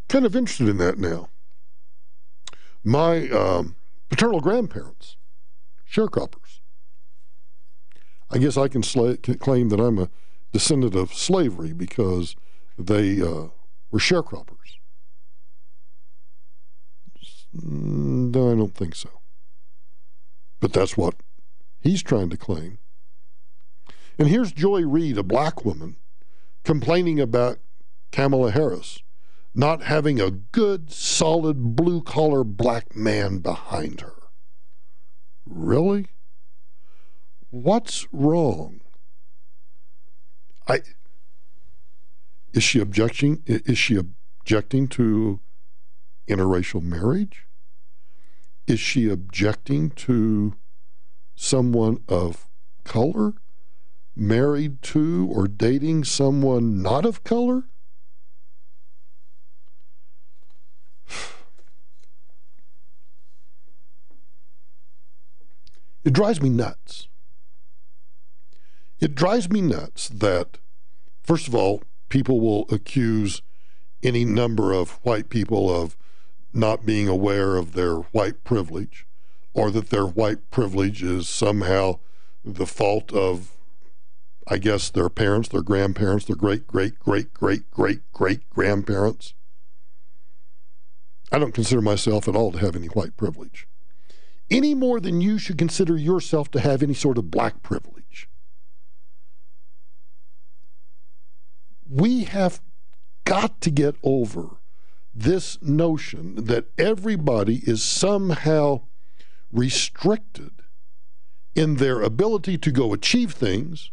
kind of interested in that now. My paternal grandparents, sharecroppers. I guess I can claim that I'm a descendant of slavery because they were sharecroppers. No, I don't think so. But that's what he's trying to claim. And here's Joy Reid, a black woman, complaining about Kamala Harris not having a good, solid, blue-collar black man behind her. Really? What's wrong? Is she objecting to interracial marriage? Is she objecting to someone of color married to or dating someone not of color? It drives me nuts. It drives me nuts that, first of all, people will accuse any number of white people of not being aware of their white privilege, or that their white privilege is somehow the fault of, I guess, their parents, their grandparents, their great-great-great-great-great-great-grandparents. I don't consider myself at all to have any white privilege, any more than you should consider yourself to have any sort of black privilege. We have got to get over this notion that everybody is somehow restricted in their ability to go achieve things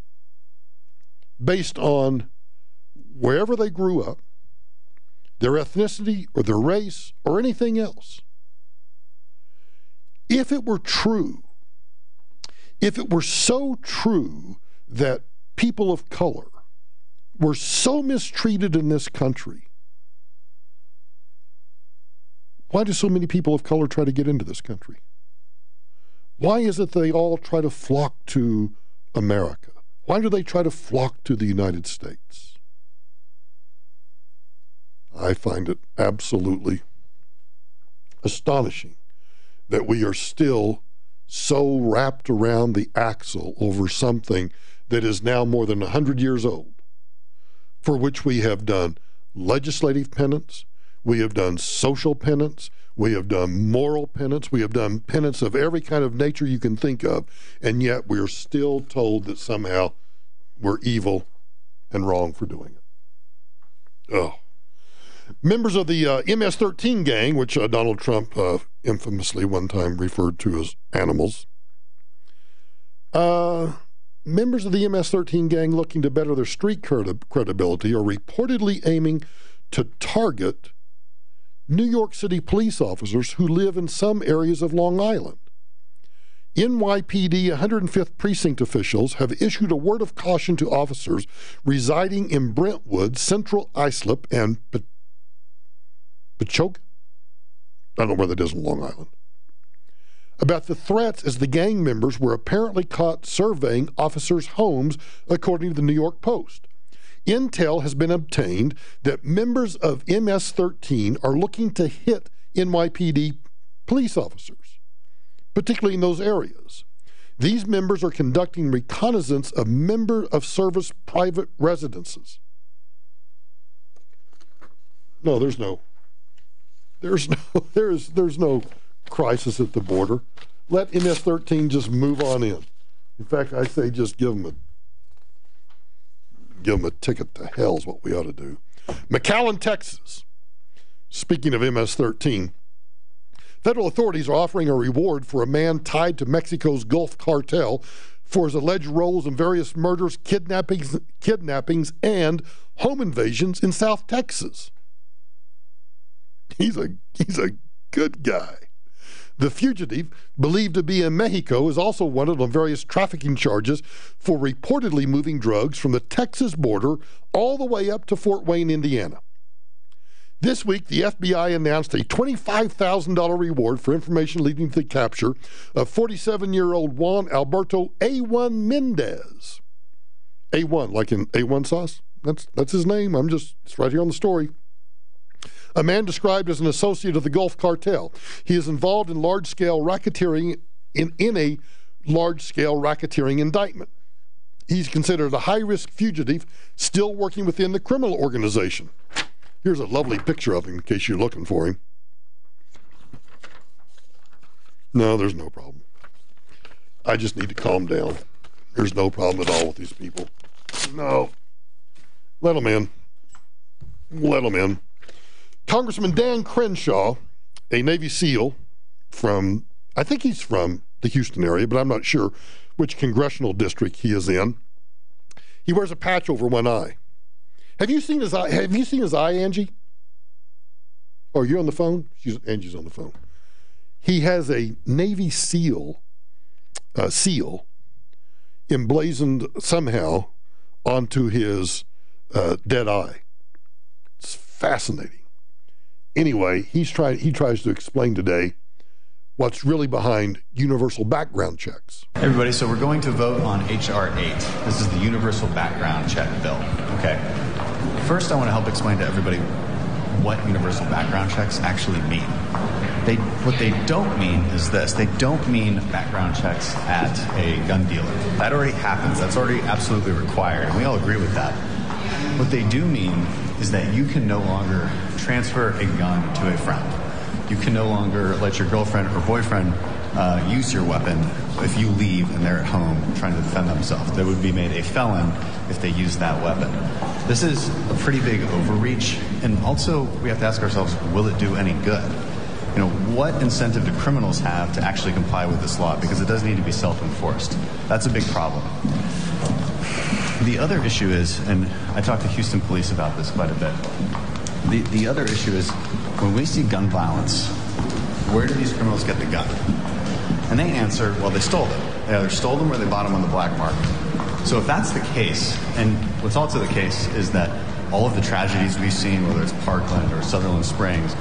based on wherever they grew up, their ethnicity or their race or anything else. If it were true, if it were so true that people of color were so mistreated in this country, why do so many people of color try to get into this country? Why is it they all try to flock to America? Why do they try to flock to the United States? I find it absolutely astonishing that we are still so wrapped around the axle over something that is now more than 100 years old, for which we have done legislative penance, we have done social penance, we have done moral penance, we have done penance of every kind of nature you can think of, and yet we are still told that somehow we're evil and wrong for doing it. Oh. Members of the MS-13 gang, which Donald Trump infamously one time referred to as animals, members of the MS-13 gang looking to better their street credibility are reportedly aiming to target New York City police officers who live in some areas of Long Island. NYPD 105th Precinct officials have issued a word of caution to officers residing in Brentwood, Central Islip, and Patchogue? I don't know where that is in Long Island. About the threats as the gang members were apparently caught surveying officers' homes, according to the New York Post. Intel has been obtained that members of MS-13 are looking to hit NYPD police officers, particularly in those areas. These members are conducting reconnaissance of member-of-service private residences. No, there's no crisis at the border. Let MS-13 just move on in. In fact, I say just give them a ticket to hell is what we ought to do. McAllen, Texas. Speaking of MS-13, federal authorities are offering a reward for a man tied to Mexico's Gulf cartel for his alleged roles in various murders, kidnappings, and home invasions in South Texas. He's a good guy. The fugitive, believed to be in Mexico, is also wanted on various trafficking charges for reportedly moving drugs from the Texas border all the way up to Fort Wayne, Indiana. This week, the FBI announced a $25,000 reward for information leading to the capture of 47-year-old Juan Alberto A1 Mendez. A1, like in A1 sauce? That's his name. It's right here on the story. A man described as an associate of the Gulf Cartel. He is involved in large-scale racketeering in a large-scale racketeering indictment. He's considered a high-risk fugitive still working within the criminal organization. Here's a lovely picture of him in case you're looking for him. No, there's no problem. I just need to calm down. There's no problem at all with these people. No. Let them in. Let them in. Congressman Dan Crenshaw, a Navy SEAL from, I think he's from the Houston area, but I'm not sure which congressional district he is in. He wears a patch over one eye. Have you seen his eye? Have you seen his eye, Angie? Oh, you're on the phone? Angie's on the phone. He has a Navy SEAL emblazoned somehow onto his dead eye. It's fascinating. Anyway, he tries to explain today what's really behind universal background checks. Everybody, so we're going to vote on H.R. 8. This is the universal background check bill. Okay. First, I want to help explain to everybody what universal background checks actually mean. What they don't mean is this. They don't mean background checks at a gun dealer. That already happens. That's already absolutely required, and we all agree with that. What they do mean is that you can no longer transfer a gun to a friend. You can no longer let your girlfriend or boyfriend use your weapon if you leave and they're at home trying to defend themselves. They would be made a felon if they use that weapon. This is a pretty big overreach, and also we have to ask ourselves, will it do any good? You know, what incentive do criminals have to actually comply with this law? Because it does need to be self-enforced. That's a big problem. The other issue is, and I talked to Houston police about this quite a bit, the other issue is when we see gun violence, where do these criminals get the gun? And they answer, well, they stole them. They either stole them or they bought them on the black market. So if that's the case, and what's also the case is that all of the tragedies we've seen, whether it's Parkland or Sutherland Springs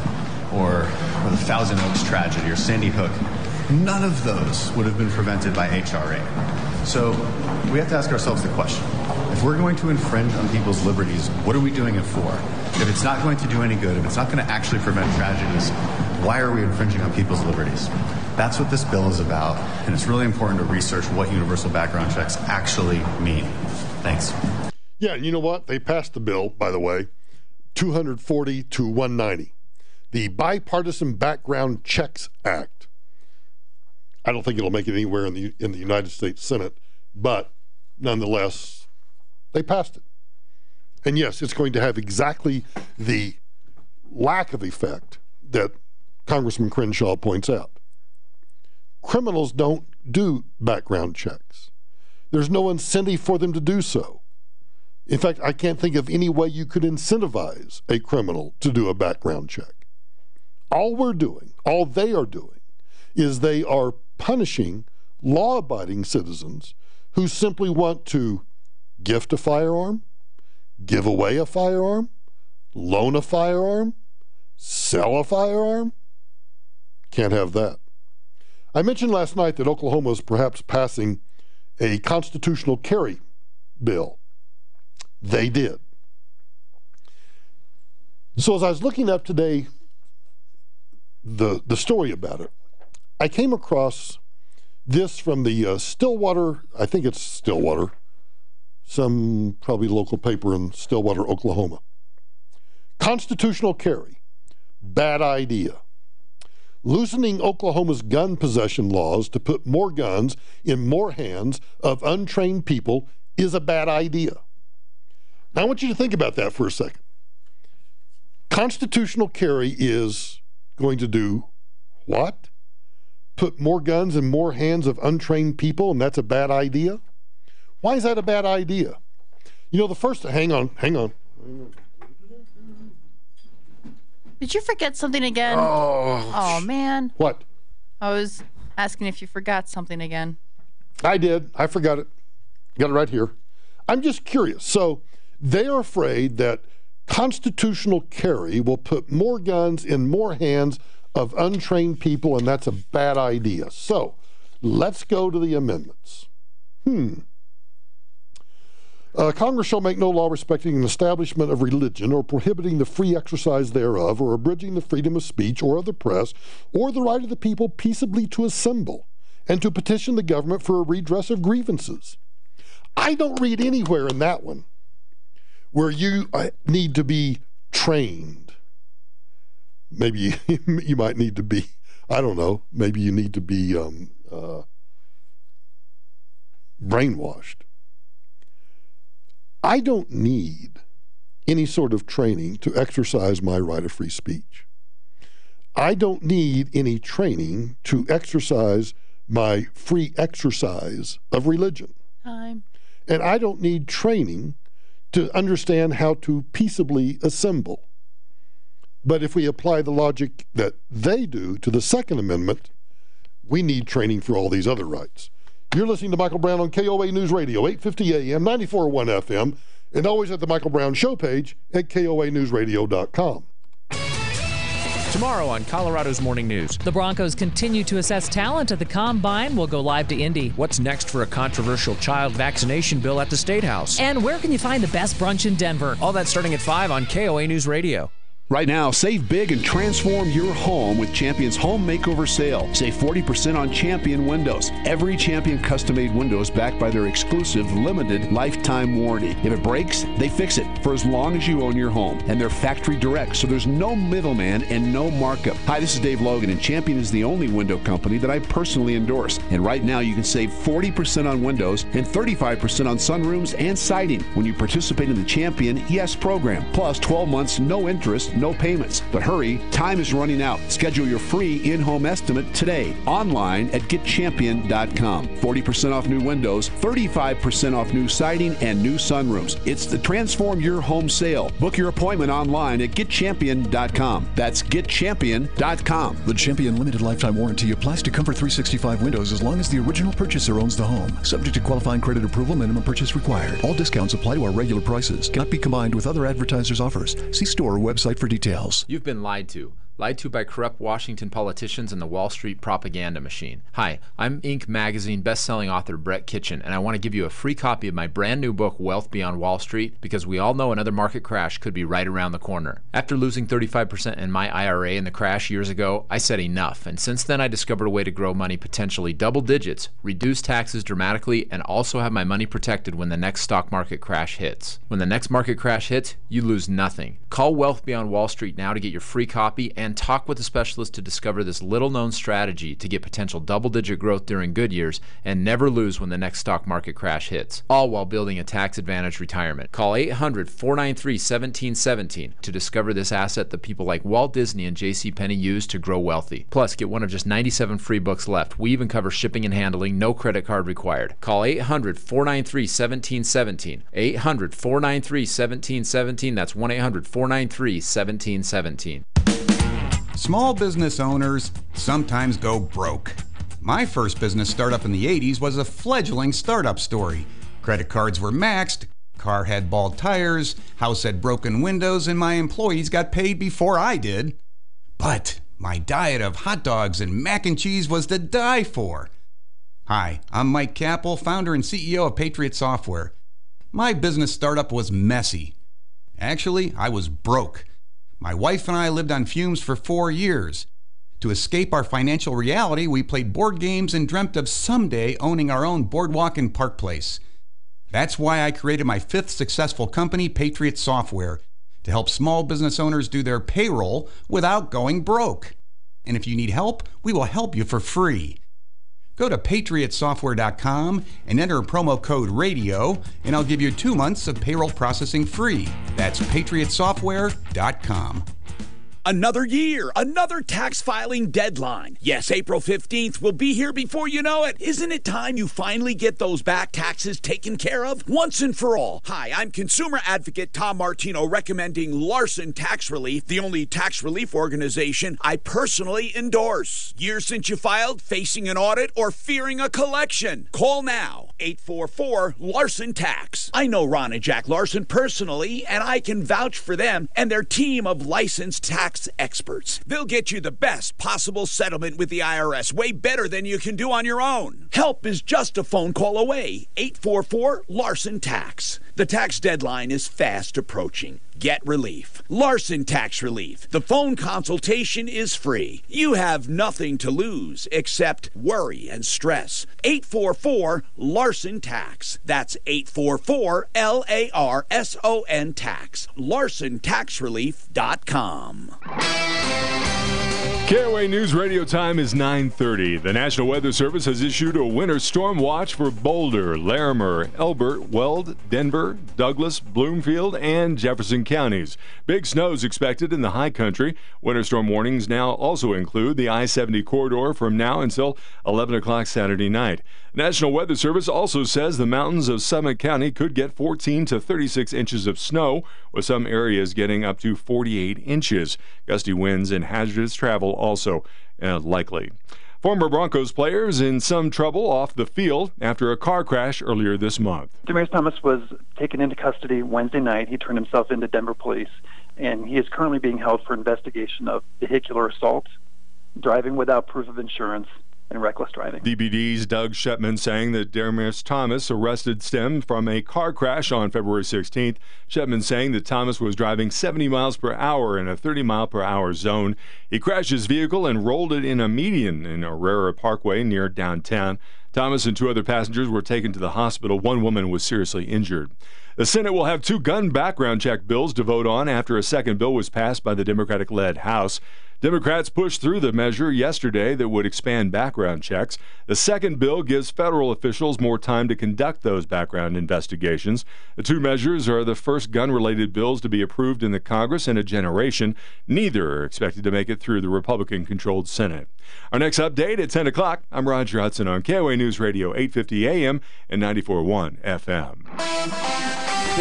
or the Thousand Oaks tragedy or Sandy Hook, none of those would have been prevented by H.R. 8. So we have to ask ourselves the question, if we're going to infringe on people's liberties, what are we doing it for? If it's not going to do any good, if it's not going to actually prevent tragedies, why are we infringing on people's liberties? That's what this bill is about, and it's really important to research what universal background checks actually mean. Thanks. Yeah, you know what? They passed the bill, by the way, 240 to 190. The Bipartisan Background Checks Act. I don't think it'll make it anywhere in the United States Senate, but nonetheless, they passed it. And yes, it's going to have exactly the lack of effect that Congressman Crenshaw points out. Criminals don't do background checks. There's no incentive for them to do so. In fact, I can't think of any way you could incentivize a criminal to do a background check. All they are doing, is they are punishing law-abiding citizens who simply want to gift a firearm, give away a firearm, loan a firearm, sell a firearm. Can't have that. I mentioned last night that Oklahoma is perhaps passing a constitutional carry bill. They did. So as I was looking up today the story about it, I came across this from the Stillwater, I think it's Stillwater, some probably local paper in Stillwater, Oklahoma. Constitutional carry, bad idea. Loosening Oklahoma's gun possession laws to put more guns in more hands of untrained people is a bad idea. Now I want you to think about that for a second. Constitutional carry is going to do what? Put more guns in more hands of untrained people, and that's a bad idea? Why is that a bad idea? You know, hang on. Did you forget something again? Oh, man. What? I was asking if you forgot something again. I did. I forgot it. Got it right here. I'm just curious. So they are afraid that constitutional carry will put more guns in more hands of untrained people, and that's a bad idea. So let's go to the amendments. Congress shall make no law respecting an establishment of religion or prohibiting the free exercise thereof or abridging the freedom of speech or of the press or the right of the people peaceably to assemble and to petition the government for a redress of grievances. I don't read anywhere in that one where you need to be trained. Maybe you might need to be, I don't know, maybe you need to be brainwashed. I don't need any sort of training to exercise my right of free speech. I don't need any training to exercise my free exercise of religion. Time. And I don't need training to understand how to peaceably assemble. But if we apply the logic that they do to the Second Amendment, we need training for all these other rights. You're listening to Michael Brown on KOA News Radio, 850 AM, 94.1 FM, and always at the Michael Brown Show page at KOANewsRadio.com. Tomorrow on Colorado's Morning News. The Broncos continue to assess talent at the Combine. We'll go live to Indy. What's next for a controversial child vaccination bill at the State House? And where can you find the best brunch in Denver? All that starting at 5 on KOA News Radio. Right now, save big and transform your home with Champion's Home Makeover Sale. Save 40% on Champion windows. Every Champion custom-made window is backed by their exclusive limited lifetime warranty. If it breaks, they fix it for as long as you own your home. And they're factory direct, so there's no middleman and no markup. Hi, this is Dave Logan, and Champion is the only window company that I personally endorse. And right now, you can save 40% on windows and 35% on sunrooms and siding when you participate in the Champion ES program. Plus, 12 months, no interest, no payments. But hurry, time is running out. Schedule your free in-home estimate today online at getchampion.com. 40% off new windows, 35% off new siding and new sunrooms. It's the Transform Your Home sale. Book your appointment online at getchampion.com. That's getchampion.com. The Champion limited lifetime warranty applies to Comfort 365 windows as long as the original purchaser owns the home. Subject to qualifying credit approval, minimum purchase required. All discounts apply to our regular prices. Cannot be combined with other advertisers' offers. See store or website for details. You've been lied to. Lied to by corrupt Washington politicians and the Wall Street propaganda machine. Hi, I'm Inc. magazine best-selling author Brett Kitchen, and I want to give you a free copy of my brand new book, Wealth Beyond Wall Street, because we all know another market crash could be right around the corner. After losing 35% in my IRA in the crash years ago, I said enough, and since then I discovered a way to grow money potentially double digits, reduce taxes dramatically, and also have my money protected when the next stock market crash hits. When the next market crash hits, you lose nothing. Call Wealth Beyond Wall Street now to get your free copy and talk with a specialist to discover this little-known strategy to get potential double-digit growth during good years and never lose when the next stock market crash hits, all while building a tax-advantaged retirement. Call 800-493-1717 to discover this asset that people like Walt Disney and JCPenney use to grow wealthy. Plus, get one of just 97 free books left. We even cover shipping and handling, no credit card required. Call 800-493-1717. 800-493-1717. That's 1-800-493-1717. Small business owners sometimes go broke. My first business startup in the 80s was a fledgling startup story. Credit cards were maxed, car had bald tires, house had broken windows, and my employees got paid before I did. But my diet of hot dogs and mac and cheese was to die for. Hi, I'm Mike Capel, founder and CEO of Patriot Software. My business startup was messy. Actually, I was broke. My wife and I lived on fumes for 4 years. To escape our financial reality, we played board games and dreamt of someday owning our own boardwalk and park place. That's why I created my 5th successful company, Patriot Software, to help small business owners do their payroll without going broke. And if you need help, we will help you for free. Go to patriotsoftware.com and enter promo code RADIO, and I'll give you 2 months of payroll processing free. That's patriotsoftware.com. Another year, another tax filing deadline. Yes, April 15th will be here before you know it. Isn't it time you finally get those back taxes taken care of once and for all? Hi, I'm consumer advocate Tom Martino recommending Larson Tax Relief, the only tax relief organization I personally endorse. Years since you filed, facing an audit, or fearing a collection? Call now, 844-LARSON-TAX. I know Ron and Jack Larson personally, and I can vouch for them and their team of licensed tax experts. They'll get you the best possible settlement with the IRS, way better than you can do on your own. Help is just a phone call away. 844-LARSON-TAX. The tax deadline is fast approaching. Get relief. Larson Tax Relief. The phone consultation is free. You have nothing to lose except worry and stress. 844-LARSON-TAX. That's 844-LARSON tax. LarsonTaxRelief.com. KOA News Radio time is 9:30. The National Weather Service has issued a winter storm watch for Boulder, Larimer, Elbert, Weld, Denver, Douglas, Bloomfield, and Jefferson counties. Big snows expected in the high country. Winter storm warnings now also include the I-70 corridor from now until 11 o'clock Saturday night. National Weather Service also says the mountains of Summit County could get 14 to 36 inches of snow, with some areas getting up to 48 inches. Gusty winds and hazardous travel also likely. Former Broncos players in some trouble off the field after a car crash earlier this month. Demaryius Thomas was taken into custody Wednesday night. He turned himself into Denver police, and he is currently being held for investigation of vehicular assault, driving without proof of insurance, and reckless driving. DBD's Doug Shepman saying that Demaryius Thomas arrested stemmed from a car crash on February 16th. Shepman saying that Thomas was driving 70 miles per hour in a 30-mile-per-hour zone. He crashed his vehicle and rolled it in a median in Aurora Parkway near downtown. Thomas and two other passengers were taken to the hospital. One woman was seriously injured. The Senate will have two gun background check bills to vote on after a second bill was passed by the Democratic-led House. Democrats pushed through the measure yesterday that would expand background checks. The second bill gives federal officials more time to conduct those background investigations. The two measures are the first gun-related bills to be approved in the Congress in a generation. Neither are expected to make it through the Republican-controlled Senate. Our next update at 10 o'clock. I'm Roger Hudson on KOA News Radio 850 AM and 94.1 FM.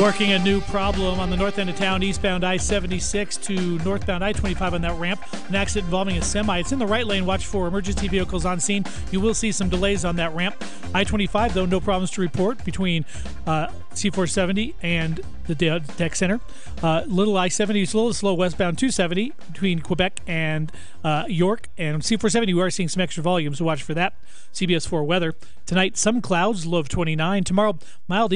Working a new problem on the north end of town, eastbound I-76 to northbound I-25 on that ramp. An accident involving a semi. It's in the right lane. Watch for emergency vehicles on scene. You will see some delays on that ramp. I-25, though, no problems to report between C-470 and the Tech Center. Little I-70 is a little slow westbound 270 between Quebec and York. And C-470, we are seeing some extra volume, so watch for that. CBS 4 weather. Tonight, some clouds, low of 29. Tomorrow, mild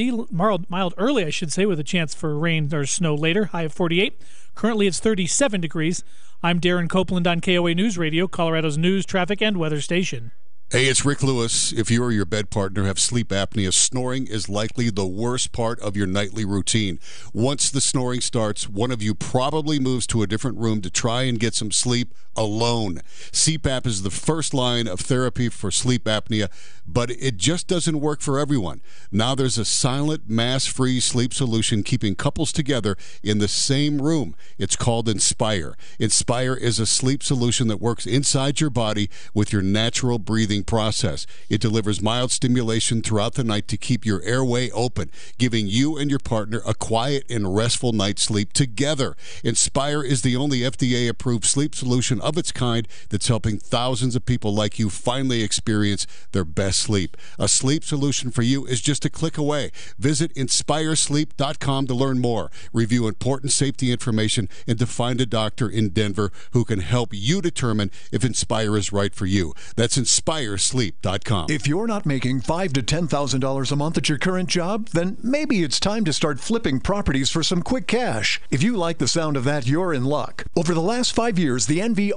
early, I should say, with a chance for rain or snow later, high of 48. Currently, it's 37 degrees. I'm Darren Copeland on KOA News Radio, Colorado's news, traffic, and weather station. Hey, it's Rick Lewis. If you or your bed partner have sleep apnea, snoring is likely the worst part of your nightly routine. Once the snoring starts, one of you probably moves to a different room to try and get some sleep alone. CPAP is the first line of therapy for sleep apnea, but it just doesn't work for everyone. Now there's a silent, mass-free sleep solution keeping couples together in the same room. It's called Inspire. Inspire is a sleep solution that works inside your body with your natural breathing process. It delivers mild stimulation throughout the night to keep your airway open, giving you and your partner a quiet and restful night's sleep together. Inspire is the only FDA-approved sleep solution of its kind that's helping thousands of people like you finally experience their best sleep. A sleep solution for you is just a click away. Visit InspireSleep.com to learn more, review important safety information, and to find a doctor in Denver who can help you determine if Inspire is right for you. That's InspireSleep.com. If you're not making $5,000 to $10,000 a month at your current job, then maybe it's time to start flipping properties for some quick cash. If you like the sound of that, you're in luck. Over the last 5 years, the NVREA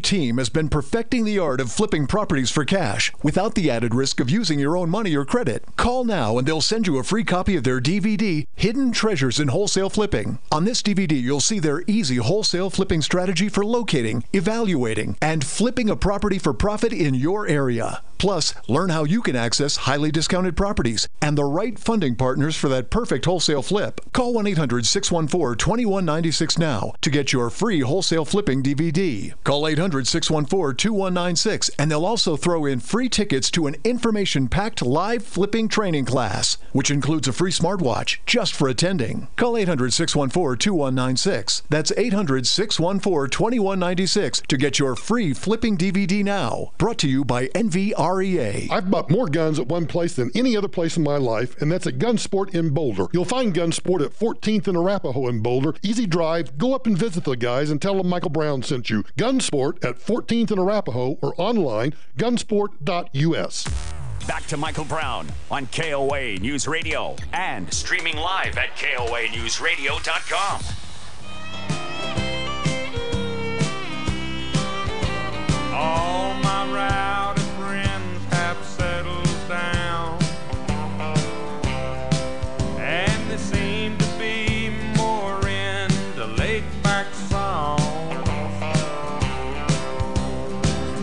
team has been perfecting the art of flipping properties for cash without the added risk of using your own money or credit. Call now and they'll send you a free copy of their DVD, Hidden Treasures in Wholesale Flipping. On this DVD, you'll see their easy wholesale flipping strategy for locating, evaluating, and flipping a property for profit in your area. Plus, learn how you can access highly discounted properties and the right funding partners for that perfect wholesale flip. Call 1-800-614-2196 now to get your free wholesale flipping DVD. Call 800-614-2196 and they'll also throw in free tickets to an information-packed live flipping training class, which includes a free smartwatch just for attending. Call 800-614-2196. That's 800-614-2196 to get your free flipping DVD now. Brought to you by NVREA. I've bought more guns at one place than any other place in my life, and that's at Gunsport in Boulder. You'll find Gunsport at 14th and Arapahoe in Boulder. Easy drive. Go up and visit the guys and tell them Michael Brown sent you. Gunsport at 14th and Arapahoe or online, gunsport.us. Back to Michael Brown on KOA News Radio and streaming live at KOANewsRadio.com. All my rowdy friends have settled down, and they seem to be more into laid-back songs.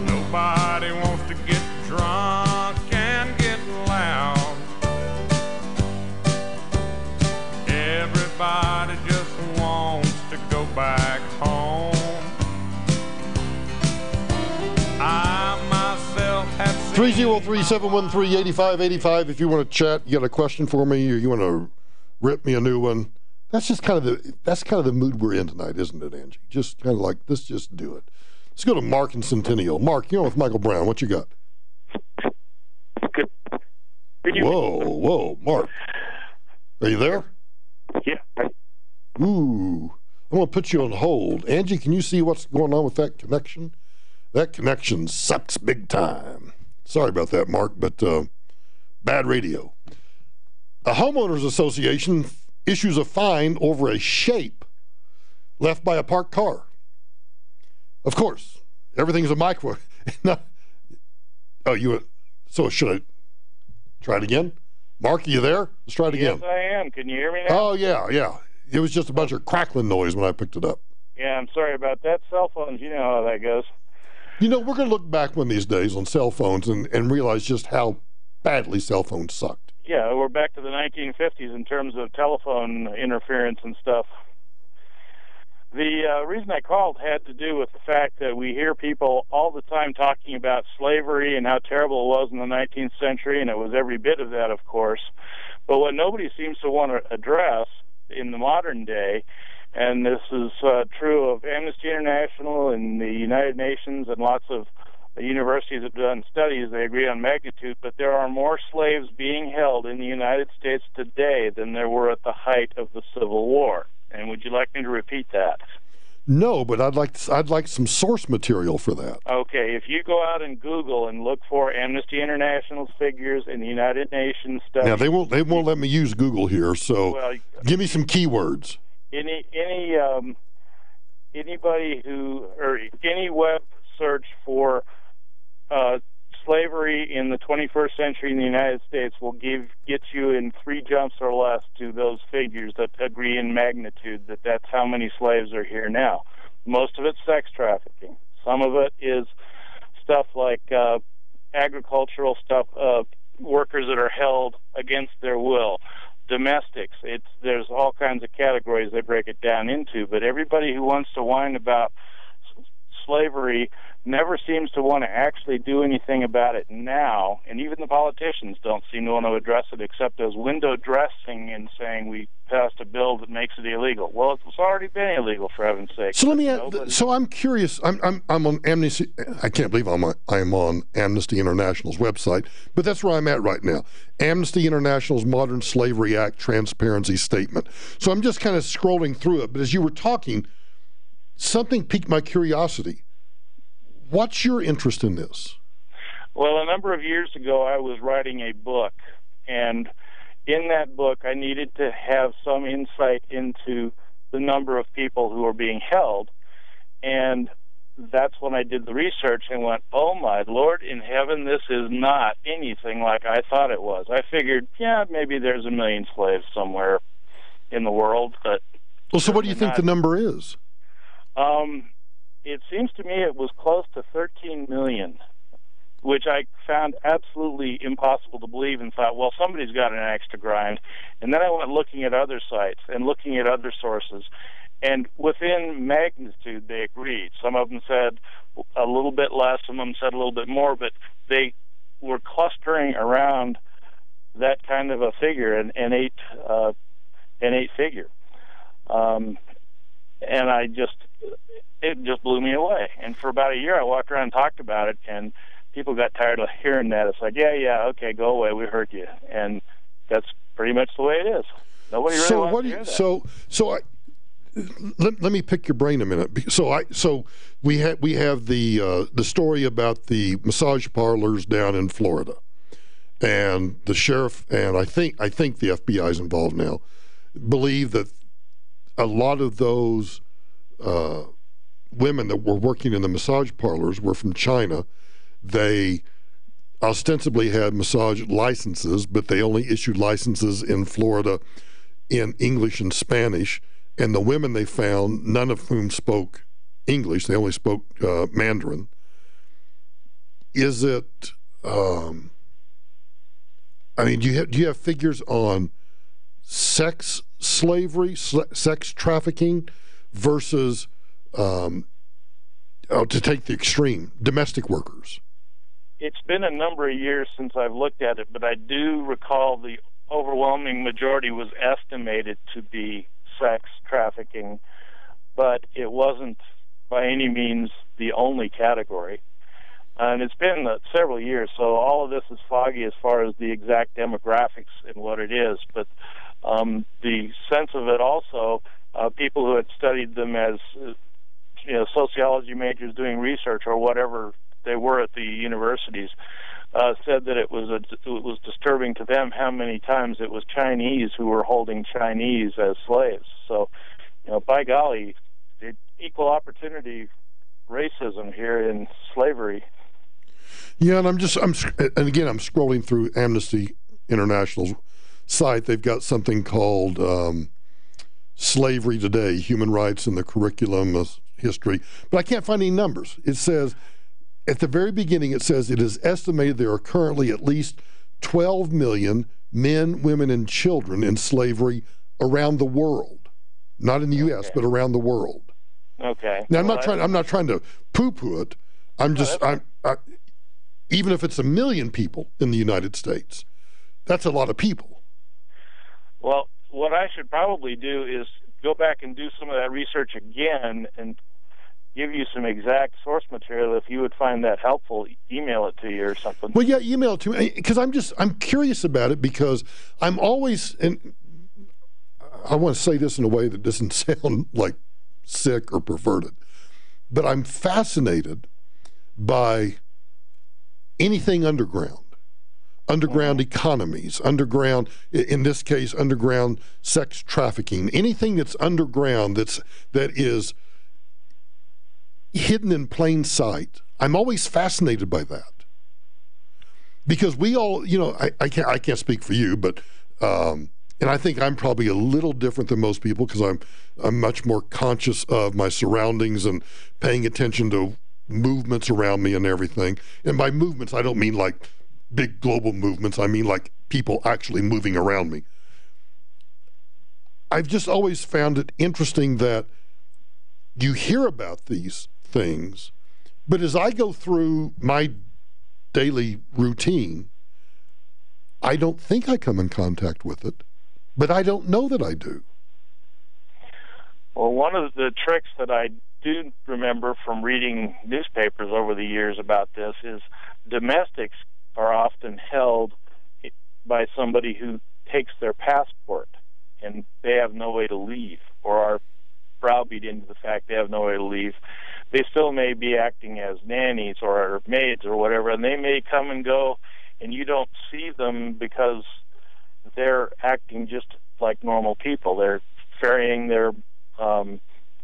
Nobody wants to get drunk and get loud. Everybody just wants to go back home. I myself have 303-713-8585 if you want to chat, you got a question for me, or you want to rip me a new one. That's kind of the mood we're in tonight, isn't it, Angie? Just kind of like, let's just do it. Let's go to Mark in Centennial. Mark, you're on with Michael Brown. What you got? Good. Whoa, Mark. Are you there? Yeah. Ooh. I'm going to put you on hold. Angie, can you see what's going on with that connection? That connection sucks big time. Sorry about that, Mark, but bad radio. A homeowners association issues a fine over a shape left by a parked car. Of course, everything's a microwave. So should I try it again? Mark, are you there? Let's try it again. Yes, I am. Can you hear me now? Oh, yeah. It was just a bunch of crackling noise when I picked it up. Yeah, I'm sorry about that. Cell phones, you know how that goes. You know, we're going to look back one of these days on cell phones and realize just how badly cell phones sucked. Yeah, we're back to the 1950s in terms of telephone interference and stuff. The reason I called had to do with the fact that we hear people all the time talking about slavery and how terrible it was in the 19th century, and it was every bit of that, of course. But what nobody seems to want to address in the modern day, and this is true of Amnesty International and the United Nations and lots of universities have done studies, they agree on magnitude, but there are more slaves being held in the United States today than there were at the height of the Civil War. And would you like me to repeat that? No, but I'd like some source material for that. Okay, if you go out and Google and look for Amnesty International's figures and the United Nations studies. Now they won't let me use Google here, so give me some keywords. Anybody who, or any web search for slavery in the 21st century in the United States will get you in 3 jumps or less to those figures that agree in magnitude that that's how many slaves are here now. Most of it's sex trafficking. Some of it is stuff like agricultural stuff, workers that are held against their will. Domestics, there's all kinds of categories they break it down into, but everybody who wants to whine about slavery never seems to want to actually do anything about it now, and even the politicians don't seem to want to address it except as window dressing and saying we passed a bill that makes it illegal. Well, it's already been illegal, for heaven's sake. So let me so I'm curious. I'm on Amnesty. I can't believe I'm on Amnesty International's website, but that's where I'm at right now. Amnesty International's Modern Slavery Act Transparency Statement. So I'm just kind of scrolling through it, but as you were talking, something piqued my curiosity. What's your interest in this? Well, a number of years ago, I was writing a book, and in that book, I needed to have some insight into the number of people who are being held, and that's when I did the research and went, oh my Lord in heaven, this is not anything like I thought it was. I figured, maybe there's 1 million slaves somewhere in the world, but... Well, so what do you think the number is? It seems to me it was close to 13 million, which I found absolutely impossible to believe and thought, well, somebody's got an axe to grind. And then I went looking at other sites and looking at other sources. And within magnitude, they agreed. Some of them said a little bit less, some of them said a little bit more, but they were clustering around that kind of a figure, an eight figure. And it just blew me away. And for about a year, I walked around and talked about it, and people got tired of hearing that. It's like, okay, go away, we heard you. And that's pretty much the way it is. Nobody really wants to hear that. Let me pick your brain a minute. So we have the story about the massage parlors down in Florida, and the sheriff, and I think the FBI is involved now, believe that a lot of those women that were working in the massage parlors were from China. They ostensibly had massage licenses, but they only issued licenses in Florida in English and Spanish. And the women they found, none of whom spoke English, they only spoke Mandarin. Is it, do you have figures on sex slavery, sex trafficking versus, to take the extreme, domestic workers? It's been a number of years since I've looked at it, but I do recall the overwhelming majority was estimated to be sex trafficking, but it wasn't by any means the only category. And it's been several years, so all of this is foggy as far as the exact demographics and what it is. But the sense of it also, people who had studied them as sociology majors doing research or whatever they were at the universities, said that it was disturbing to them how many times it was Chinese who were holding Chinese as slaves. So, by golly, equal opportunity racism here in slavery. Yeah, and I'm scrolling through Amnesty International's site. They've got something called Slavery Today, Human Rights in the Curriculum of History, but I can't find any numbers. It says, at the very beginning, it says it is estimated there are currently at least 12 million men, women, and children in slavery around the world. Not in the U.S., but around the world. Okay. Now, I'm not trying to poo-poo it. Even if it's 1 million people in the United States, that's a lot of people. Well, what I should probably do is go back and do some of that research again and give you some exact source material. If you would find that helpful, email it to you or something. Well, yeah, email it to me, because I'm curious about it, because I'm always, and I want to say this in a way that doesn't sound like sick or perverted, but I'm fascinated by anything underground economies, underground, in this case, underground sex trafficking, anything that's underground that is hidden in plain sight. I'm always fascinated by that, because we all, I can't speak for you, but and I think I'm probably a little different than most people, because I'm much more conscious of my surroundings and paying attention to movements around me and everything. And by movements, I don't mean like big global movements. I mean like people actually moving around me. I've just always found it interesting that you hear about these things, but as I go through my daily routine, I don't think I come in contact with it, but I don't know that I do. Well, one of the tricks that I do remember from reading newspapers over the years about this is domestics are often held by somebody who takes their passport and they have no way to leave, or are browbeat into the fact they have no way to leave. They still may be acting as nannies or maids or whatever, and they may come and go, and you don't see them because they're acting just like normal people. They're ferrying their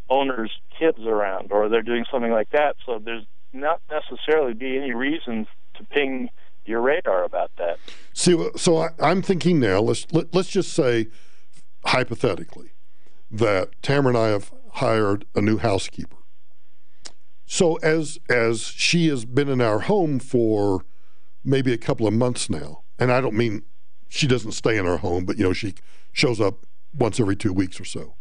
owners' kids around, or they're doing something like that. So there's not necessarily be any reason to ping your radar about that. See, so I'm thinking now, let's just say, hypothetically, that Tamara and I have hired a new housekeeper. So as she has been in our home for maybe a couple of months now, and I don't mean she doesn't stay in our home, but she shows up once every 2 weeks or so.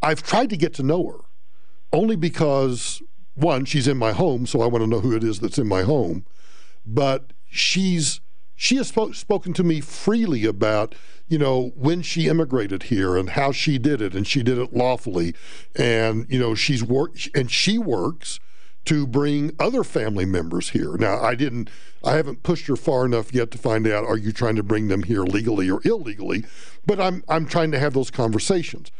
I've tried to get to know her, only because, one, she's in my home, so I want to know who it is that's in my home. But she has spoken to me freely about, when she immigrated here and how she did it, and she did it lawfully. And, she works to bring other family members here. Now, I haven't pushed her far enough yet to find out, are you trying to bring them here legally or illegally? But I'm trying to have those conversations.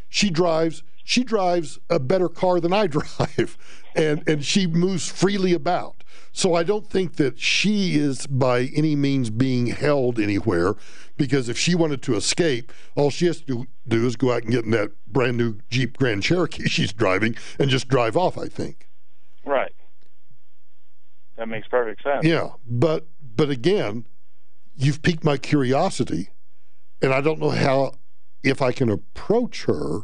She drives she drives a better car than I drive, and she moves freely about. So I don't think that she is by any means being held anywhere, because if she wanted to escape, all she has to do is go out and get in that brand new Jeep Grand Cherokee she's driving and just drive off, I think. Right. That makes perfect sense. Yeah, but again, you've piqued my curiosity, and I don't know if I can approach her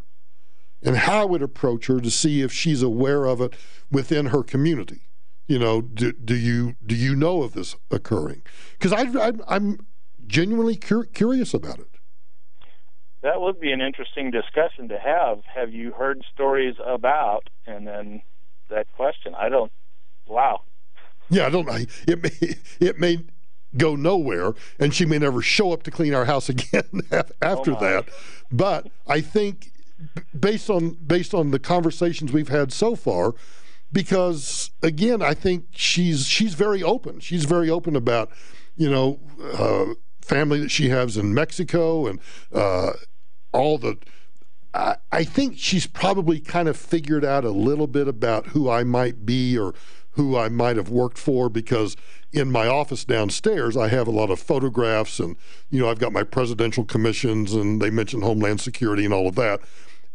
and how I would approach her to see if she's aware of it within her community. You know, do you know of this occurring? Because I'm genuinely curious about it. That would be an interesting discussion to have. Have you heard stories about? And then that question, wow. Yeah, I don't know. It may go nowhere, and she may never show up to clean our house again after that. But I think, based on the conversations we've had so far, because again, I think she's very open. She's very open about, family that she has in Mexico and all the. I think she's probably kind of figured out a little bit about who I might be or who I might have worked for, because in my office downstairs, I have a lot of photographs, and, I've got my presidential commissions, and they mentioned Homeland Security and all of that.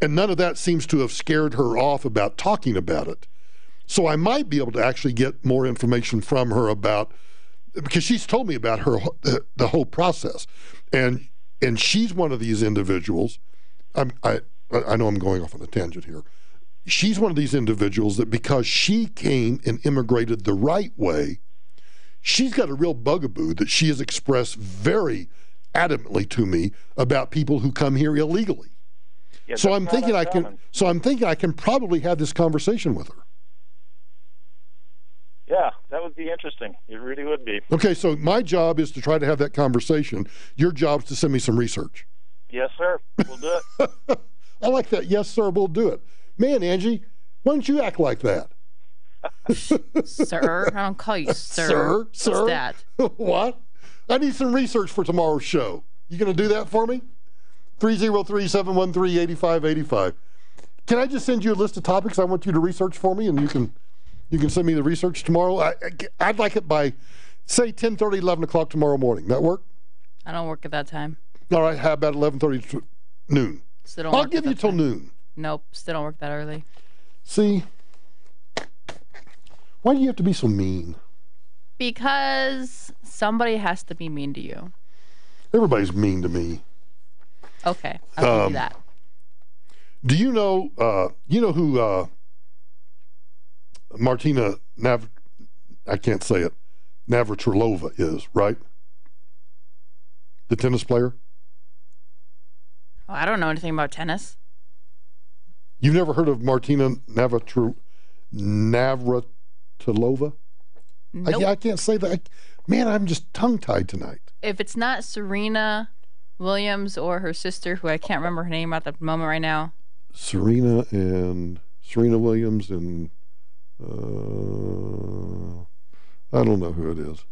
And none of that seems to have scared her off about talking about it. So I might be able to actually get more information from her about, because she's told me about the whole process. And she's one of these individuals. I know I'm going off on a tangent here. She's one of these individuals that, because she came and immigrated the right way, she's got a real bugaboo that she has expressed very adamantly to me about people who come here illegally. Yeah, so I'm thinking I can probably have this conversation with her. Yeah, that would be interesting. It really would be. Okay, so my job is to try to have that conversation. Your job is to send me some research. Yes, sir. We'll do it. I like that. Yes, sir, we'll do it. Man, Angie, why don't you act like that? Sir? I don't call you sir. Sir? What's that? What? I need some research for tomorrow's show. You going to do that for me? 303-713-8585. Can I just send you a list of topics I want you to research for me, and you can send me the research tomorrow? I'd like it by, say, 10:30, 11 o'clock tomorrow morning. That work? I don't work at that time. All right, how about 11:30 to noon? I'll give you till noon. Nope, still don't work that early. See? Why do you have to be so mean? Because somebody has to be mean to you. Everybody's mean to me. Okay, I'll give you that. Do you know who Martina Navratilova is, right? The tennis player? Oh, I don't know anything about tennis. You've never heard of Martina Navratilova? Nope. I can't say that. Man, I'm just tongue-tied tonight. If it's not Serena Williams or her sister, who I can't remember her name at the moment right now. Serena Williams and I don't know who it is.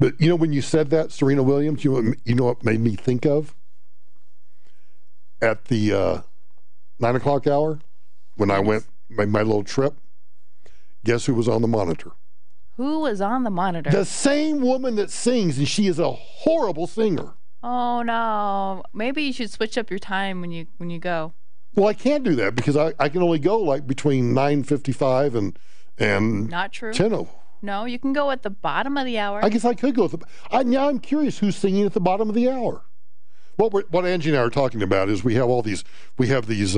But when you said that, Serena Williams, you know what made me think of? At the 9 o'clock hour, when I went my little trip, guess who was on the monitor? Who was on the monitor? The same woman that sings, and she is a horrible singer. Oh no! Maybe you should switch up your time when you go. Well, I can't do that because I can only go like between 9:55 and Not true. 10:00. No, you can go at the bottom of the hour. I guess I could go at now I'm curious who's singing at the bottom of the hour. What Angie and I are talking about is we have these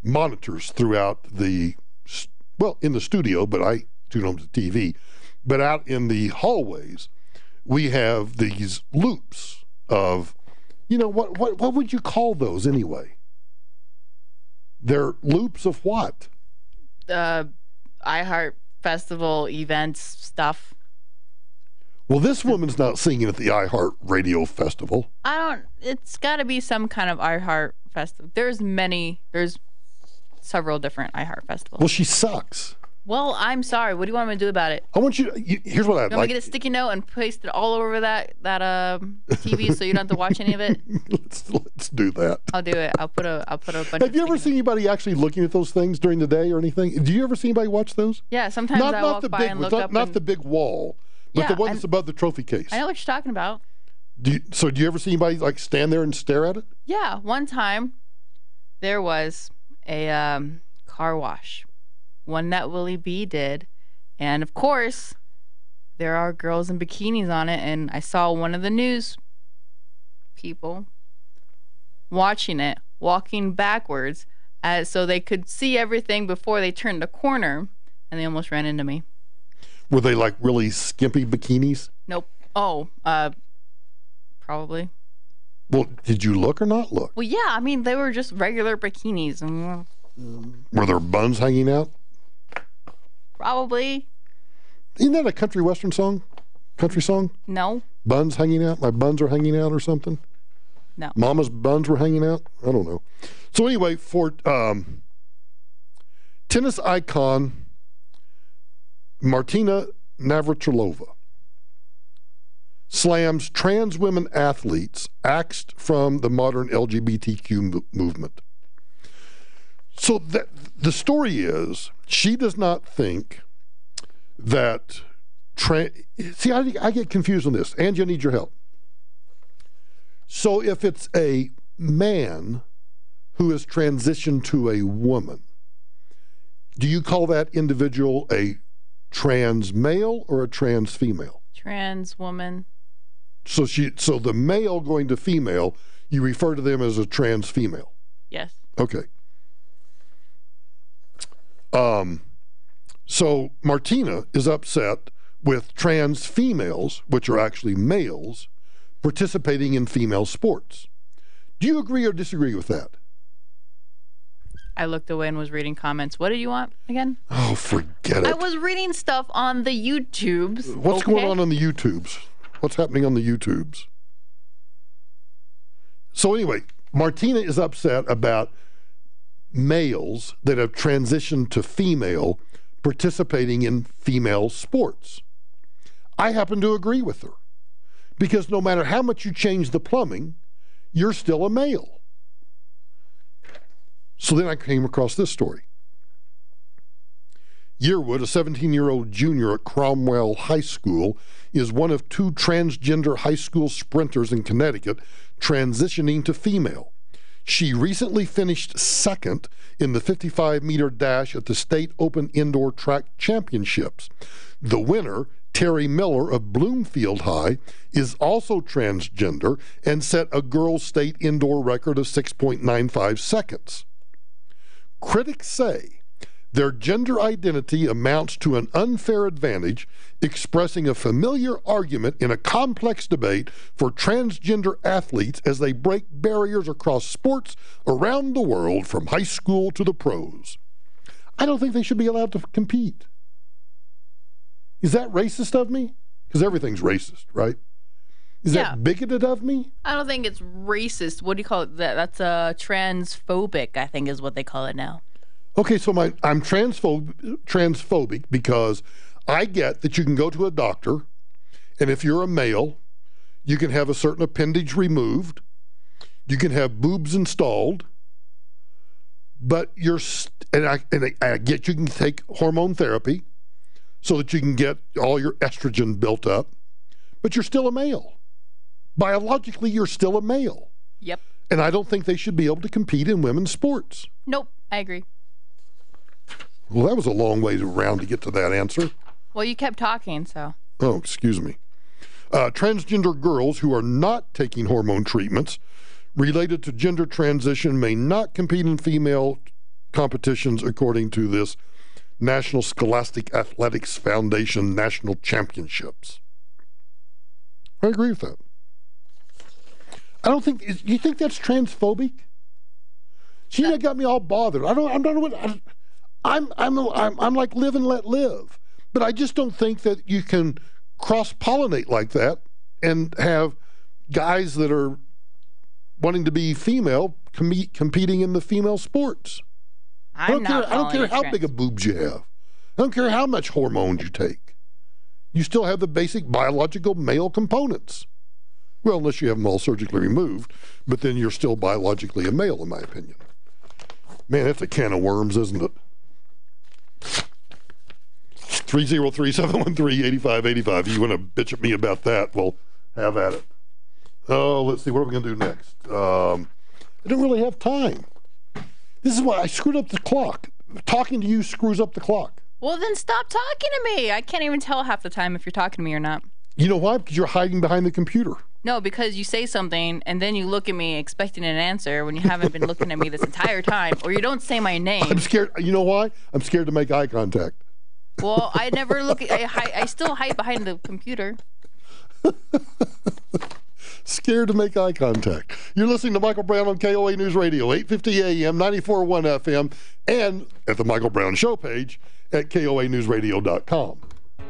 monitors throughout in the studio, but I tune them to TV. But out in the hallways, we have these loops of, what would you call those anyway? They're loops of what? iHeart Festival events stuff. Well, this woman's not singing at the iHeart Radio Festival. It's got to be some kind of iHeart Festival. There's several different iHeart festivals. Well, she sucks. Well, I'm sorry. What do you want me to do about it? I want you. Here's what I'd You want me like. to get a sticky note and paste it all over that TV so you don't have to watch any of it? Let's do that. I'll do it. I'll put a bunch. Have you ever seen anybody actually looking at those things during the day or anything? Do you ever see anybody watch those? Yeah, sometimes I walk by and look up. Not the big wall, but the one that's above the trophy case. I know what you're talking about. Do you ever see anybody like stand there and stare at it? Yeah, one time there was a car wash, one that Willie B did, and of course there are girls in bikinis on it, and I saw one of the news people watching it, walking backwards so they could see everything before they turned the corner, and they almost ran into me. Were they like really skimpy bikinis? Nope. Oh, probably. Well, did you look or not look? Well, yeah, I mean, they were just regular bikinis. Were there buns hanging out? Probably. Isn't that a country western song? Country song? No. Buns hanging out? My buns are hanging out or something? No. Mama's buns were hanging out? I don't know. So anyway, for tennis icon Martina Navratilova slams trans women athletes axed from the modern LGBTQ movement. So the story is she does not think that see, I get confused on this. Angie, I need your help. So if it's a man who has transitioned to a woman, do you call that individual a trans male or a trans female? Trans woman. So the male going to female, you refer to them as a trans female? Yes. Okay. So Martina is upset with trans females, which are actually males, participating in female sports. Do you agree or disagree with that? I looked away and was reading comments. What did you want again? Oh, forget it. I was reading stuff on the YouTubes. What's going on the YouTubes? What's happening on the YouTubes? So anyway, Martina is upset about males that have transitioned to female participating in female sports. I happen to agree with her because no matter how much you change the plumbing, you're still a male. So then I came across this story. Yearwood, a 17-year-old junior at Cromwell High School, is one of two transgender high school sprinters in Connecticut transitioning to female. She recently finished second in the 55-meter dash at the State Open Indoor Track Championships. The winner, Terry Miller of Bloomfield High, is also transgender and set a girls' state indoor record of 6.95 seconds. Critics say their gender identity amounts to an unfair advantage, expressing a familiar argument in a complex debate for transgender athletes as they break barriers across sports around the world from high school to the pros. I don't think they should be allowed to compete. Is that racist of me? Because everything's racist, right? Is that bigoted of me? I don't think it's racist. What do you call it? That's transphobic, I think is what they call it now. Okay, so I'm transphobic because I get that you can go to a doctor, and if you're a male, you can have a certain appendage removed, you can have boobs installed, but I get you can take hormone therapy so that you can get all your estrogen built up, but you're still a male. Biologically, you're still a male. Yep. And I don't think they should be able to compete in women's sports. Nope, I agree. Well, that was a long way around to get to that answer. Well, you kept talking, so. Oh, excuse me. Transgender girls who are not taking hormone treatments related to gender transition may not compete in female competitions according to this National Scholastic Athletics Foundation National Championships. I agree with that. I don't think, you think that's transphobic? See, that got me all bothered. I'm like live and let live. But I just don't think that you can cross-pollinate like that and have guys that are wanting to be female competing in the female sports. I don't care how big a boobs you have. I don't care how much hormones you take. You still have the basic biological male components. Well, unless you have them all surgically removed, but then you're still biologically a male, in my opinion. Man, that's a can of worms, isn't it? 303-713-8585. If you want to bitch at me about that, well, have at it. Oh, let's see. What are we going to do next? I don't really have time. This is why I screwed up the clock. Talking to you screws up the clock. Well, then stop talking to me. I can't even tell half the time if you're talking to me or not. You know why? Because you're hiding behind the computer. No, because you say something and then you look at me expecting an answer when you haven't been looking at me this entire time, or you don't say my name. I'm scared. You know why? I'm scared to make eye contact. Well, I never look. I still hide behind the computer. Scared to make eye contact. You're listening to Michael Brown on KOA News Radio, 850 AM, 94.1 FM, and at the Michael Brown Show page at KOANewsRadio.com.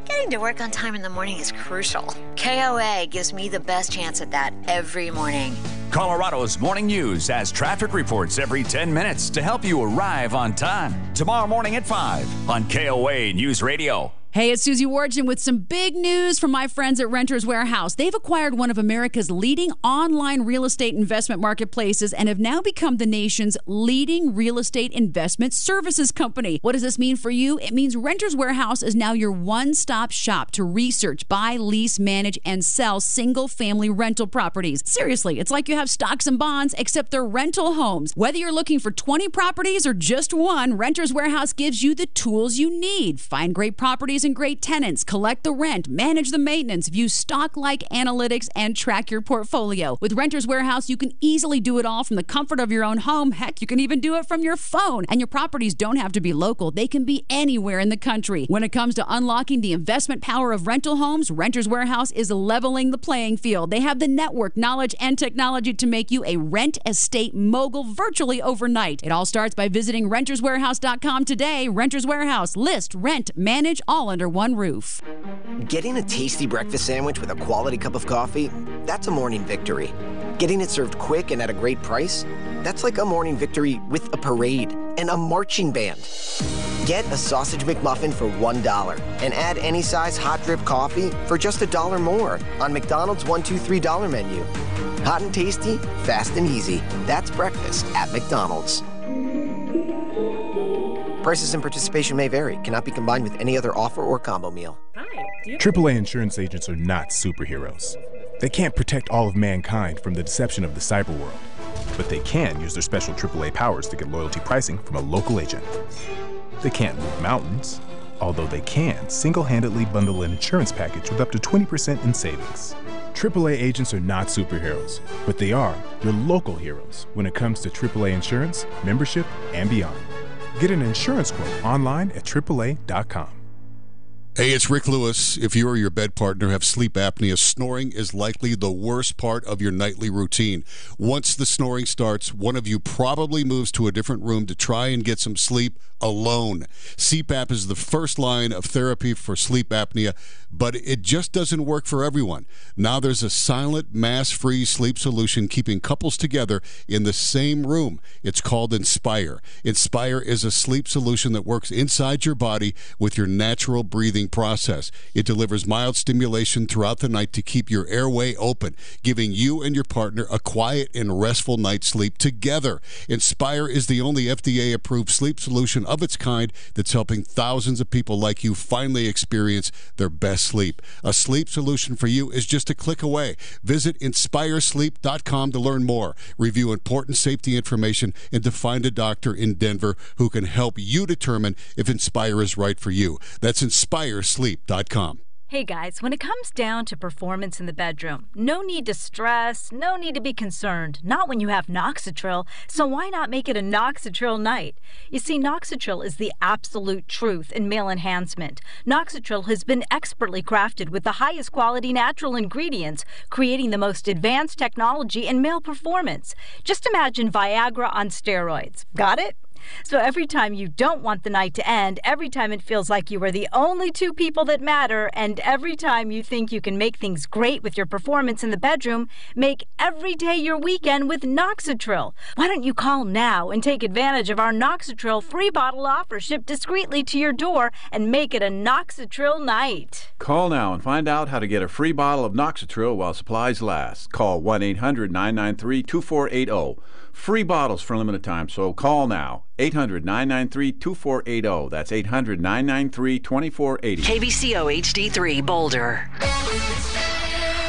Getting to work on time in the morning is crucial. KOA gives me the best chance at that every morning. Colorado's Morning News has traffic reports every 10 minutes to help you arrive on time. Tomorrow morning at 5 on KOA News Radio. Hey, it's Susie Wargin with some big news from my friends at Renters Warehouse. They've acquired one of America's leading online real estate investment marketplaces and have now become the nation's leading real estate investment services company. What does this mean for you? It means Renters Warehouse is now your one-stop shop to research, buy, lease, manage, and sell single-family rental properties. Seriously, it's like you have stocks and bonds, except they're rental homes. Whether you're looking for 20 properties or just one, Renters Warehouse gives you the tools you need. Find great properties and great tenants, collect the rent, manage the maintenance, view stock-like analytics, and track your portfolio. With Renters Warehouse, you can easily do it all from the comfort of your own home. Heck, you can even do it from your phone. And your properties don't have to be local. They can be anywhere in the country. When it comes to unlocking the investment power of rental homes, Renters Warehouse is leveling the playing field. They have the network, knowledge, and technology to make you a rent estate mogul virtually overnight. It all starts by visiting renterswarehouse.com today. Renters Warehouse. List, rent, manage, all under one roof. Getting a tasty breakfast sandwich with a quality cup of coffee, that's a morning victory. Getting it served quick and at a great price, that's like a morning victory with a parade and a marching band. Get a sausage McMuffin for $1 and add any size hot drip coffee for just $1 more on McDonald's $1, $2, $3 menu. Hot and tasty, fast and easy. That's breakfast at McDonald's. Prices and participation may vary. Cannot be combined with any other offer or combo meal. AAA insurance agents are not superheroes. They can't protect all of mankind from the deception of the cyber world. But they can use their special AAA powers to get loyalty pricing from a local agent. They can't move mountains, although they can single-handedly bundle an insurance package with up to 20% in savings. AAA agents are not superheroes, but they are your local heroes when it comes to AAA insurance, membership, and beyond. Get an insurance quote online at AAA.com. Hey, it's Rick Lewis. If you or your bed partner have sleep apnea, snoring is likely the worst part of your nightly routine. Once the snoring starts, one of you probably moves to a different room to try and get some sleep alone. CPAP is the first line of therapy for sleep apnea, but it just doesn't work for everyone. Now there's a silent, mass-free sleep solution keeping couples together in the same room. It's called Inspire. Inspire is a sleep solution that works inside your body with your natural breathing process. It delivers mild stimulation throughout the night to keep your airway open, giving you and your partner a quiet and restful night's sleep together. Inspire is the only FDA-approved sleep solution of its kind that's helping thousands of people like you finally experience their best sleep. A sleep solution for you is just a click away. Visit inspiresleep.com to learn more, review important safety information, and to find a doctor in Denver who can help you determine if Inspire is right for you. That's inspiresleep.com. Hey guys, when it comes down to performance in the bedroom, no need to stress, no need to be concerned, not when you have Noxitril, so why not make it a Noxitril night? You see, Noxitril is the absolute truth in male enhancement. Noxitril has been expertly crafted with the highest quality natural ingredients, creating the most advanced technology in male performance. Just imagine Viagra on steroids. Got it? So every time you don't want the night to end, every time it feels like you are the only two people that matter, and every time you think you can make things great with your performance in the bedroom, make every day your weekend with Noxitril. Why don't you call now and take advantage of our Noxitril free bottle offer shipped discreetly to your door and make it a Noxitril night. Call now and find out how to get a free bottle of Noxitril while supplies last. Call 1-800-993-2480. Free bottles for a limited time, so call now. 800-993-2480. That's 800-993-2480. KBCO HD3 Boulder.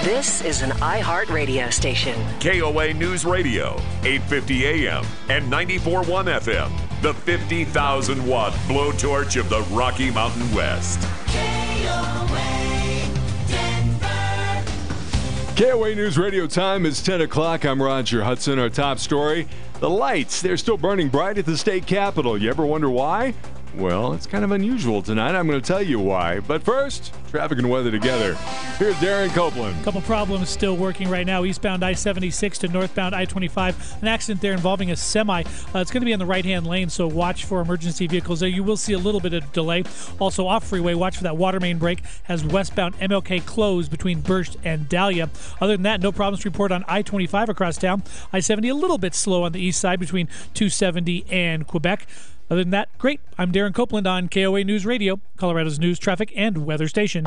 This is an iHeart radio station. KOA News Radio, 850 AM and 94.1 FM. The 50,000-watt blowtorch of the Rocky Mountain West. KOA News Radio time is 10 o'clock. I'm Roger Hudson. Our top story, the lights, they're still burning bright at the state capitol. You ever wonder why? Well, it's kind of unusual tonight. I'm going to tell you why. But first, traffic and weather together. Here's Darren Copeland. A couple problems still working right now. Eastbound I-76 to northbound I-25. An accident there involving a semi. It's going to be on the right-hand lane, so watch for emergency vehicles there. You will see a little bit of delay. Also, off freeway, watch for that water main break. Has westbound MLK closed between Birch and Dahlia. Other than that, no problems to report on I-25 across town. I-70 a little bit slow on the east side between 270 and Quebec. Other than that, great. I'm Darren Copeland on KOA News Radio, Colorado's news, traffic, and weather station.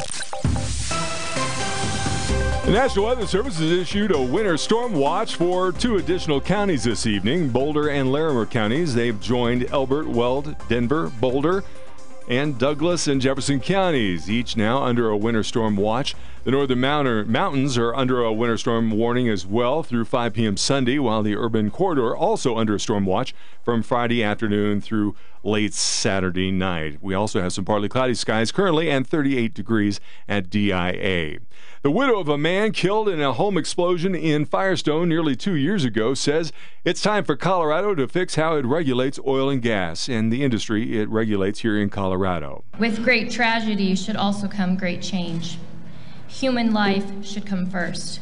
The National Weather Service has issued a winter storm watch for 2 additional counties this evening, Boulder and Larimer counties. They've joined Elbert, Weld, Denver, Boulder, and Douglas and Jefferson counties, each now under a winter storm watch. The northern mountains are under a winter storm warning as well through 5 p.m. Sunday, while the urban corridor also under a storm watch from Friday afternoon through late Saturday night. We also have some partly cloudy skies currently and 38 degrees at DIA. The widow of a man killed in a home explosion in Firestone nearly 2 years ago says it's time for Colorado to fix how it regulates oil and gas and the industry it regulates here in Colorado. With great tragedy should also come great change. Human life should come first.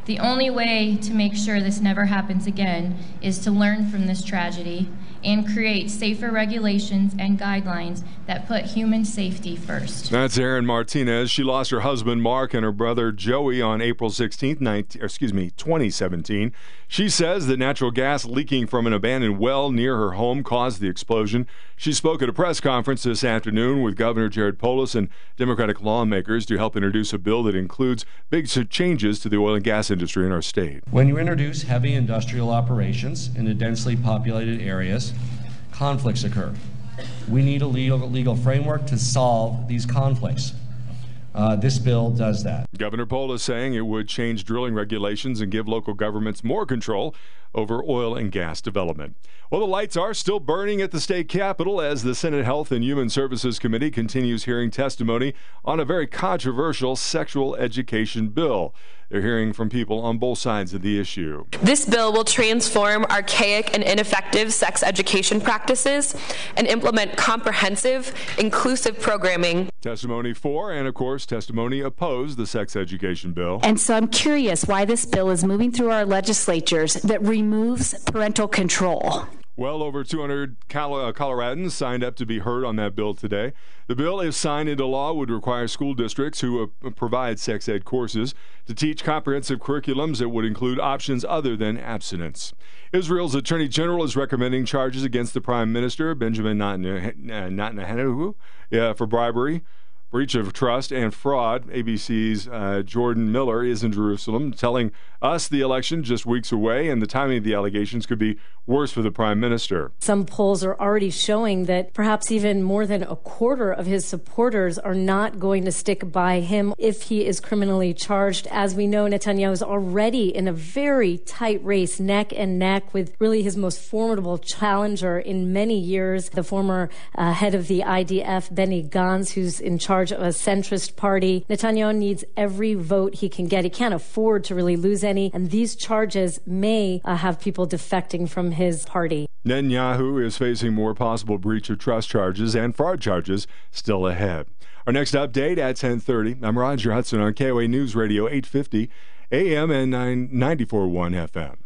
The only way to make sure this never happens again is to learn from this tragedy and create safer regulations and guidelines that put human safety first. That's Erin Martinez. She lost her husband Mark and her brother Joey on April 16th, 2017. She says that natural gas leaking from an abandoned well near her home caused the explosion. She spoke at a press conference this afternoon with Governor Jared Polis and Democratic lawmakers to help introduce a bill that includes big changes to the oil and gas industry in our state. When you introduce heavy industrial operations into densely populated areas, conflicts occur. We need a legal framework to solve these conflicts. This bill does that. Governor Polis saying it would change drilling regulations and give local governments more control over oil and gas development. Well, the lights are still burning at the state capitol as the Senate Health and Human Services Committee continues hearing testimony on a very controversial sexual education bill. They're hearing from people on both sides of the issue. This bill will transform archaic and ineffective sex education practices and implement comprehensive, inclusive programming. Testimony for and, of course, testimony opposed the sex education bill. And so I'm curious why this bill is moving through our legislatures that removes parental control. Well over 200 Coloradans signed up to be heard on that bill today. The bill, if signed into law, would require school districts who provide sex ed courses to teach comprehensive curriculums that would include options other than abstinence. Israel's Attorney General is recommending charges against the Prime Minister, Benjamin Netanyahu, for bribery, breach of trust, and fraud. ABC's Jordan Miller is in Jerusalem, telling us the election just weeks away and the timing of the allegations could be worse for the Prime Minister. Some polls are already showing that perhaps even more than a quarter of his supporters are not going to stick by him if he is criminally charged. As we know, Netanyahu is already in a very tight race, neck and neck, with really his most formidable challenger in many years, the former head of the IDF, Benny Gantz, who's in charge of a centrist party. Netanyahu needs every vote he can get. He can't afford to really lose any, and these charges may have people defecting from his party. Netanyahu is facing more possible breach of trust charges and fraud charges still ahead. Our next update at 10:30. I'm Roger Hudson on KOA News Radio 850 AM and 94.1 FM.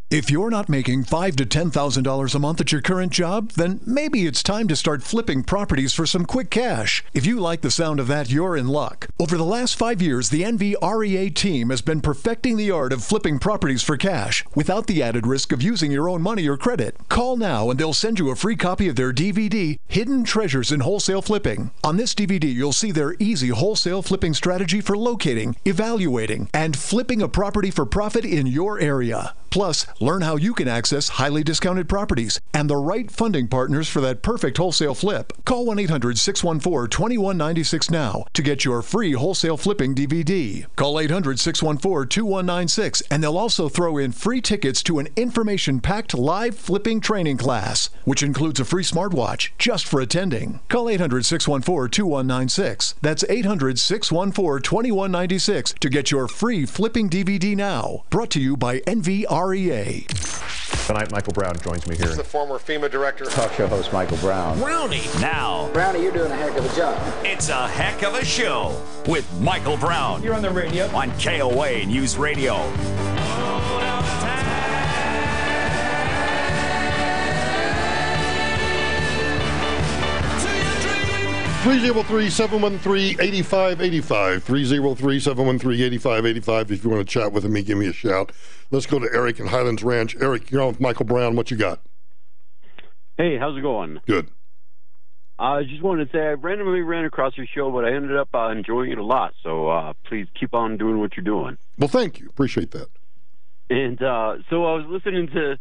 If you're not making $5,000 to $10,000 a month at your current job, then maybe it's time to start flipping properties for some quick cash. If you like the sound of that, you're in luck. Over the last 5 years, the NVREA team has been perfecting the art of flipping properties for cash without the added risk of using your own money or credit. Call now and they'll send you a free copy of their DVD, Hidden Treasures in Wholesale Flipping. On this DVD, you'll see their easy wholesale flipping strategy for locating, evaluating, and flipping a property for profit in your area. Plus, learn how you can access highly discounted properties and the right funding partners for that perfect wholesale flip. Call 1-800-614-2196 now to get your free wholesale flipping DVD. Call 800-614-2196 and they'll also throw in free tickets to an information-packed live flipping training class, which includes a free smartwatch just for attending. Call 800-614-2196. That's 800-614-2196 to get your free flipping DVD now. Brought to you by NVREA. Tonight, Michael Brown joins me here. This is the former FEMA director. Talk show host Michael Brown. Brownie. Now. Brownie, you're doing a heck of a job. It's a heck of a show with Michael Brown. You're on the radio. On KOA News Radio. 303-713-8585. 303-713-8585. If you want to chat with me, give me a shout. Let's go to Eric in Highlands Ranch. Eric, you're on with Michael Brown. What you got? Hey, how's it going? Good. I just wanted to say I randomly ran across your show, but I ended up enjoying it a lot. So please keep on doing what you're doing. Well, thank you. Appreciate that. And so I was listening to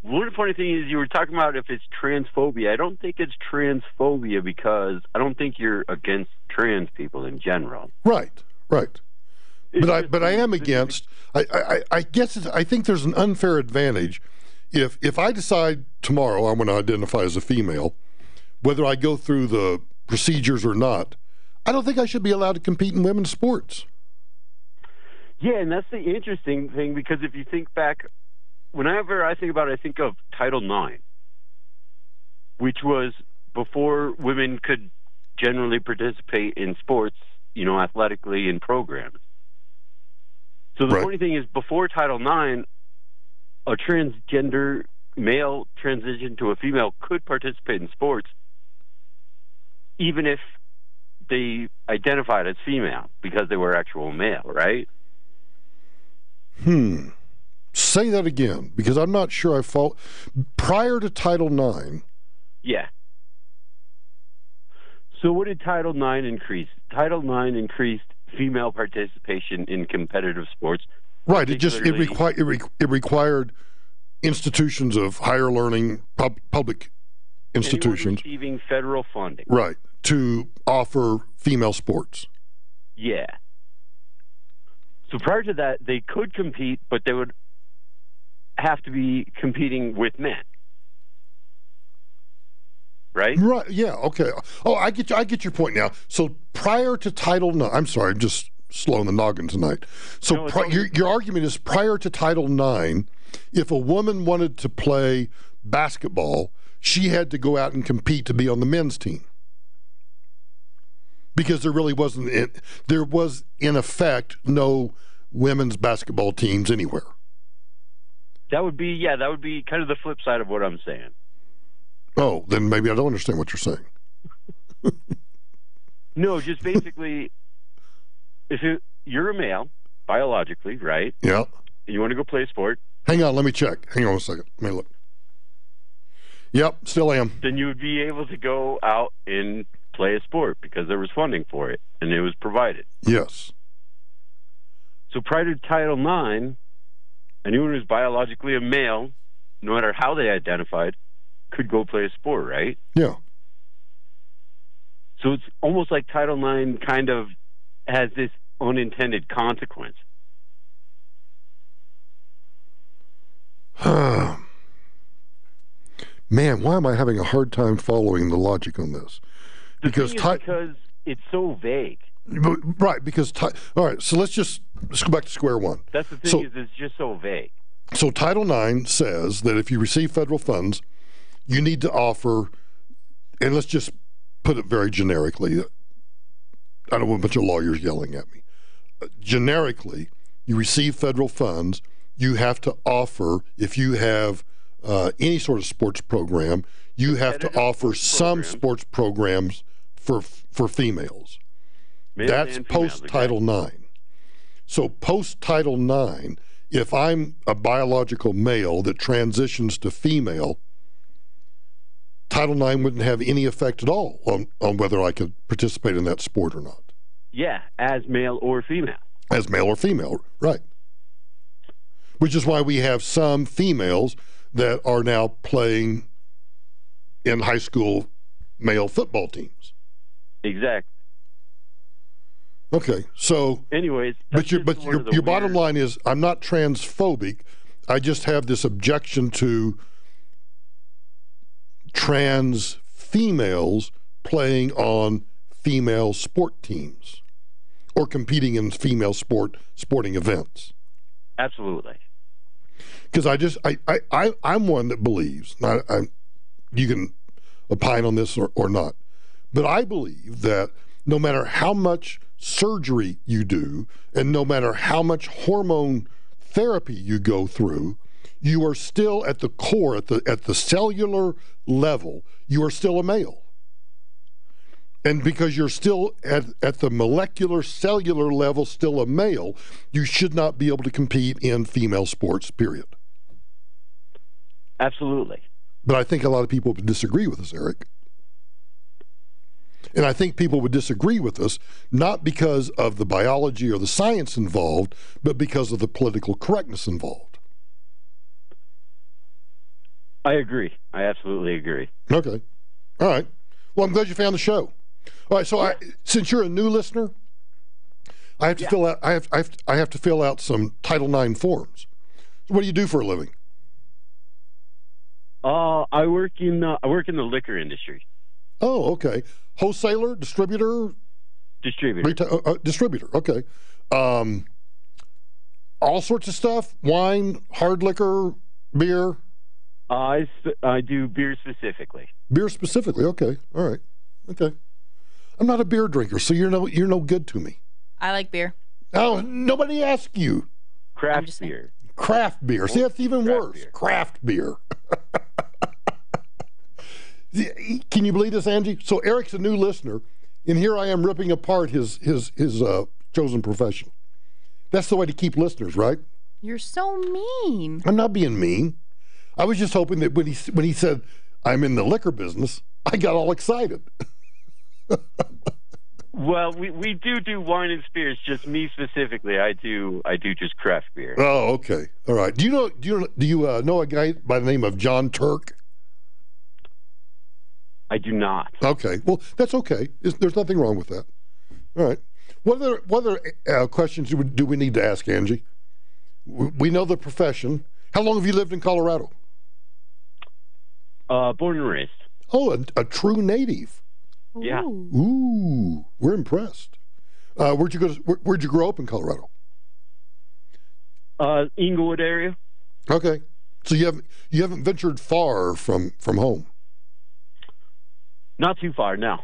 one funny thing is you were talking about if it's transphobia. I don't think it's transphobia because I don't think you're against trans people in general. Right. But I am against. I guess I think there's an unfair advantage if I decide tomorrow I'm going to identify as a female, whether I go through the procedures or not. I don't think I should be allowed to compete in women's sports. Yeah, and that's the interesting thing because if you think back. Whenever I think about it, I think of Title IX, which was before women could generally participate in sports, athletically in programs. So the funny thing is, before Title IX, a transgender male transition to a female could participate in sports, even if they identified as female because they were actual male, right? Say that again, because I'm not sure I follow. Prior to Title IX. Yeah. So what did Title IX increase? Title IX increased female participation in competitive sports. Right. It required institutions of higher learning, public institutions receiving federal funding. Right. To offer female sports. Yeah. So prior to that, they could compete, but they would have to be competing with men, right? Right. Yeah. Okay. Oh, I get your point now. So prior to Title IX, I'm sorry, I'm just slow in the noggin tonight. So your argument is prior to Title IX, if a woman wanted to play basketball, she had to go out and compete to be on the men's team. Because there really wasn't, there was in effect no women's basketball teams anywhere. That would be kind of the flip side of what I'm saying. Oh, then maybe I don't understand what you're saying. No, just basically, if you're a male, biologically, right? Yeah. And you want to go play a sport. Hang on, let me check. Hang on a second. Let me look. Yep, still am. Then you would be able to go out and play a sport because there was funding for it, and it was provided. Yes. So prior to Title IX, anyone who's biologically a male, no matter how they identified, could go play a sport, right? Yeah. So it's almost like Title IX kind of has this unintended consequence. Man, why am I having a hard time following the logic on this? Because it's so vague. Right, because all right, so let's go back to square one. That's the thing, is it's just so vague. So Title IX says that if you receive federal funds, you need to offer, and let's just put it very generically. I don't want a bunch of lawyers yelling at me. Generically, you receive federal funds, you have to offer, if you have any sort of sports program, you have to offer some sports programs for females. That's post-Title IX. So post-Title IX, if I'm a biological male that transitions to female, Title IX wouldn't have any effect at all on whether I could participate in that sport or not. Yeah, as male or female. As male or female, right. Which is why we have some females that are now playing in high school male football teams. Exactly. Okay, so anyways, but your bottom line is, I'm not transphobic. I just have this objection to trans females playing on female sport teams or competing in female sporting events. Absolutely. Because I'm one that believes, you can opine on this or not, but I believe that no matter how much surgery you do and no matter how much hormone therapy you go through, you are still at the core, at the cellular level, you are still a male. And because you're still at the molecular cellular level still a male, you should not be able to compete in female sports, period. Absolutely. But I think a lot of people would disagree with us, Eric. And I think people would disagree with us, not because of the biology or the science involved, but because of the political correctness involved. I agree. I absolutely agree. Okay. All right. Well, I'm glad you found the show. All right. So since you're a new listener, I have to fill out. I have to fill out some Title IX forms. So what do you do for a living? I work in the liquor industry. Oh, okay. Wholesaler, distributor? Distributor. Distributor, okay. All sorts of stuff? Wine, hard liquor, beer? I do beer specifically. Beer specifically, okay. All right. Okay. I'm not a beer drinker, so you're no good to me. I like beer. Oh, nobody asked you. Craft beer. Craft beer. See, that's even worse. Craft beer. Can you believe this, Angie? So Eric's a new listener, and here I am ripping apart his chosen profession. That's the way to keep listeners, right? You're so mean. I'm not being mean. I was just hoping that when he said I'm in the liquor business, I got all excited. Well, we do wine and spirits. Just me specifically, I do just craft beer. Oh, okay, all right. Do you know a guy by the name of John Turk? I do not. Okay, well that's okay. There's nothing wrong with that. All right. What other questions do we need to ask, Angie? We know the profession. How long have you lived in Colorado? Born and raised. Oh, a true native. Yeah. Ooh, we're impressed. Where'd you grow up in Colorado? Inglewood area. Okay, so you haven't ventured far from home. Not too far, no.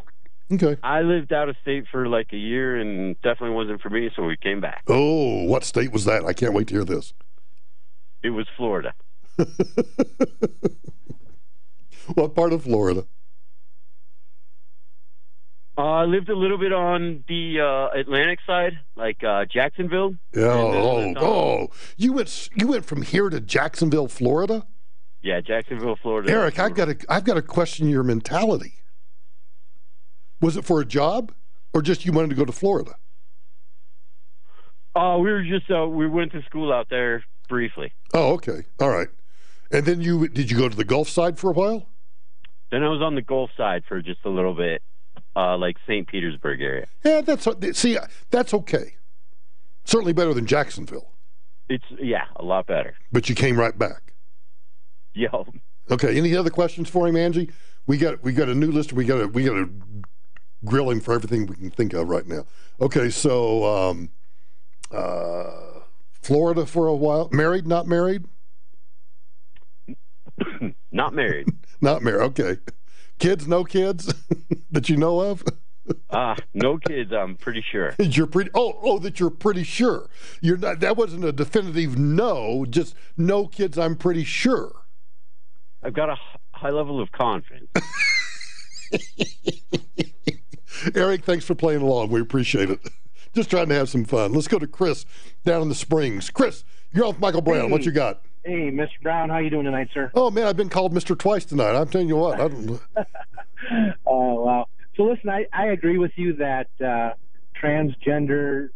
Okay. I lived out of state for like a year, and definitely wasn't for me, so we came back. Oh, what state was that? I can't wait to hear this. It was Florida. What part of Florida? I lived a little bit on the Atlantic side, like Jacksonville. Oh! You went from here to Jacksonville, Florida? Yeah, Jacksonville, Florida. Eric, I've got to question your mentality. Was it for a job, or just you wanted to go to Florida? We went to school out there briefly. Oh, okay, all right. And then did you go to the Gulf side for a while? Then I was on the Gulf side for just a little bit, like St. Petersburg area. Yeah, that's okay. Certainly better than Jacksonville. It's a lot better. But you came right back. Yo. Okay. Any other questions for him, Angie? We got a new listener. We got to grill him for everything we can think of right now. Okay, so Florida for a while. Married? Not married? Not married. Not married. Okay. Kids? No kids that you know of? No kids, I'm pretty sure. You're pretty. That you're pretty sure. You're not. That wasn't a definitive no. Just no kids. I'm pretty sure. I've got a high level of confidence. Eric, thanks for playing along. We appreciate it. Just trying to have some fun. Let's go to Chris down in the Springs. Chris, you're on with Michael Brown. What you got? Hey, Mr. Brown, how you doing tonight, sir? Oh, man, I've been called Mr. twice tonight. I'm telling you what. Oh, wow. So, listen, I agree with you that transgender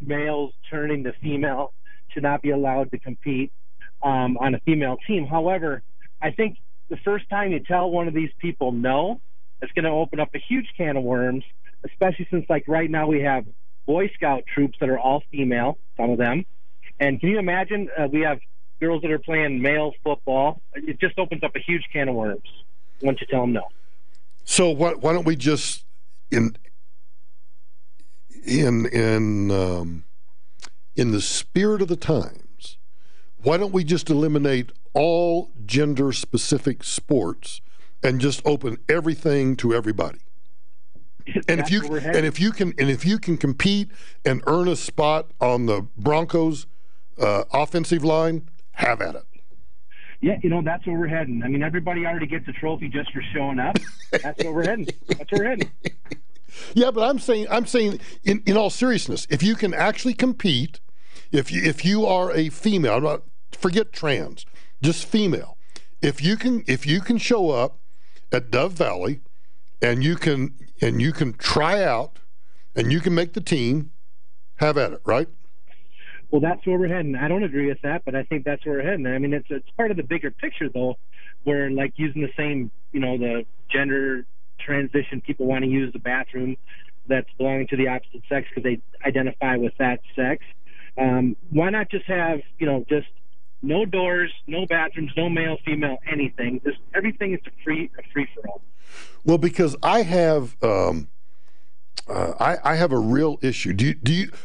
males turning to female should not be allowed to compete on a female team. However, I think the first time you tell one of these people no, it's going to open up a huge can of worms, especially since, like, right now we have Boy Scout troops that are all female, some of them. And can you imagine we have girls that are playing male football? It just opens up a huge can of worms once you tell them no. So why don't we just in the spirit of the times, why don't we just eliminate all gender-specific sports and just open everything to everybody? And if you can compete and earn a spot on the Broncos offensive line, have at it. Yeah, that's where we're heading. I mean, everybody already gets a trophy just for showing up. That's where we're heading. That's where we're heading. Yeah, but I'm saying in all seriousness, if you can actually compete, if you are a female, forget trans, just female. If you can show up at Dove Valley and you can try out and you can make the team, have at it, right? Well, that's where we're heading. I don't agree with that, but I think that's where we're heading. I mean, it's part of the bigger picture, though, where, like, using the same, the gender transition, people want to use the bathroom that's belonging to the opposite sex because they identify with that sex. Why not just have, just no doors, no bathrooms, no male, female, anything? Just everything is a free for all. Well, because I have I have a real issue.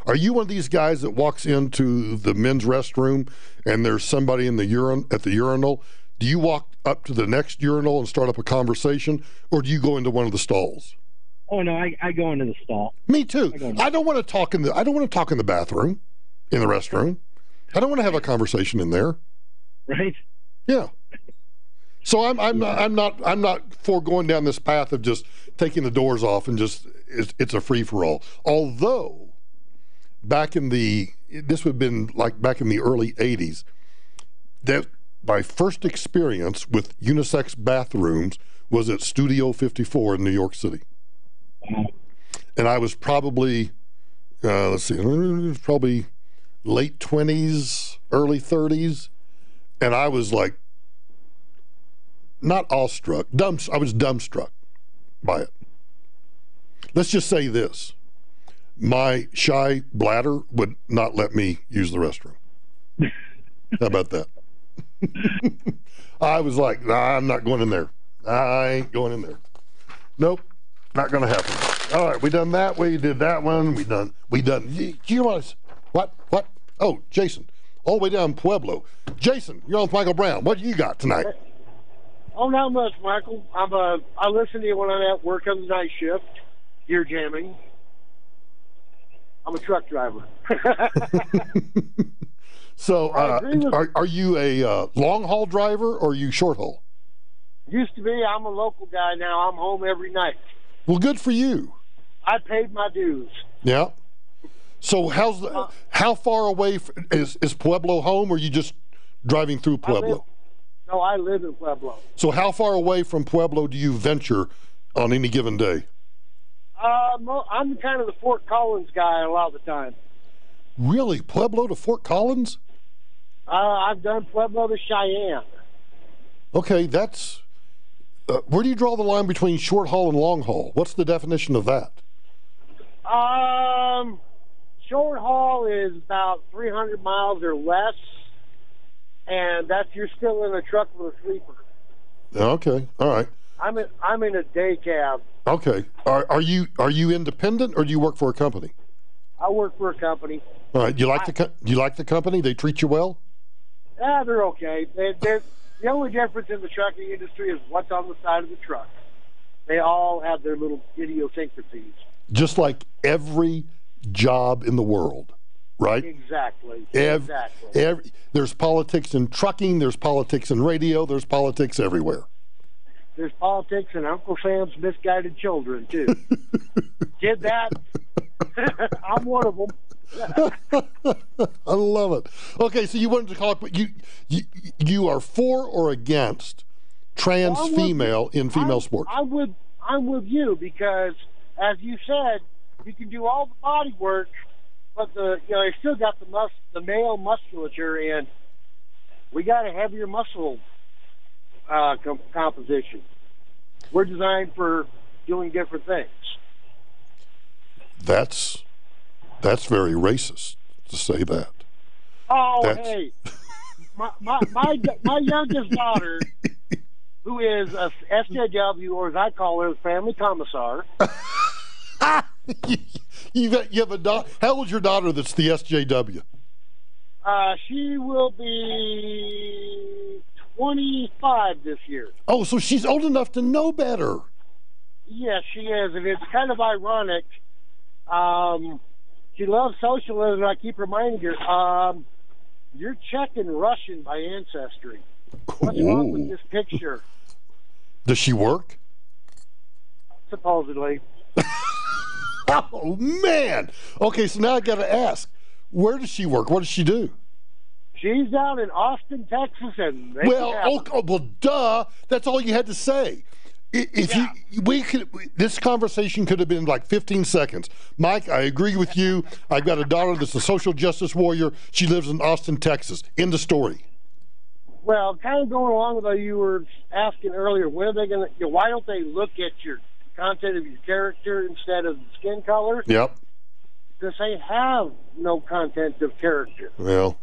Are you one of these guys that walks into the men's restroom and there's somebody in the at the urinal? Do you walk up to the next urinal and start up a conversation, or do you go into one of the stalls? Oh no, I go into the stall. Me too. I don't want to talk in the bathroom, in the restroom. I don't want to have a conversation in there. Right. Yeah. So I'm not for going down this path of just taking the doors off and just it's a free for all. Although this would have been like back in the early 80s, that my first experience with unisex bathrooms was at Studio 54 in New York City. And I was probably probably late 20s, early 30s, and I was like not awestruck, I was dumbstruck by it. Let's just say this. My shy bladder would not let me use the restroom. How about that? I was like, nah, I'm not going in there. I ain't going in there. Nope, not going to happen. All right, we done that. We did that one. We done. Do you realize what? Oh, Jason, all the way down Pueblo. Jason, you're on with Michael Brown. What do you got tonight? Oh, not much, Michael. I listen to you when I'm at work on the night shift. Gear jamming. I'm a truck driver. So, are you a long haul driver or are you short haul? Used to be. I'm a local guy now. I'm home every night. Well, good for you. I paid my dues. Yeah. So how far away is Pueblo home, or are you just driving through Pueblo? I live in Pueblo. So how far away from Pueblo do you venture on any given day? I'm kind of the Fort Collins guy a lot of the time. Really? Pueblo to Fort Collins? I've done Pueblo to Cheyenne. Okay, that's... where do you draw the line between short haul and long haul? What's the definition of that? Short haul is about 300 miles or less, and you're still in a truck with a sleeper. Okay, all right. I'm in a day cab. Okay, are you independent or do you work for a company? I work for a company. All right, do you like the company? They treat you well? Yeah, they're okay. The only difference in the trucking industry is what's on the side of the truck. They all have their little idiosyncrasies. Just like every job in the world, right? Exactly. There's politics in trucking, there's politics in radio, there's politics everywhere. There's politics in Uncle Sam's misguided children, too. Did that? I'm one of them. I love it. Okay, so you wanted to call it, but you are for or against trans female in female sports? I'm with you because, as you said, you can do all the body work, but they still got the male musculature, and we got a heavier muscle composition. We're designed for doing different things. That's very racist to say that. Oh, hey, my youngest daughter, who is a SJW, or as I call her, family commissar. you have a daughter. How old's your daughter that's the SJW? She will be 25 this year. Oh, so she's old enough to know better. Yes, she is, and it's kind of ironic. She loves socialism, and I keep reminding her, you're Czech and Russian by ancestry. What's wrong with this picture? Does she work? Supposedly. Oh, man. Okay, so now I got to ask, where does she work? What does she do? She's down in Austin, Texas, and well, duh. That's all you had to say. This conversation could have been like 15 seconds. Mike, I agree with you. I've got a daughter that's a social justice warrior. She lives in Austin, Texas. End of story. Well, kind of going along with what you were asking earlier, when are they going to? Why don't they look at your content of your character instead of skin color? Yep. Because they have no content of character. Well,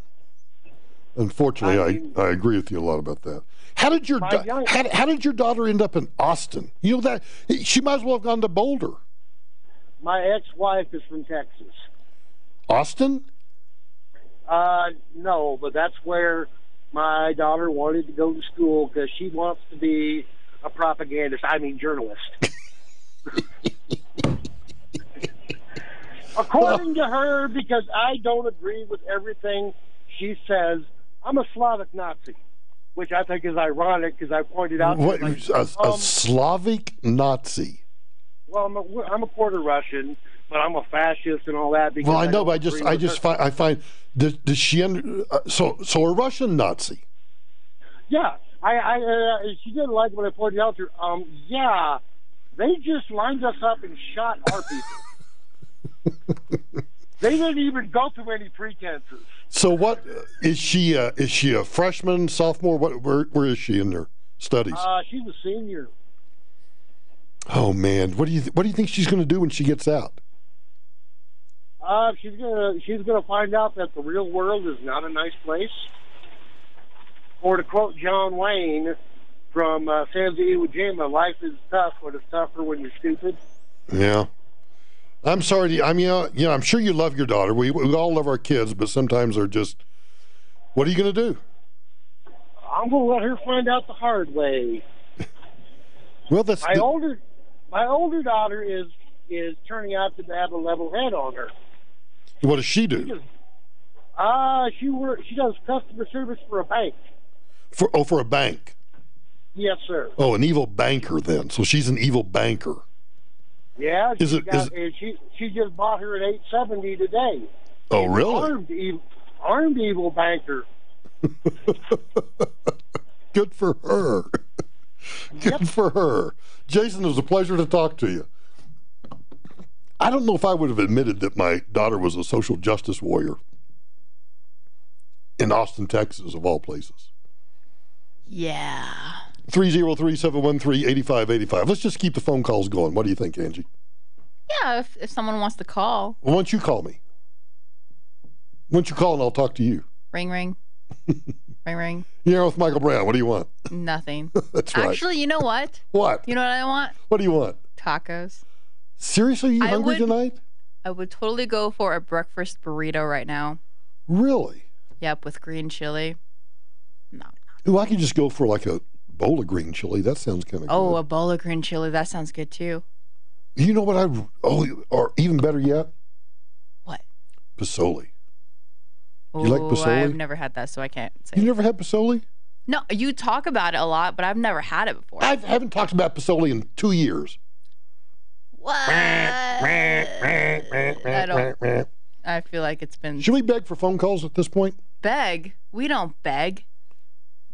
unfortunately, I agree with you a lot about that. How did your daughter end up in Austin? You know that she might as well have gone to Boulder. My ex-wife is from Texas. Austin? No, but that's where my daughter wanted to go to school because she wants to be a propagandist. I mean, journalist. According to her, because I don't agree with everything she says, I'm a Slavic Nazi, which I think is ironic because I pointed out. What, a Slavic Nazi? Well, I'm a quarter Russian, but I'm a fascist and all that. Because well, I know, but I find does she so a Russian Nazi? Yeah, she didn't like when I pointed out to her. Yeah, they just lined us up and shot our people. They didn't even go through any pretenses. So what is she? Is she a freshman, sophomore? Where is she in her studies? She's a senior. Oh man, what do you think she's going to do when she gets out? She's gonna find out that the real world is not a nice place. Or to quote John Wayne from San Diego Jima, life is tough, but it's tougher when you're stupid. Yeah. I'm sorry. I'm sure you love your daughter. We all love our kids, but sometimes they're just. What are you going to do? I'm going to let her find out the hard way. Well, that's my older daughter is turning out to have a level head on her. What does she do? She does customer service for a bank. For a bank. Yes, sir. Oh, an evil banker then. So she's an evil banker. Yeah, she just bought her at $870 today. Oh, really? Armed evil banker. Good for her. Good for her. Jason, it was a pleasure to talk to you. I don't know if I would have admitted that my daughter was a social justice warrior in Austin, Texas, of all places. Yeah. 303-713-8585. Let's just keep the phone calls going. What do you think, Angie? Yeah, if someone wants to call. Well, why don't you call me? Why don't you call and I'll talk to you? Ring, ring. Ring, ring. You're with Michael Brown. What do you want? Nothing. That's right. Actually, you know what? What? You know what I want? What do you want? Tacos. Seriously? You hungry tonight? I would totally go for a breakfast burrito right now. Really? Yep, with green chili. No. Ooh, I could just go for like a Bowl of green chili. That sounds kind of good. Oh, a bowl of green chili. That sounds good too. You know what or even better yet? What? Pasoli. You like pasoli? I've never had that, so I can't say. You never had pasoli? No, you talk about it a lot, but I've never had it before. I haven't talked about pasoli in 2 years. What? I feel like it's been... Should we beg for phone calls at this point? Beg? We don't beg.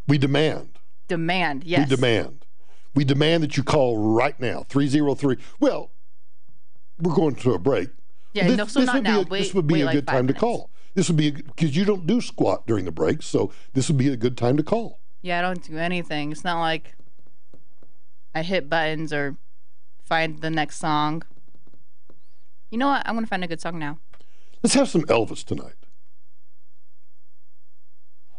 We demand. Demand, yes. We demand. We demand that you call right now. 303. Well, we're going to a break. Yeah, no, so not now. This would be a good time to call. This would be, because you don't do squat during the break, so this would be a good time to call. Yeah, I don't do anything. It's not like I hit buttons or find the next song. You know what? I'm going to find a good song now. Let's have some Elvis tonight.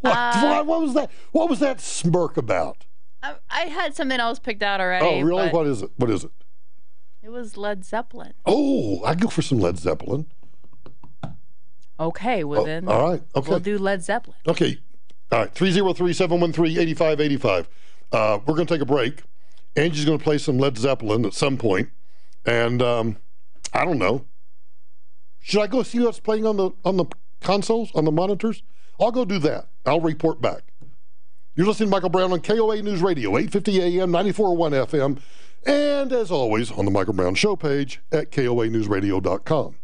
What was that? What was that smirk about? I had something else picked out already. Oh, really? What is it? What is it? It was Led Zeppelin. Oh, I'd go for some Led Zeppelin. Okay, well then. All right. Okay. We'll do Led Zeppelin. Okay. All right. 303-713-8585. We're going to take a break. Angie's going to play some Led Zeppelin at some point, and I don't know. Should I go see what's playing on the consoles, on the monitors? I'll go do that. I'll report back. You're listening to Michael Brown on KOA News Radio, 850 AM, 94.1 FM, and as always, on the Michael Brown Show page at KOANewsRadio.com.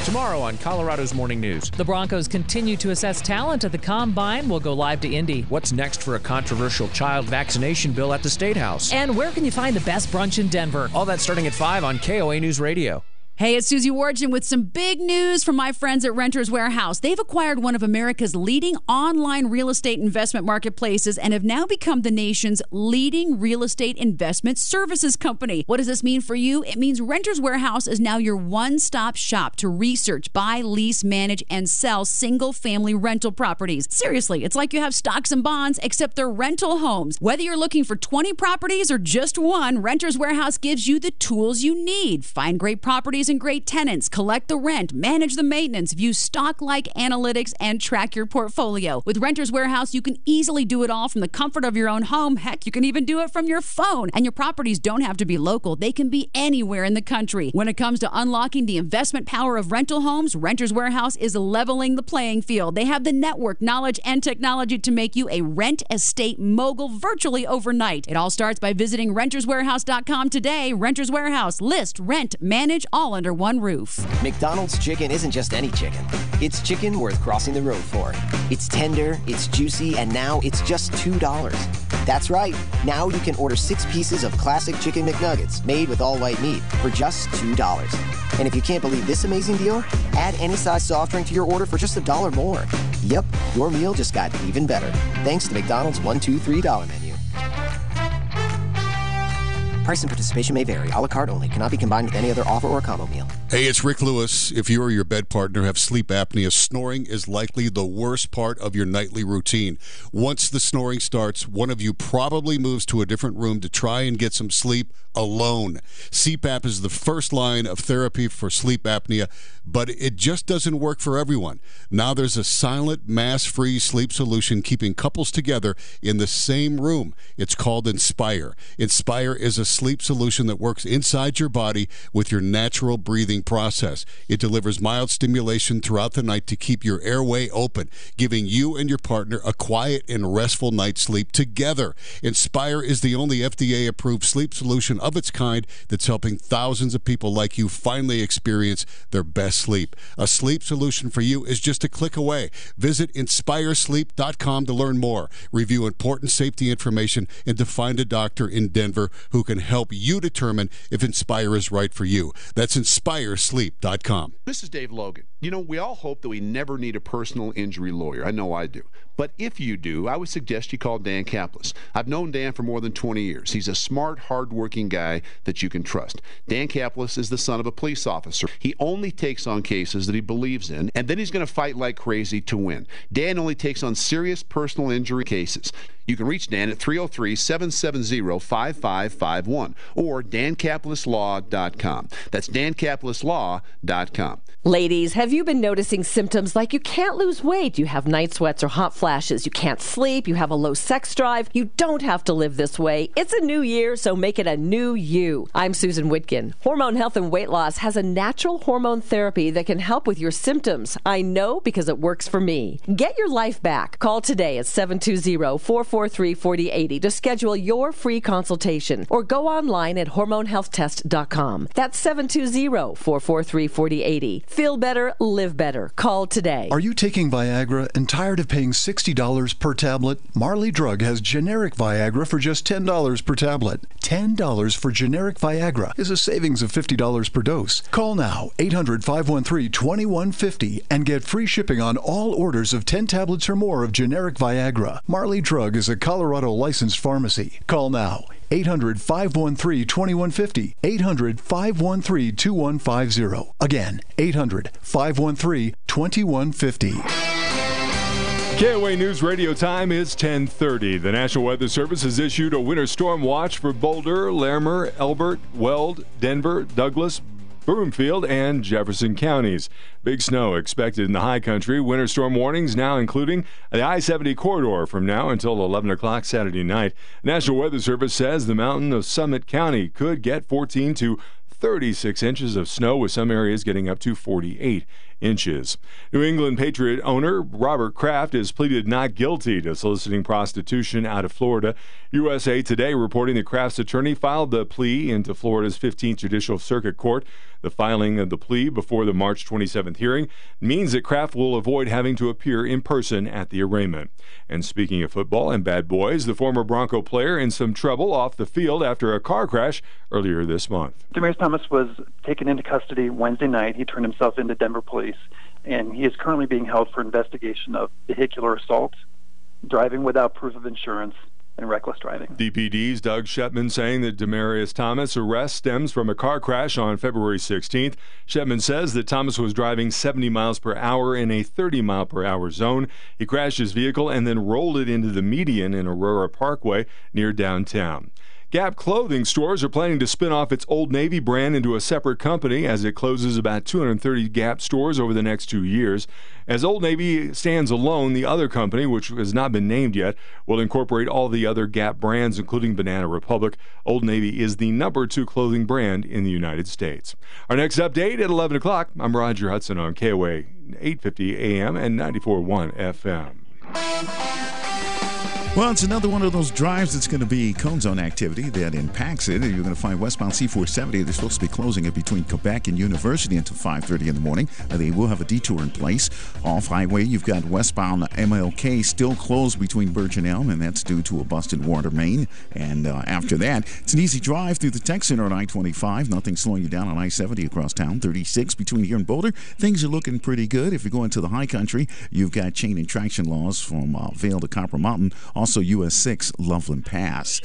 Tomorrow on Colorado's Morning News. The Broncos continue to assess talent at the Combine. We'll go live to Indy. What's next for a controversial child vaccination bill at the State House? And where can you find the best brunch in Denver? All that starting at 5 on KOA News Radio. Hey, it's Susie Wargin with some big news from my friends at Renters Warehouse. They've acquired one of America's leading online real estate investment marketplaces and have now become the nation's leading real estate investment services company. What does this mean for you? It means Renters Warehouse is now your one-stop shop to research, buy, lease, manage, and sell single-family rental properties. Seriously, it's like you have stocks and bonds, except they're rental homes. Whether you're looking for 20 properties or just one, Renters Warehouse gives you the tools you need. Find great properties and great tenants, collect the rent, manage the maintenance, view stock-like analytics, and track your portfolio. With Renters Warehouse, you can easily do it all from the comfort of your own home. Heck, you can even do it from your phone. And your properties don't have to be local. They can be anywhere in the country. When it comes to unlocking the investment power of rental homes, Renters Warehouse is leveling the playing field. They have the network, knowledge, and technology to make you a rent estate mogul virtually overnight. It all starts by visiting renterswarehouse.com today. Renters Warehouse. List, rent, manage, all under one roof. McDonald's chicken isn't just any chicken. It's chicken worth crossing the road for. It's tender, it's juicy, and now it's just $2. That's right. Now you can order 6 pieces of classic chicken McNuggets made with all white meat for just $2. And if you can't believe this amazing deal, add any size soft drink to your order for just $1 more. Yep, your meal just got even better. Thanks to McDonald's $1, $2, $3 menu. Price and participation may vary. A la carte only. Cannot be combined with any other offer or combo meal. Hey, it's Rick Lewis. If you or your bed partner have sleep apnea, snoring is likely the worst part of your nightly routine. Once the snoring starts, one of you probably moves to a different room to try and get some sleep alone. CPAP is the first line of therapy for sleep apnea, but it just doesn't work for everyone. Now there's a silent, mass-free sleep solution keeping couples together in the same room. It's called Inspire. Inspire is a sleep solution that works inside your body with your natural breathing process. It delivers mild stimulation throughout the night to keep your airway open, giving you and your partner a quiet and restful night's sleep together. Inspire is the only FDA-approved sleep solution of its kind that's helping thousands of people like you finally experience their best sleep. A sleep solution for you is just a click away. Visit InspireSleep.com to learn more, review important safety information, and to find a doctor in Denver who can help you determine if Inspire is right for you. That's InspireSleep.com. This is Dave Logan. You know, we all hope that we never need a personal injury lawyer. I know I do. But if you do, I would suggest you call Dan Kaplis. I've known Dan for more than 20 years. He's a smart, hard-working guy that you can trust. Dan Kaplis is the son of a police officer. He only takes on cases that he believes in, and then he's going to fight like crazy to win. Dan only takes on serious personal injury cases. You can reach Dan at 303-770-5551. 888-551, or dancaplisslaw.com. That's dancaplisslaw.com. Ladies, have you been noticing symptoms like you can't lose weight, you have night sweats or hot flashes, you can't sleep, you have a low sex drive? You don't have to live this way. It's a new year, so make it a new you. I'm Susan Whitkin. Hormone Health and Weight Loss has a natural hormone therapy that can help with your symptoms. I know because it works for me. Get your life back. Call today at 720-443-4080 to schedule your free consultation, or go online at hormonehealthtest.com. That's 720-443-4080. Feel better, live better. Call today. Are you taking Viagra and tired of paying $60 per tablet? Marley Drug has generic Viagra for just $10 per tablet. $10 for generic Viagra is a savings of $50 per dose. Call now, 800-513-2150, and get free shipping on all orders of 10 tablets or more of generic Viagra. Marley Drug is a Colorado licensed pharmacy. Call now, 800-513-2150, 800-513-2150. Again, 800-513-2150. KOA News Radio time is 10:30. The National Weather Service has issued a winter storm watch for Boulder, Larimer, Elbert, Weld, Denver, Douglas, Broomfield, and Jefferson counties. Big snow expected in the high country. Winter storm warnings now including the I-70 corridor from now until 11 o'clock Saturday night. National Weather Service says the mountain of Summit County could get 14 to 36 inches of snow, with some areas getting up to 48 inches. New England Patriot owner Robert Kraft has pleaded not guilty to soliciting prostitution out of Florida. USA Today reporting that Kraft's attorney filed the plea into Florida's 15th Judicial Circuit Court. The filing of the plea before the March 27th hearing means that Kraft will avoid having to appear in person at the arraignment. And speaking of football and bad boys, the former Bronco player in some trouble off the field after a car crash earlier this month. Demaryius Thomas was taken into custody Wednesday night. He turned himself into Denver police, and he is currently being held for investigation of vehicular assault, driving without proof of insurance, and reckless driving. DPD's Doug Shetman saying that Demaryius Thomas' arrest stems from a car crash on February 16th. Shetman says that Thomas was driving 70 miles per hour in a 30-mile-per-hour zone. He crashed his vehicle and then rolled it into the median in Aurora Parkway near downtown. Gap clothing stores are planning to spin off its Old Navy brand into a separate company as it closes about 230 Gap stores over the next 2 years. As Old Navy stands alone, the other company, which has not been named yet, will incorporate all the other Gap brands, including Banana Republic. Old Navy is the #2 clothing brand in the United States. Our next update at 11 o'clock. I'm Roger Hudson on KOA 850 AM and 94.1 FM. Well, it's another one of those drives that's going to be cone zone activity that impacts it. You're going to find westbound C-470. They're supposed to be closing it between Quebec and University until 5:30 in the morning. They will have a detour in place. Off highway, you've got westbound MLK still closed between Birch and Elm, and that's due to a busted water main. And after that, it's an easy drive through the tech center on I-25. Nothing slowing you down on I-70 across town. 36 between here and Boulder. Things are looking pretty good. If you're going to the high country, you've got chain and traction laws from Vail to Copper Mountain. Also, US 6 Loveland Pass.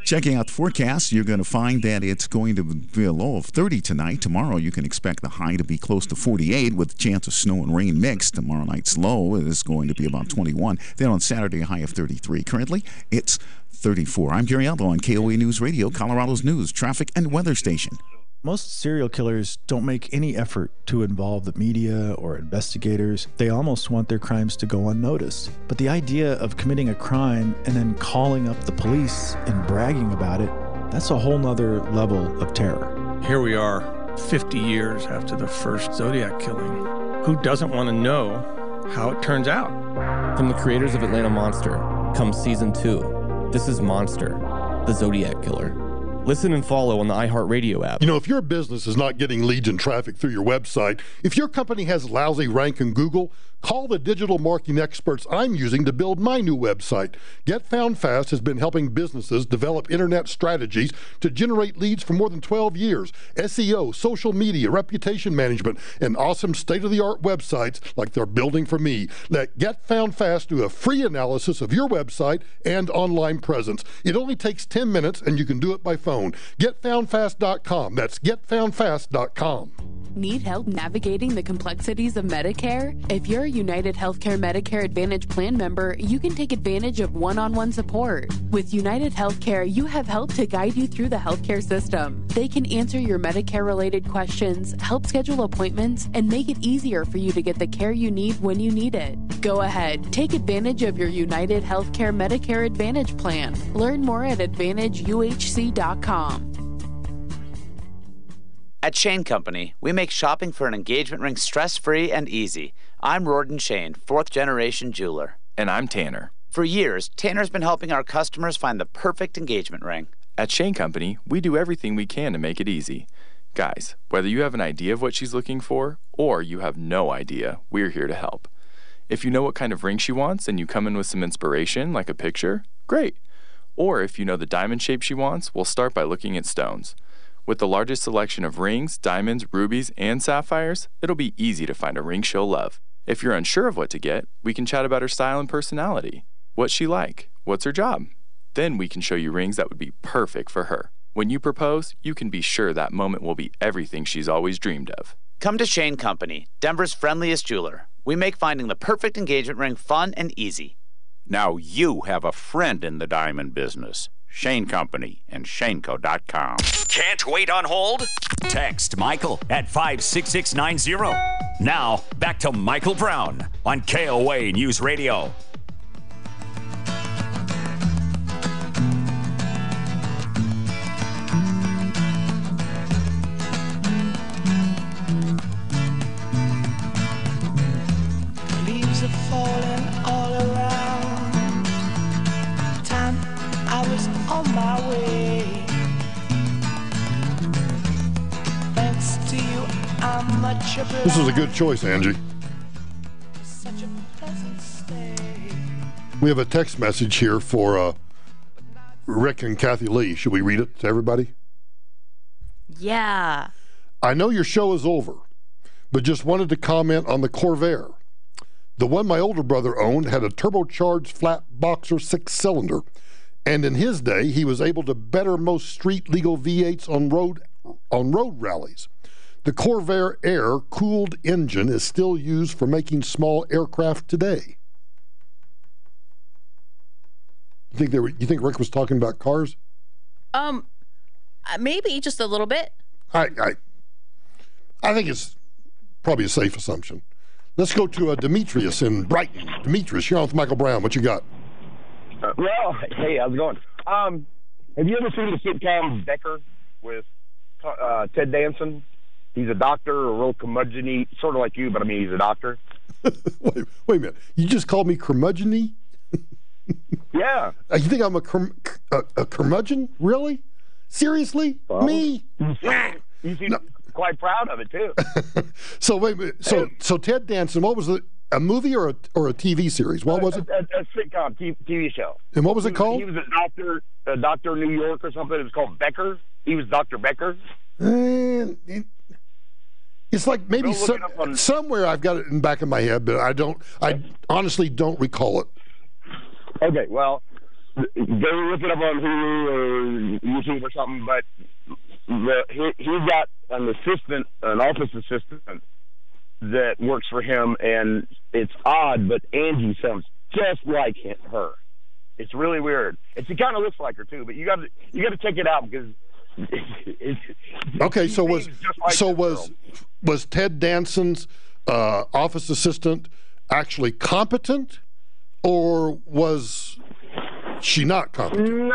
Checking out the forecast, you're going to find that it's going to be a low of 30 tonight. Tomorrow, you can expect the high to be close to 48 with a chance of snow and rain mixed. Tomorrow night's low is going to be about 21. Then on Saturday, a high of 33. Currently, it's 34. I'm Gary Aldo on KOA News Radio, Colorado's news, traffic, and weather station. Most serial killers don't make any effort to involve the media or investigators. They almost want their crimes to go unnoticed. But the idea of committing a crime and then calling up the police and bragging about it, that's a whole nother level of terror. Here we are, 50 years after the first Zodiac killing. Who doesn't want to know how it turns out? From the creators of Atlanta Monster comes Season 2. This is Monster, the Zodiac Killer. Listen and follow on the iHeartRadio app. You know, if your business is not getting leads and traffic through your website, if your company has lousy rank in Google, call the digital marketing experts I'm using to build my new website. Get Found Fast has been helping businesses develop internet strategies to generate leads for more than 12 years. SEO, social media, reputation management, and awesome state-of-the-art websites like they're building for me. Let Get Found Fast do a free analysis of your website and online presence. It only takes 10 minutes and you can do it by phone. GetFoundFast.com. That's GetFoundFast.com. Need help navigating the complexities of Medicare? If you're a United Healthcare Medicare Advantage plan member, you can take advantage of one-on-one support. With United Healthcare, you have help to guide you through the healthcare system. They can answer your Medicare-related questions, help schedule appointments, and make it easier for you to get the care you need when you need it. Go ahead, take advantage of your United Healthcare Medicare Advantage plan. Learn more at AdvantageUHC.com. At Shane Company, we make shopping for an engagement ring stress-free and easy. I'm Rorden Shane, fourth-generation jeweler. And I'm Tanner. For years, Tanner's been helping our customers find the perfect engagement ring. At Shane Company, we do everything we can to make it easy. Guys, whether you have an idea of what she's looking for, or you have no idea, we're here to help. If you know what kind of ring she wants and you come in with some inspiration, like a picture, great. Or if you know the diamond shape she wants, we'll start by looking at stones. With the largest selection of rings, diamonds, rubies, and sapphires, it'll be easy to find a ring she'll love. If you're unsure of what to get, we can chat about her style and personality. What's she like? What's her job? Then we can show you rings that would be perfect for her. When you propose, you can be sure that moment will be everything she's always dreamed of. Come to Shane Company, Denver's friendliest jeweler. We make finding the perfect engagement ring fun and easy. Now you have a friend in the diamond business. Shane Company and ShaneCo.com. Can't wait on hold? Text Michael at 56690. Now, back to Michael Brown on KOA News Radio. Leaves are falling all around. Time I was on my way. Thanks to you, I'm much obliged. This is a good choice, Angie. Such a pleasant stay. We have a text message here for Rick and Kathy Lee. Should we read it to everybody? Yeah. I know your show is over, but just wanted to comment on the Corvair. The one my older brother owned had a turbocharged flat boxer 6-cylinder, and in his day, he was able to better most street-legal V8s on road rallies. The Corvair air-cooled engine is still used for making small aircraft today. You think Rick was talking about cars? Maybe just a little bit. I think it's probably a safe assumption. Let's go to Demetrius in Brighton. Demetrius, you're on with Michael Brown. What you got? Well, hey, how's it going? Have you ever seen the sitcom Becker with Ted Danson? He's a doctor, a real curmudgeon-y, sort of like you, but I mean he's a doctor. Wait a minute. You just called me curmudgeon-y? Yeah. You think I'm a curmudgeon? Really? Seriously? Well, me? You seem quite proud of it, too. So wait a minute. So Ted Danson, what was it? A movie or a TV series? What was it? A sitcom TV show. And what was it called? He was a doctor in New York or something. It was called Becker. He was Dr. Becker. It's like maybe somewhere I've got it in the back of my head, but I honestly don't recall it. Okay, well, go look it up on Hulu or YouTube or something, but he got an office assistant that works for him, and it's odd, but Angie sounds just like her. It's really weird. And she kind of looks like her too, but you got to check it out because. Okay, so was Ted Danson's office assistant actually competent, or was she not competent?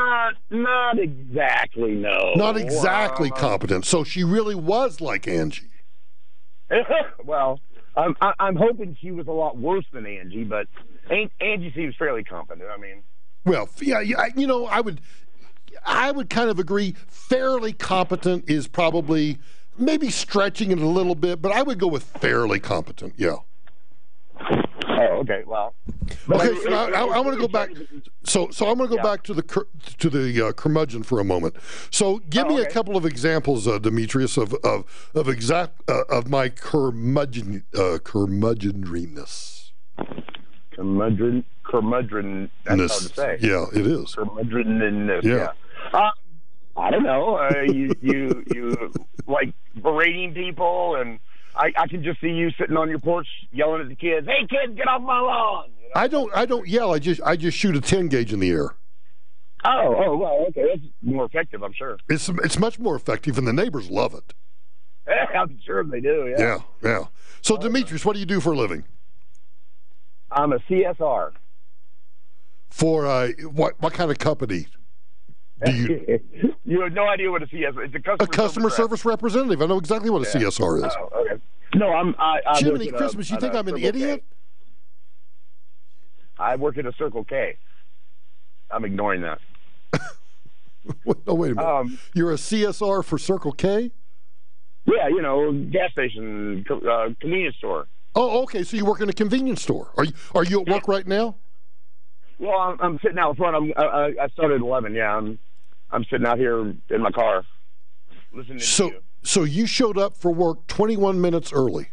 Not exactly. No. Not exactly competent. So she really was like Angie. Well, I'm hoping she was a lot worse than Angie, but Angie seems fairly competent. I mean, well, yeah, I would kind of agree. Fairly competent is probably maybe stretching it a little bit, but I would go with fairly competent. Yeah. Oh, okay. Well. Okay, so I want to go back. So I'm going to go back to the curmudgeon for a moment. So give me a couple of examples, Demetrius, of my curmudgeonriness. Curmudgeon. That's hard to say. Yeah, it is. Curmudgeonness. Yeah. I don't know. You like berating people and I can just see you sitting on your porch yelling at the kids, "Hey kids, get off my lawn!" You know? I don't yell. I just shoot a 10 gauge in the air. Oh, well, okay, that's more effective, I'm sure. It's much more effective, and the neighbors love it. I'm sure they do. Yeah. So, Demetrius, what do you do for a living? I'm a CSR. For what kind of company? Do you? You have no idea what a CSR is. It's a customer service representative. I know exactly what a CSR is. Oh, okay. No, I Jiminy Christmas, you think I'm an idiot? I work at a Circle K. I'm ignoring that. No, wait a minute. You're a CSR for Circle K? Yeah, gas station, convenience store. Oh, okay. So you work in a convenience store. Are you at work right now? Well, I'm sitting out front. I started at 11. Yeah, I'm sitting out here in my car, listening to you. So you showed up for work 21 minutes early.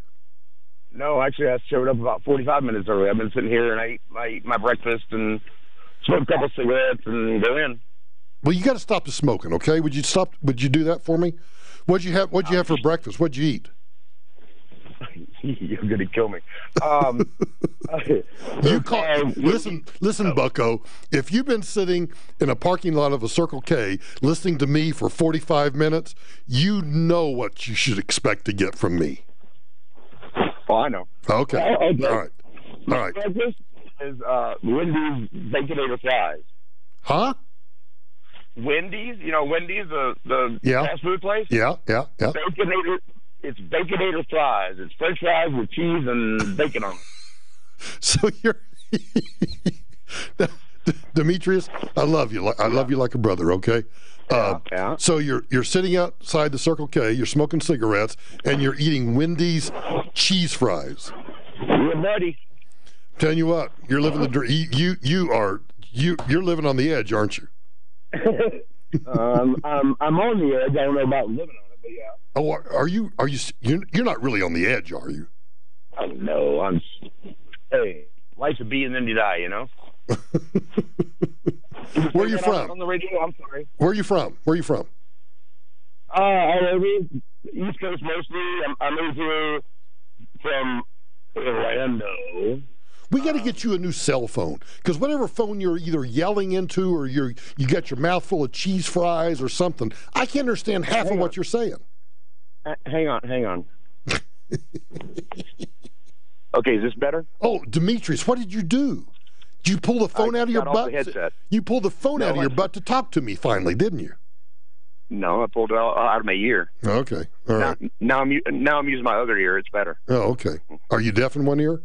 No, actually, I showed up about 45 minutes early. I've been sitting here and I eat my breakfast and smoke a couple cigarettes and go in. Well, you got to stop the smoking, okay? Would you do that for me? What'd you have for breakfast? What'd you eat? You're going to kill me. Listen, Bucko. If you've been sitting in a parking lot of a Circle K listening to me for 45 minutes, you know what you should expect to get from me. Oh, I know. Okay. All right. Breakfast is Wendy's Baconator fries. Huh? Wendy's, Wendy's, the fast food place? Yeah. Baconator, it's Baconator fries. It's French fries with cheese and bacon on it. So you're Demetrius, I love you. I love you like a brother, okay? Yeah. So you're sitting outside the Circle K, you're smoking cigarettes, and you're eating Wendy's cheese fries. Yeah, buddy. Telling you what, you're living the dream. You're living on the edge, aren't you? I'm on the edge. I don't know about living on it, but yeah. Oh, are you? You're not really on the edge, are you? No, hey, life's a bee and then you die, Where are you from? On the radio, I'm sorry. Where are you from? East Coast mostly. I moved here from Orlando. We got to get you a new cell phone, because whatever phone you're either yelling into or you got your mouth full of cheese fries or something, I can't understand half of what you're saying. Hang on. Okay, is this better? Oh, Demetrius, what did you do? Did you pull the phone out of your butt? You pulled the phone out of your butt to talk to me finally, didn't you? No, I pulled it out of my ear. Okay, all right. Now I'm using my other ear. It's better. Oh, okay. Are you deaf in one ear?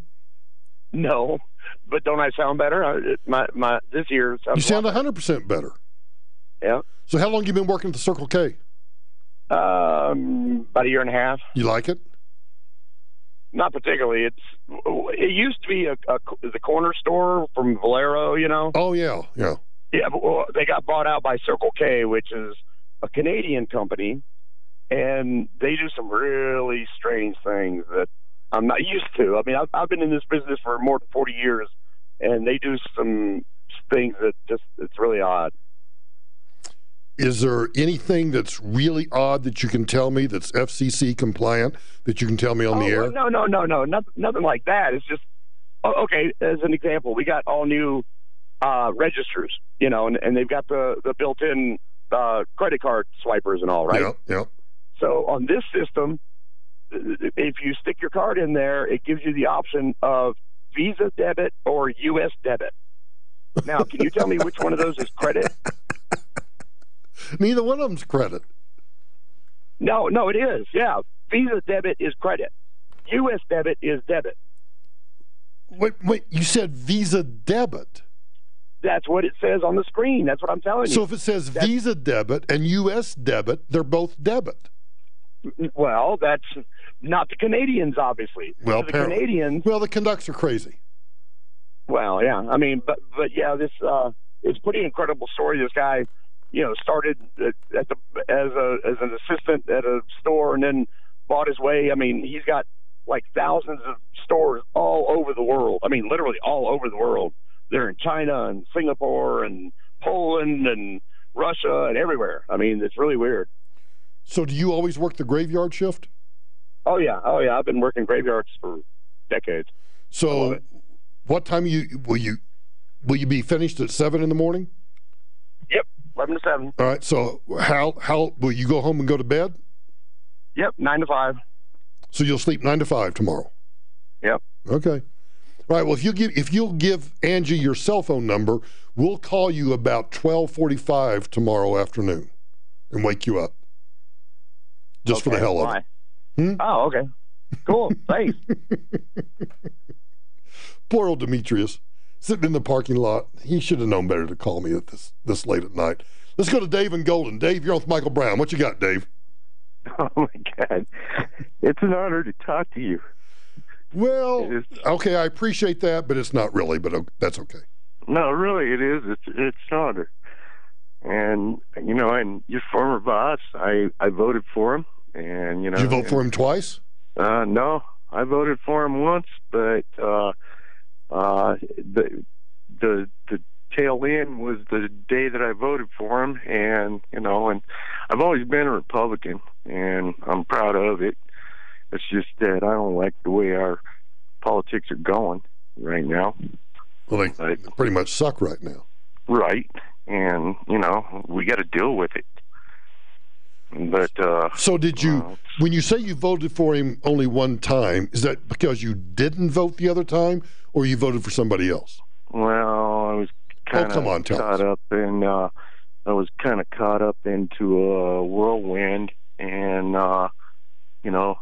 No, but don't I sound better? My this ear sounds. You sound 100% better. Yeah. So how long you been working at the Circle K? About a year and a half. You like it? Not particularly. It used to be the corner store from Valero, Oh yeah. Yeah, but they got bought out by Circle K, which is a Canadian company, and they do some really strange things that I'm not used to. I mean, I've been in this business for more than 40 years, and they do some things that it's really odd. Is there anything that's really odd that you can tell me that's FCC compliant that you can tell me on the air? No, nothing like that. It's just, okay, as an example, we got all new registers, and they've got the built-in credit card swipers and all, right? Yeah. So on this system, if you stick your card in there, it gives you the option of Visa debit or U.S. debit. Now, can you tell me which one of those is credit? Neither one of them's credit. No, it is. Yeah, Visa debit is credit. U.S. debit is debit. Wait, you said Visa debit. That's what it says on the screen. That's what I'm telling you. So if it says Visa debit and U.S. debit, they're both debit. Well, that's not the Canadians, obviously. Well, the Canadians. Well, the conducts are crazy. Well, yeah. I mean, but yeah, this it's a pretty incredible story. This guy, started as an assistant at a store and then bought his way. I mean, he's got like thousands of stores all over the world. I mean, literally all over the world. They're in China and Singapore and Poland and Russia and everywhere. I mean, it's really weird. So do you always work the graveyard shift? Oh yeah. I've been working graveyards for decades. So, what time will you be finished at 7 in the morning? Yep, 11 to 7. All right. So, how will you go home and go to bed? Yep, 9 to 5. So you'll sleep 9 to 5 tomorrow. Yep. Okay. All right. Well, if you'll give Angie your cell phone number, we'll call you about 12:45 tomorrow afternoon and wake you up. Just for the hell of it. Oh, okay. Cool. Thanks. Poor old Demetrius, sitting in the parking lot. He should have known better to call me at this late at night. Let's go to Dave in Golden. Dave, you're on with Michael Brown. What you got, Dave? Oh, my God. It's an honor to talk to you. Well, okay, I appreciate that, but it's not really, but that's okay. No, really, it is. It's an honor. And, and your former boss, I voted for him. And, Did you vote for him twice? No, I voted for him once, but the tail end was the day that I voted for him, and and I've always been a Republican, and I'm proud of it. It's just that I don't like the way our politics are going right now. Well, they pretty much suck right now. Right, and we got to deal with it. But so did you? When you say you voted for him only one time, is that because you didn't vote the other time, or you voted for somebody else? Well, I was kind of caught up in. I was kind of caught up into a whirlwind, and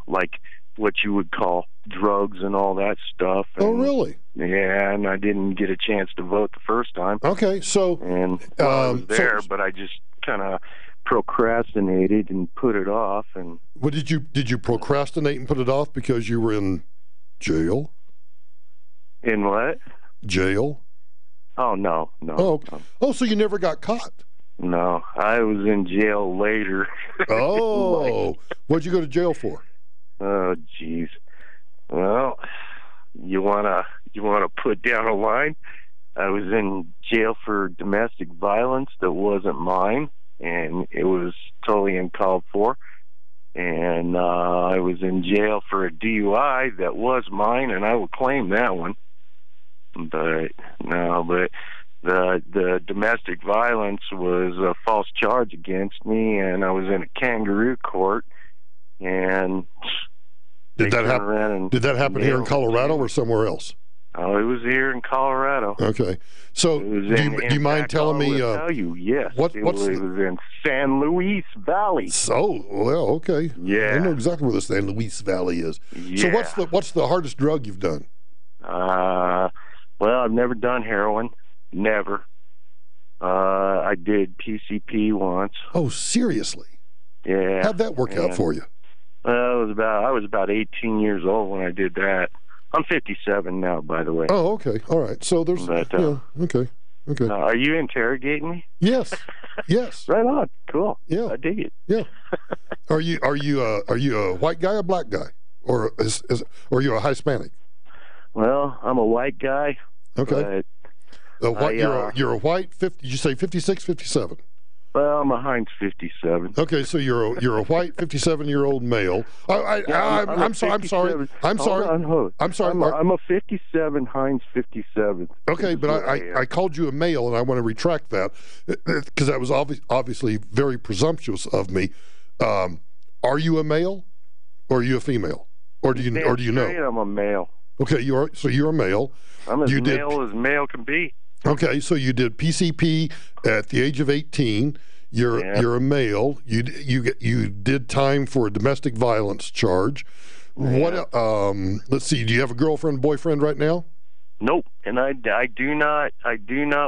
like what you would call drugs and all that stuff. And, oh, really? Yeah, and I didn't get a chance to vote the first time. Okay, so and I was there, but I just kind of procrastinated and put it off. And what did you procrastinate and put it off because you were in jail? In what? Jail? Oh no. Oh, so you never got caught? No, I was in jail later. Oh, what'd you go to jail for? Oh, jeez. Well, you wanna put down a line? I was in jail for domestic violence that wasn't mine, and it was totally uncalled for. And I was in jail for a DUI that was mine, and I would claim that one. But the domestic violence was a false charge against me, and I was in a kangaroo court. And did that happen here in Colorado or somewhere else? Oh, it was here in Colorado. Okay, so do you mind telling me? Tell you, yes. It was in San Luis Valley. So, well, okay. Yeah, I know exactly where the San Luis Valley is. Yeah. So, what's the hardest drug you've done? Well, I've never done heroin. Never. I did PCP once. Oh, seriously? Yeah. How'd that work out for you? I was about 18 years old when I did that. I'm 57 now, by the way. Oh, okay. All right. So there's okay. Are you interrogating me? Yes. Yes. Right on. Cool. Yeah. I dig it. Yeah. Are you a white guy or black guy, or are you a Hispanic? Well, I'm a white guy. Okay. You're a white 50. Did you say 56, 57? Well, I'm a Heinz 57. Okay, so you're a white 57-year-old male. I'm sorry. I'm a 57 Heinz 57. Okay, but I called you a male, and I want to retract that because that was obviously very presumptuous of me. Are you a male, or are you a female, or do you know? I'm a male. Okay, you're a male. I'm as male as male can be. Okay, so you did PCP at the age of 18. You're a male. You did time for a domestic violence charge. Yeah. Let's see. Do you have a girlfriend, boyfriend right now? Nope. And I do not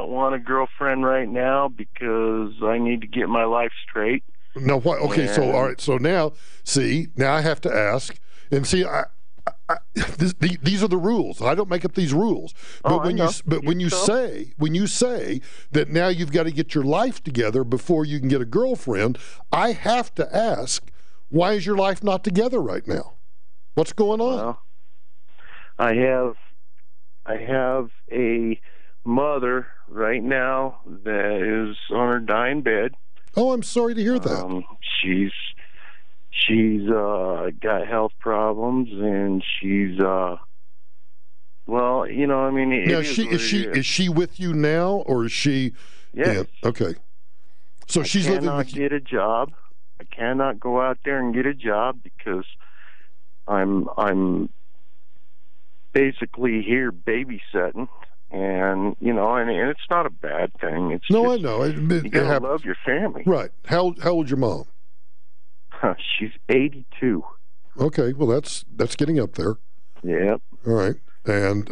want a girlfriend right now because I need to get my life straight. No, what? Okay, so all right. So now I have to ask and see. These are the rules. I don't make up these rules. But when you say that now you've got to get your life together before you can get a girlfriend, I have to ask, why is your life not together right now? What's going on? Well, I have a mother right now that is on her dying bed. Oh, I'm sorry to hear that. she's got health problems, and she's well, you know, I mean, now is she with you now, or is she? Yes. Yeah, okay. So she's living with you. I cannot get a job. I cannot go out there and get a job because I'm basically here babysitting, and you know, and it's not a bad thing. It's no, just, I know. You gotta love your family, right? How old's your mom? She's 82. Okay, well that's getting up there. Yep. All right, and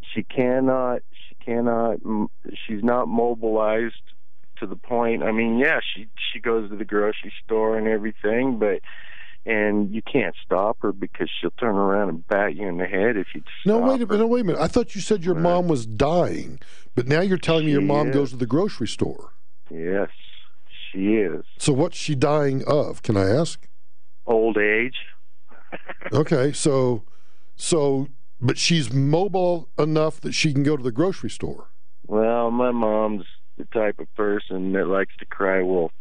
she cannot. She's not mobilized to the point. I mean, yeah, she goes to the grocery store and everything, and you can't stop her because she'll turn around and bat you in the head if you stop wait a minute. I thought you said your mom was dying, but now you're telling me your mom goes to the grocery store. Yes, she is. So what's she dying of? Can I ask? Old age. Okay, so, but she's mobile enough that she can go to the grocery store. Well, my mom's the type of person that likes to cry wolf.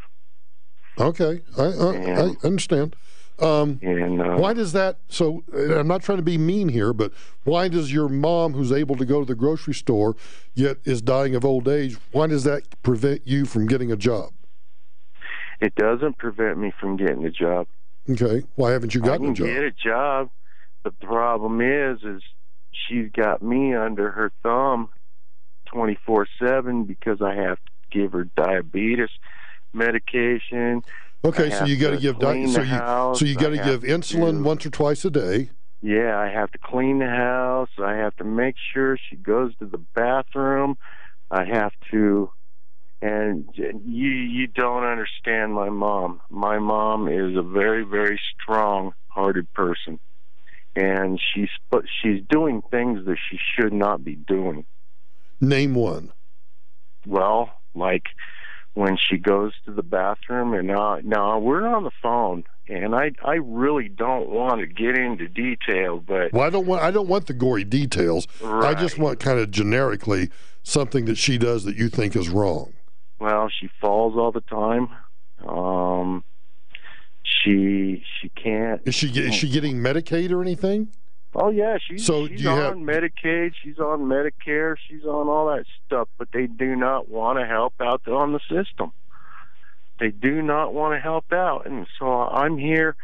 Okay, I understand. Why does that? So I'm not trying to be mean here, but why does your mom, who's able to go to the grocery store yet is dying of old age, why does that prevent you from getting a job? It doesn't prevent me from getting a job. Okay, why haven't you gotten a job? I can get a job, but the problem is she's got me under her thumb 24/7 because I have to give her diabetes medication. Okay, so you got to give you got to give insulin once or twice a day. Yeah, I have to clean the house. I have to make sure she goes to the bathroom. I have to, and you don't understand my mom. My mom is a very, very strong-hearted person, and she's doing things that she should not be doing. Name one. Well, like when she goes to the bathroom, and now we're on the phone, and I really don't want to get into detail, but well, I don't want the gory details. Right. I just want kind of generically something that she does that you think is wrong. Well, she falls all the time. She can't. Is she getting Medicaid or anything? Oh yeah, she's on Medicaid, she's on Medicare, she's on all that stuff, but they do not want to help out on the system. They do not want to help out, and so I'm here,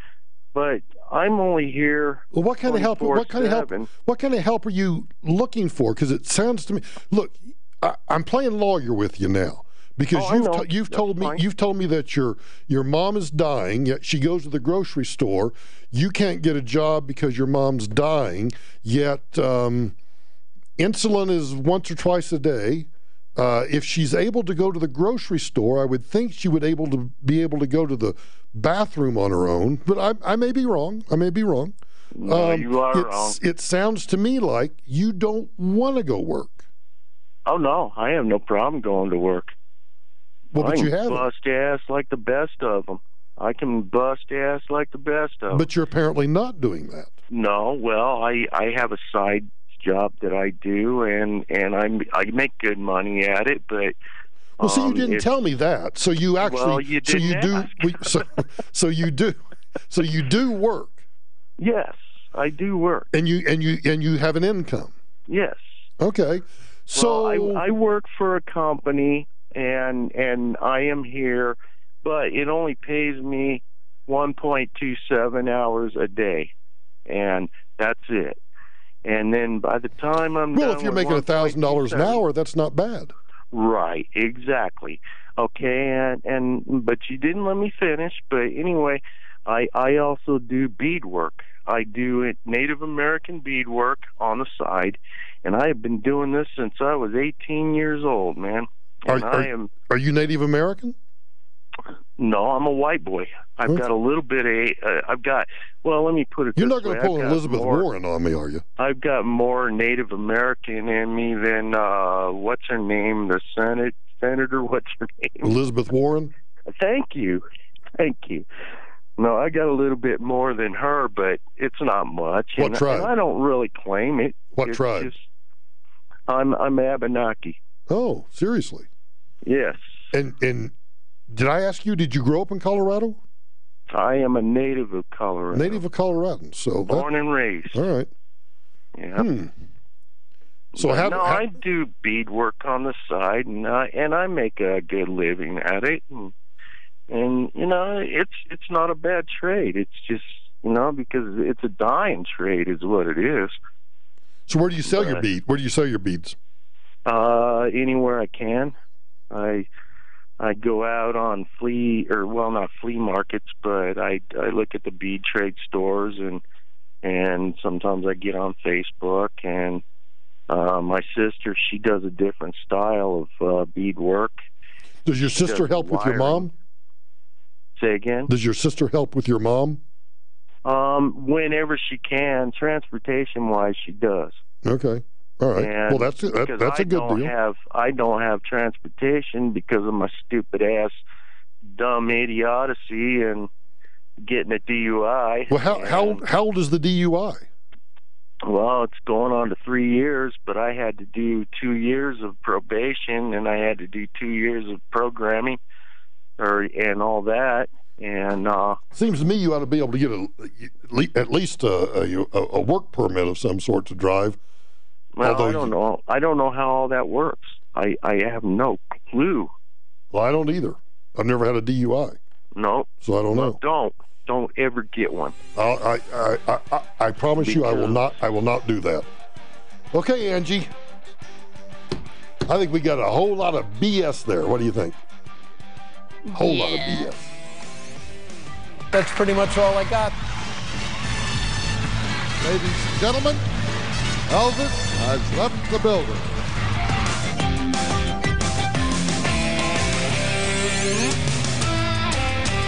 but I'm only here. Well, what kind of help? What kind of help are you looking for? Because it sounds to me. Look, I'm playing lawyer with you now. Because you've told me that your mom is dying, yet she goes to the grocery store. You can't get a job because your mom's dying, yet insulin is once or twice a day. If she's able to go to the grocery store, I would think she would be able to go to the bathroom on her own. But I may be wrong. No, you are wrong. It sounds to me like you don't want to go work. Oh no, I have no problem going to work. Well, but you have bust ass like the best of them. I can bust ass like the best of them. But you're apparently not doing that. No, well, I have a side job that I do, and I make good money at it. But well, see, you didn't tell me that. So you actually, well, you didn't so you do work. Yes, I do work. And you have an income. Yes. Okay. So well, I work for a company. And I am here, but it only pays me 1.27 hours a day, and that's it. And then by the time I'm done, if you're making $1,000 an hour, that's not bad. Right, exactly. Okay, but you didn't let me finish. But anyway, I also do beadwork. I do Native American beadwork on the side, and I have been doing this since I was 18 years old, man. Are you Native American? No, I'm a white boy. I've got a little bit well, let me put it this way. You're not going to pull an Elizabeth Warren on me, are you? I've got more Native American in me than, what's her name, the Senator, what's her name? Elizabeth Warren? Thank you. No, I got a little bit more than her, but it's not much. What tribe? And I don't really claim it. What tribe? I'm Abenaki. Oh, seriously? Yes. And Did I ask you, did you grow up in Colorado? I am a native of Colorado. Native of Colorado. So born and raised. All right. Yeah. So I do beadwork on the side, and I make a good living at it, and it's not a bad trade. It's just because it's a dying trade is what it is. So where do you sell your bead? Where do you sell your beads? Anywhere I can. I go out on not flea markets, but I look at the bead trade stores, and sometimes I get on Facebook. And my sister, she does a different style of bead work. Does your sister help with your mom? Say again? Does your sister help with your mom? Whenever she can, transportation-wise, she does. Okay. All right. And well, that's a good deal. I don't have transportation because of my stupid ass, dumb idiocy and getting a DUI. Well, how old is the DUI? Well, it's going on to 3 years, but I had to do 2 years of probation, and I had to do 2 years of programming, and all that. And seems to me you ought to be able to get at least a work permit of some sort to drive. Well, I don't know. I don't know how all that works. I have no clue. Well, I don't either. I've never had a DUI. No. So I don't know. Don't ever get one. I promise you, I will not do that. Okay, Angie. I think we got a whole lot of BS there. What do you think? A whole lot of BS. That's pretty much all I got. Ladies and gentlemen, Elvis has left the building.